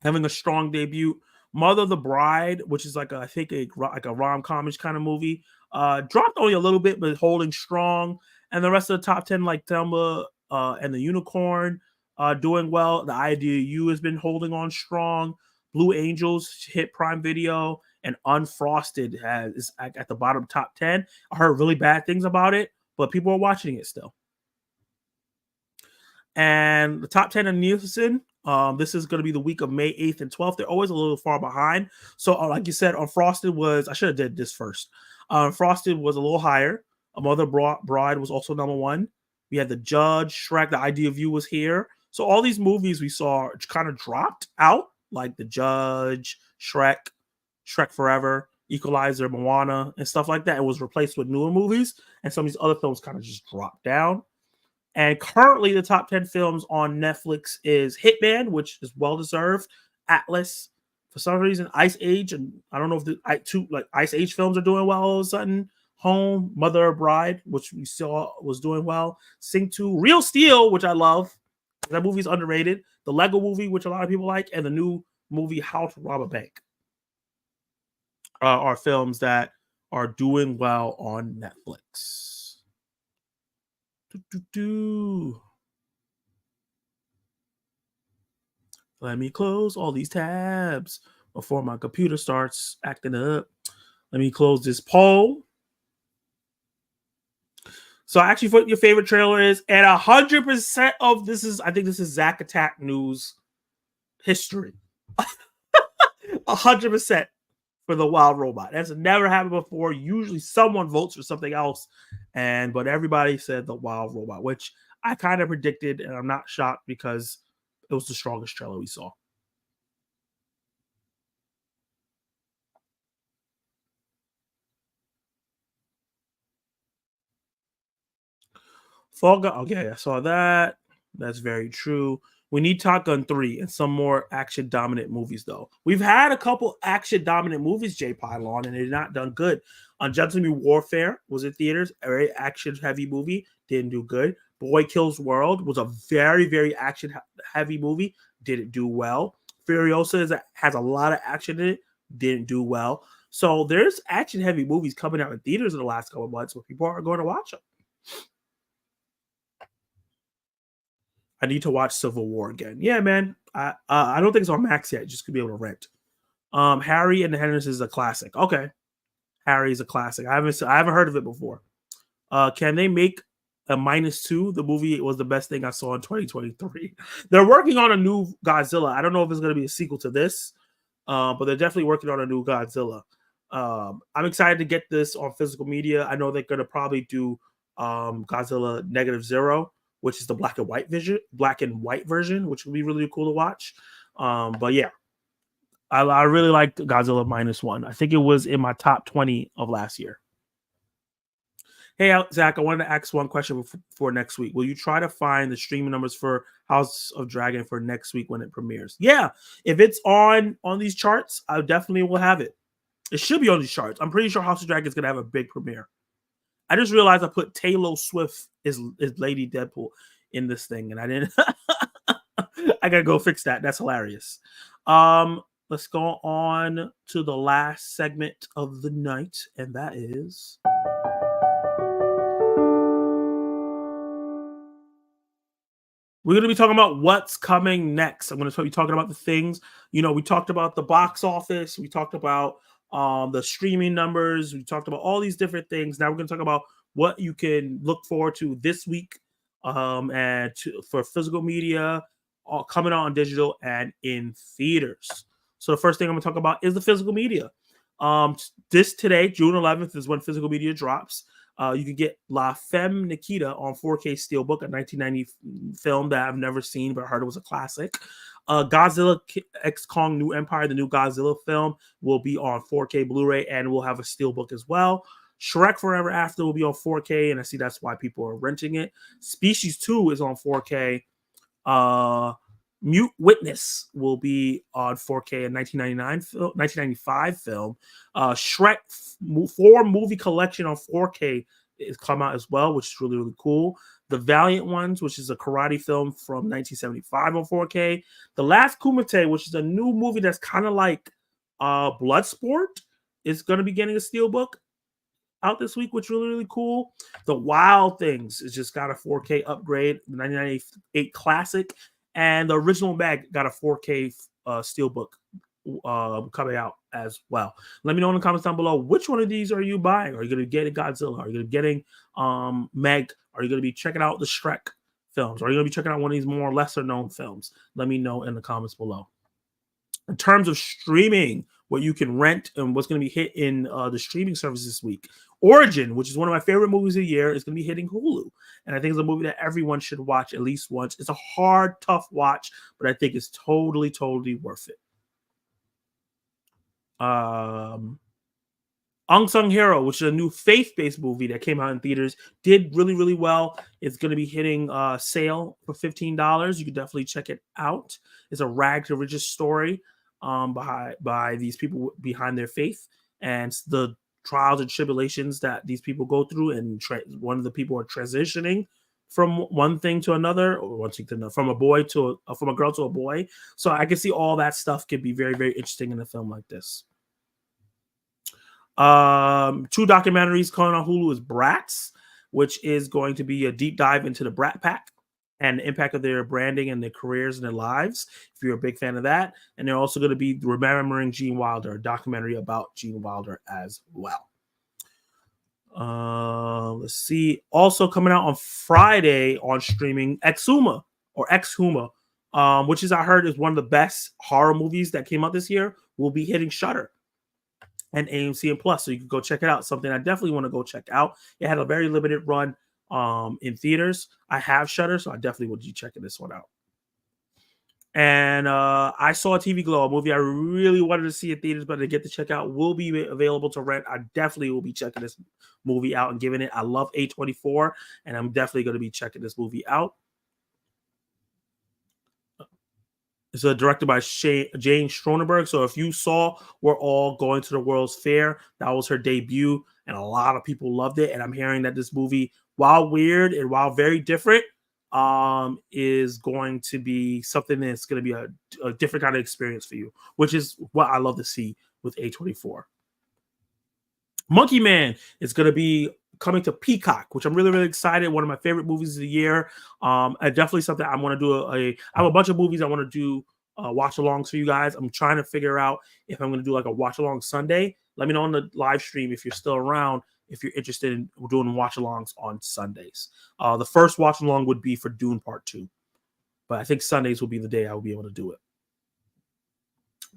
having a strong debut. Mother of the Bride, which is like I think a rom-comish kind of movie, dropped only a little bit, but holding strong. And the rest of the top 10, like Thelma and the Unicorn, doing well. The Idea You has been holding on strong. Blue Angels hit Prime Video, and Unfrosted is at the bottom top 10. I heard really bad things about it, but people are watching it still. And the top 10 in Nielsen, this is going to be the week of May 8th and 12th. They're always a little far behind. So like you said, Unfrosted was, I should have did this first. Unfrosted was a little higher. A Mother Bride was also number 1. We had The Judge, Shrek, The Idea of You was here. So all these movies we saw kind of dropped out, like The Judge, Shrek Forever, Equalizer, Moana, and stuff like that. It was replaced with newer movies, and some of these other films kind of just dropped down. And currently, the top 10 films on Netflix is Hitman, which is well-deserved, Atlas, for some reason, Ice Age, and I don't know if the Ice Age films are doing well all of a sudden. Home, Mother of Bride, which we saw was doing well. Sing 2, Real Steel, which I love. That movie's underrated. The Lego Movie, which a lot of people like, and the new movie How to Rob a Bank are films that are doing well on Netflix. Let me close all these tabs before my computer starts acting up. Let me close this poll. So actually, what your favorite trailer is, and 100% of this is, I think this is Zack Attack News history. 100% for the Wild Robot. That's never happened before. Usually someone votes for something else, but everybody said the Wild Robot, which I kind of predicted, and I'm not shocked because it was the strongest trailer we saw. Fall Guy, okay, I saw that. That's very true. We need Top Gun 3 and some more action-dominant movies, though. We've had a couple action-dominant movies, J Pylon, and they're not done good. Gentleman Warfare was in theaters, a very action-heavy movie, didn't do good. Boy Kills World was a very, very action-heavy movie, didn't do well. Furiosa has a lot of action in it, didn't do well. So there's action-heavy movies coming out in theaters in the last couple of months where people are going to watch them. I need to watch Civil War again. Yeah, man. I don't think it's on Max yet. Just could be able to rent. Harry and the Hendersons is a classic. Okay, Harry is a classic. I haven't heard of it before. Can they make a -2? The movie was the best thing I saw in 2023. They're working on a new Godzilla. I don't know if it's going to be a sequel to this, but they're definitely working on a new Godzilla. I'm excited to get this on physical media. I know they're going to probably do Godzilla -0, which is the black and white version, which would be really cool to watch. But yeah, I really liked Godzilla -1. I think it was in my top 20 of last year. Hey, Zach, I wanted to ask one question for next week. Will you try to find the streaming numbers for House of Dragon for next week when it premieres? Yeah, if it's on these charts, I definitely will have it. It should be on these charts. I'm pretty sure House of Dragon is going to have a big premiere. I just realized I put Taylor Swift is Lady Deadpool in this thing, and I didn't. I gotta go fix that. That's hilarious. Let's go on to the last segment of the night, and that is we're going to be talking about what's coming next. I'm going to be talking about the things, we talked about the box office. We talked about the streaming numbers. We talked about all these different things. Now we're going to talk about what you can look forward to this week, for physical media, all coming out on digital and in theaters. So the first thing I'm going to talk about is the physical media. This today, June 11th, is when physical media drops. You can get La Femme Nikita on 4K Steelbook, a 1990 film that I've never seen, but I heard it was a classic. Godzilla X Kong New Empire, the new Godzilla film, will be on 4K Blu-ray and will have a Steelbook as well. Shrek Forever After will be on 4K, and I see that's why people are renting it. Species 2 is on 4K. Mute Witness will be on 4K, a 1995 film. Shrek 4 movie collection on 4K is come out as well, which is really, really cool. The Valiant Ones, which is a karate film from 1975 on 4K. The Last Kumite, which is a new movie that's kind of like Bloodsport, is going to be getting a steelbook out this week, which is really, really cool. The Wild Things is just got a 4K upgrade, the 1998 classic, and the original Mag got a 4K steelbook coming out as well. Let me know in the comments down below, which one of these are you buying? Are you going to be getting Godzilla? Are you going to be getting Meg? Are you going to be checking out the Shrek films? Are you going to be checking out one of these more lesser known films? Let me know in the comments below. In terms of streaming, what you can rent and what's going to be hit in the streaming service this week. Origin, which is one of my favorite movies of the year, is going to be hitting Hulu. And I think it's a movie that everyone should watch at least once. It's a hard, tough watch, but I think it's totally, totally worth it. Unsung Hero, which is a new faith-based movie that came out in theaters, did really, really well. It's going to be hitting sale for $15. You can definitely check it out. It's a rag to riches story by these people behind their faith and the trials and tribulations that these people go through. And one of the people are transitioning from one thing to another, or one thing to another, from a girl to a boy. So I can see all that stuff could be very, very interesting in a film like this. 2 documentaries coming on Hulu is Bratz, which is going to be a deep dive into the Brat Pack and the impact of their branding and their careers and their lives, if you're a big fan of that. And they're also going to be Remembering Gene Wilder, a documentary about Gene Wilder as well. Let's see. Also coming out on Friday on streaming, Exhuma, which is, I heard, is one of the best horror movies that came out this year, will be hitting Shudder and AMC and Plus, so you can go check it out. Something I definitely want to go check out. It had a very limited run in theaters. I have Shudder, so I definitely will be checking this one out. And I saw TV Glow, a movie I really wanted to see in theaters, but to get to check out, will be available to rent. I definitely will be checking this movie out and giving it. I love A24, and I'm definitely going to be checking this movie out. It's directed by Jane Cronenberg. So if you saw We're All Going to the World's Fair, that was her debut, and a lot of people loved it. And I'm hearing that this movie, while weird and while very different, is going to be something that's going to be a different kind of experience for you, which is what I love to see with A24. Monkey Man is going to be coming to Peacock, which I'm really, really excited. One of my favorite movies of the year. Definitely something I want to do. I have a bunch of movies I want to do watch-alongs for you guys. I'm trying to figure out if I'm going to do like a watch-along Sunday. Let me know on the live stream if you're still around, if you're interested in doing watch-alongs on Sundays. The first watch-along would be for Dune Part 2. But I think Sundays will be the day I will be able to do it.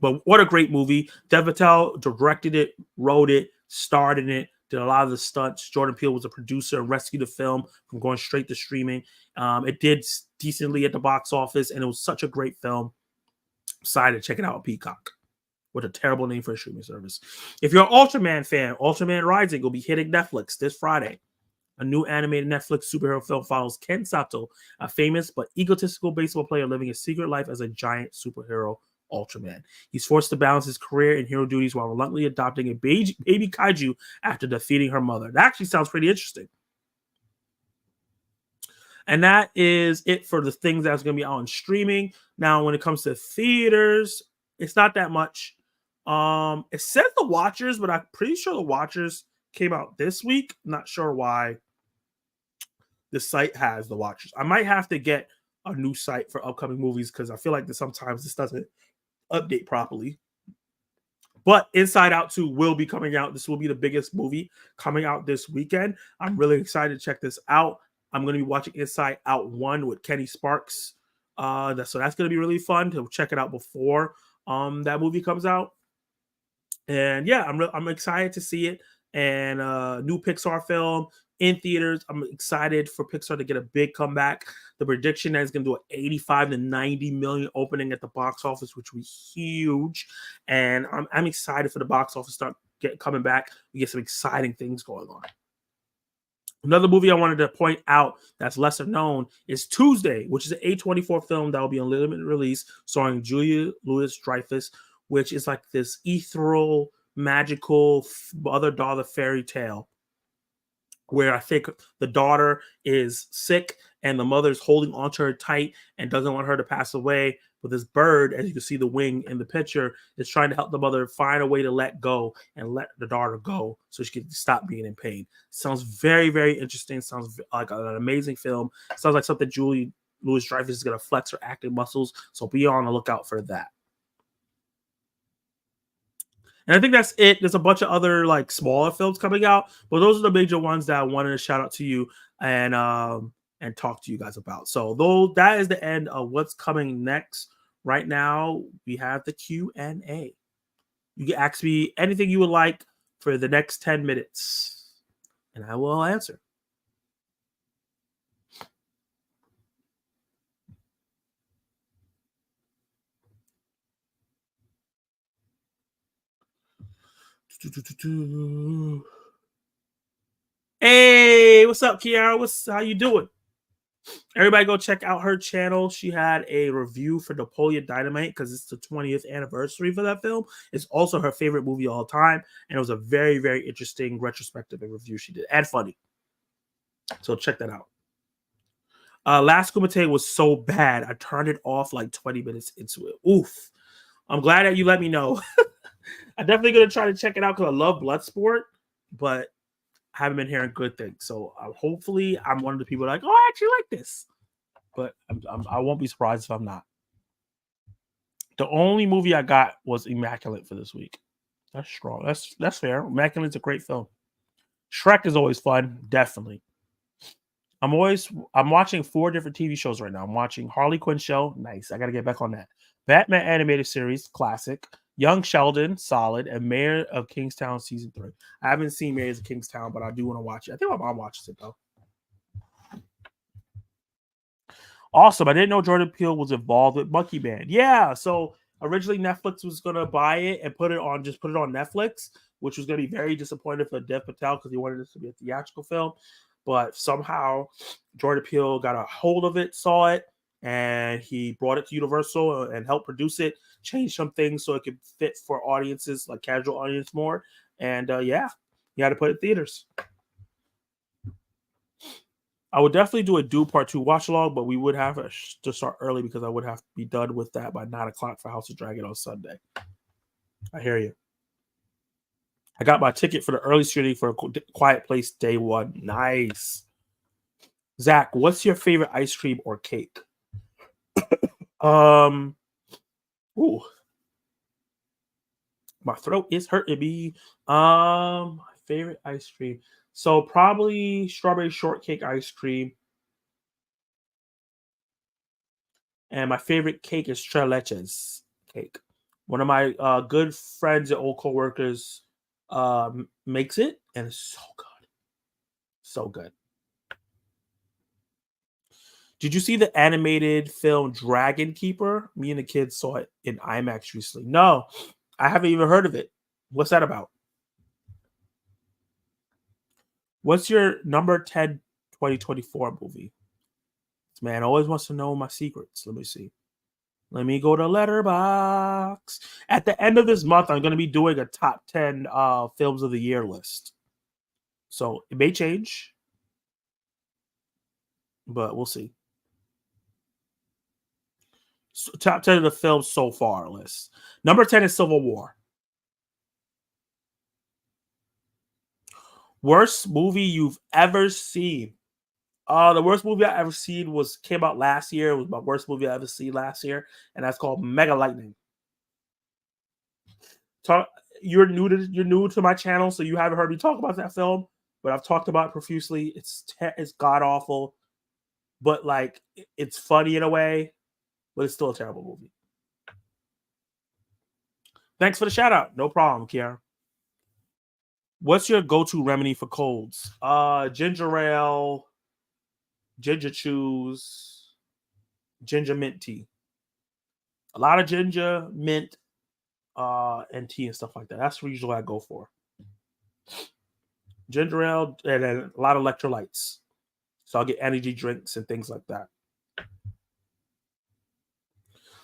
But what a great movie. Dev Patel directed it, wrote it, starred in it, did a lot of the stunts. Jordan Peele was a producer and rescued the film from going straight to streaming. It did decently at the box office, and it was such a great film. Excited to check it out on Peacock. What a terrible name for a streaming service. If you're an Ultraman fan, Ultraman Rising will be hitting Netflix this Friday. A new animated Netflix superhero film follows Ken Sato, a famous but egotistical baseball player living a secret life as a giant superhero Ultraman. He's forced to balance his career and hero duties while reluctantly adopting a baby kaiju after defeating her mother. That actually sounds pretty interesting. And that is it for the things that's going to be on streaming. Now, when it comes to theaters, it's not that much. It says The Watchers, but I'm pretty sure The Watchers came out this week. I'm not sure why the site has The Watchers. I might have to get a new site for upcoming movies because I feel like sometimes this doesn't update properly. But Inside Out 2 will be coming out. This will be the biggest movie coming out this weekend. I'm really excited to check this out. I'm going to be watching Inside Out 1 with Kenny Sparks. So that's going to be really fun to check it out before that movie comes out. And yeah, I'm excited to see it. And new Pixar film in theaters. I'm excited for Pixar to get a big comeback. The prediction is going to do an 85 to 90 million opening at the box office, which will be huge. And I'm excited for the box office to start coming back. We get some exciting things going on. Another movie I wanted to point out that's lesser known is Tuesday, which is an A24 film that will be on limited release, starring Julia Louis-Dreyfus, which is like this ethereal, magical mother-daughter fairy tale where I think the daughter is sick and the mother's holding onto her tight and doesn't want her to pass away. But this bird, as you can see the wing in the picture, is trying to help the mother find a way to let go and let the daughter go so she can stop being in pain. Sounds very, very interesting. Sounds like an amazing film. Sounds like something Julie Louis-Dreyfus is going to flex her acting muscles. So be on the lookout for that. And I think that's it. There's a bunch of other like smaller films coming out, but those are the major ones that I wanted to shout out to you and talk to you guys about. So though that is the end of what's coming next. Right now, we have the Q&A. You can ask me anything you would like for the next 10 minutes, and I will answer. Hey, what's up, Kiara? How you doing? Everybody go check out her channel. She had a review for Napoleon Dynamite because it's the 20th anniversary for that film. It's also her favorite movie of all time, and it was a very, very interesting retrospective and review she did, and funny. So check that out. Last Kumite was so bad, I turned it off like 20 minutes into it. Oof. I'm glad that you let me know. I'm definitely going to try to check it out because I love Bloodsport, but I haven't been hearing good things. So hopefully I'm one of the people like, oh, I actually like this. But I won't be surprised if I'm not. The only movie I got was Immaculate for this week. That's strong. That's fair. Immaculate's a great film. Shrek is always fun. Definitely. I'm watching 4 different TV shows right now. I'm watching Harley Quinn show. Nice. I got to get back on that. Batman animated series. Classic. Young Sheldon, solid, and Mayor of Kingstown season 3. I haven't seen Mayor of Kingstown, but I do want to watch it. I think my mom watches it though. Awesome. I didn't know Jordan Peele was involved with Monkey Man. Yeah, so originally Netflix was gonna buy it and put it on Netflix, which was gonna be very disappointed for Dev Patel because he wanted this to be a theatrical film. But somehow Jordan Peele got a hold of it, saw it, and he brought it to Universal and helped produce it, change some things so it could fit for audiences, like casual audience more. And yeah, you had to put it in theaters. I would definitely do a Do Part 2 watch along, but we would have to start early because I would have to be done with that by 9 o'clock for House of Dragon on Sunday. I hear you. I got my ticket for the early screening for Quiet Place Day 1. Nice. Zach, what's your favorite ice cream or cake? Ooh. My throat is hurting me. My favorite ice cream. So probably strawberry shortcake ice cream. And my favorite cake is Tres Leches cake. One of my good friends and old coworkers makes it, and it's so good. So good. Did you see the animated film Dragon Keeper? Me and the kids saw it in IMAX recently. No, I haven't even heard of it. What's that about? What's your number 10 2024 movie? This man always wants to know my secrets. Let me see. Let me go to Letterboxd. At the end of this month, I'm going to be doing a top 10 films of the year list. So it may change, but we'll see. So, top 10 of the films so far list. Number 10 is Civil War. Worst movie you've ever seen. The worst movie I ever seen came out last year. It was my worst movie I ever seen last year, and that's called Mega Lightning. you're new to my channel, so you haven't heard me talk about that film, but I've talked about it profusely. It's god awful, but like it's funny in a way, but it's still a terrible movie. Thanks for the shout out. No problem, Kiara. What's your go-to remedy for colds? Ginger ale, ginger chews, ginger mint tea. A lot of ginger, mint, and tea and stuff like that. That's usually what I go for. Ginger ale and then a lot of electrolytes. So I'll get energy drinks and things like that.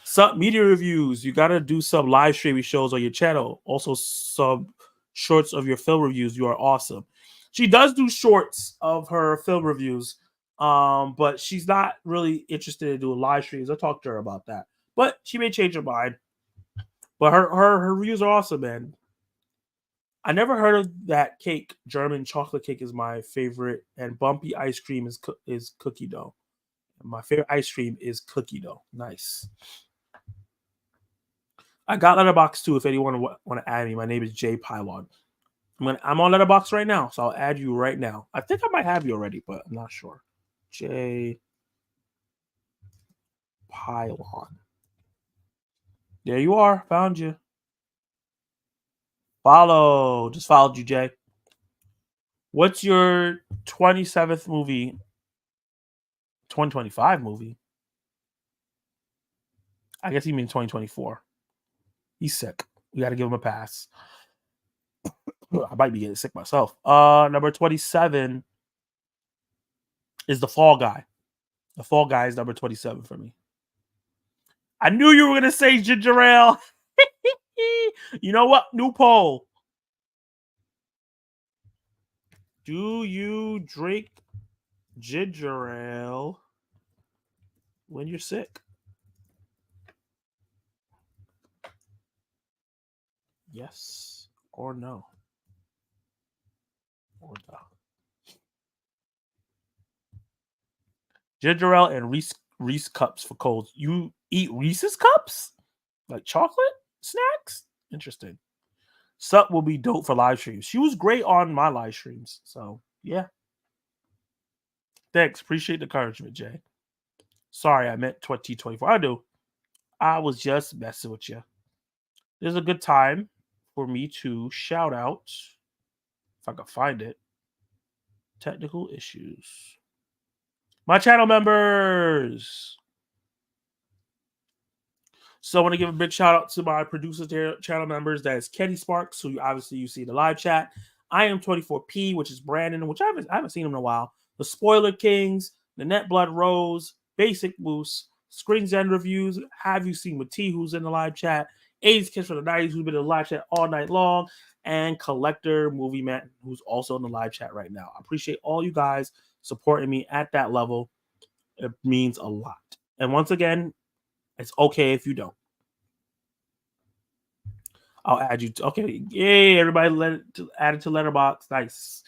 Some media reviews. You got to do some live streaming shows on your channel. Also some shorts of your film reviews. You are awesome. She does do shorts of her film reviews, but she's not really interested in doing live streams. I'll talk to her about that. But she may change her mind. But her reviews are awesome, man. I never heard of that cake. German chocolate cake is my favorite, and bumpy ice cream is cookie dough. My favorite ice cream is cookie dough. Nice. I got Letterboxd too. If anyone want to add me, my name is Jay Pylon. I'm on Letterboxd right now, so I'll add you right now. I think I might have you already, but I'm not sure. Jay Pylon. There you are. Found you. Follow. Just followed you, Jay. What's your 27th movie? 2025 movie? I guess he means 2024. He's sick. We got to give him a pass. I might be getting sick myself. Number 27 is The Fall Guy. The Fall Guy is number 27 for me. I knew you were going to say ginger ale. You know what? New poll. Do you drink ginger ale when you're sick? Yes or no? Or no. Ginger ale and Reese cups for colds. You eat Reese's cups? Like chocolate snacks? Interesting. Sup will be dope for live streams. She was great on my live streams. So, yeah. Thanks. Appreciate the encouragement, Jay. Sorry, I meant 2024. I do. I was just messing with you. This is a good time for me to shout out, if I can find it, technical issues. My channel members. So I want to give a big shout out to my producer channel members. That is Kenny Sparks, who obviously you see in the live chat. I am 24P, which is Brandon, which I haven't seen him in a while. The Spoiler Kings, the Net Blood Rose, Basic Moose, Screens and Reviews. Have you seen with T, who's in the live chat? 80s Kids from the 90s, who's been in the live chat all night long, and Collector Movie Man, who's also in the live chat right now. I appreciate all you guys supporting me at that level. It means a lot. And once again, it's okay if you don't. I'll add you. Okay, yay! Everybody, add it to Letterboxd. Nice.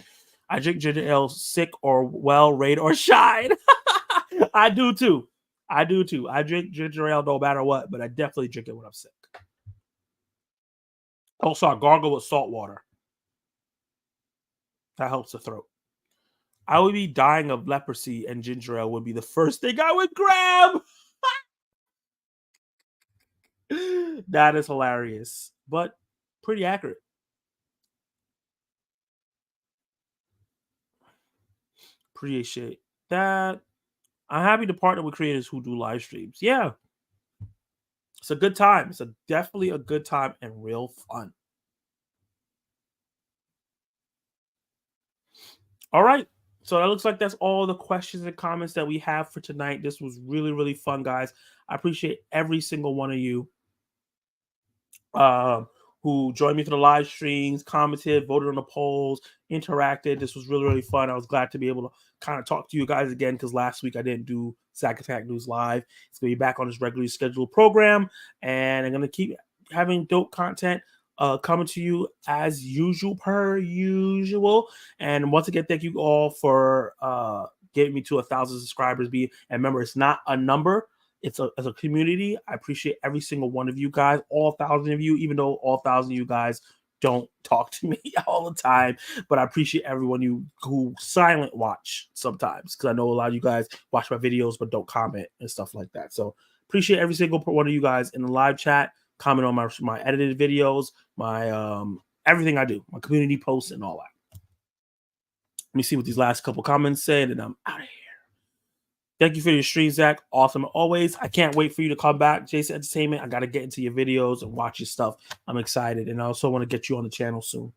I drink ginger ale, sick or well, rain or shine. I do too. I drink ginger ale no matter what, but I definitely drink it when I'm sick. Also, I gargle with salt water. That helps the throat. I would be dying of leprosy, and ginger ale would be the first thing I would grab. That is hilarious, but pretty accurate. Appreciate that. I'm happy to partner with creators who do live streams. Yeah. It's a good time. It's definitely a good time and real fun. All right. So that looks like that's all the questions and comments that we have for tonight. This was really, really fun, guys. I appreciate every single one of you who joined me for the live streams, commented, voted on the polls, interacted. This was really, really fun. I was glad to be able to kind of talk to you guys again because last week I didn't do Sack Attack News Live. It's going to be back on this regularly scheduled program, and I'm going to keep having dope content coming to you as usual, per usual. And once again, thank you all for getting me to 1,000 subscribers. And remember, it's not a number. It's as a community. I appreciate every single one of you guys, all 1,000 of you, even though all 1,000 of you guys don't talk to me all the time, but I appreciate everyone who silent watch sometimes, because I know a lot of you guys watch my videos but don't comment and stuff like that. So appreciate every single one of you guys in the live chat, comment on my edited videos, my everything I do, my community posts and all that. Let me see what these last couple comments said, and I'm out of here. Thank you for your stream, Zach. Awesome always. I can't wait for you to come back, Jason Entertainment. I got to get into your videos and watch your stuff. I'm excited, and I also want to get you on the channel soon.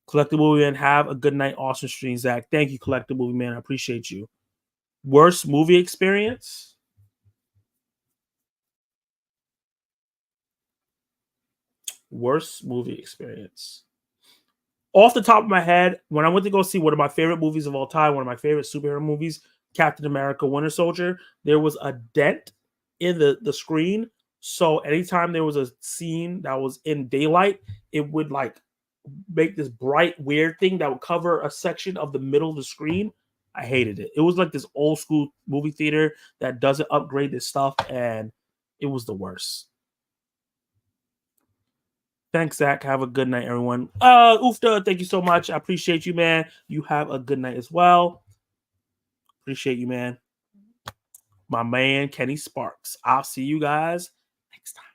Collectible Movie Man, have a good night. Awesome stream, Zach. Thank you, Collectible Movie Man. I appreciate you. Worst movie experience? Worst movie experience. Off the top of my head, when I went to go see one of my favorite movies of all time, one of my favorite superhero movies, Captain America Winter Soldier, there was a dent in the screen. So anytime there was a scene that was in daylight, it would like make this bright, weird thing that would cover a section of the middle of the screen. I hated it. It was like this old school movie theater that doesn't upgrade this stuff, and it was the worst. Thanks, Zach. Have a good night, everyone. Oofda, thank you so much. I appreciate you, man. You have a good night as well. Appreciate you, man. My man, Kenny Sparks. I'll see you guys next time.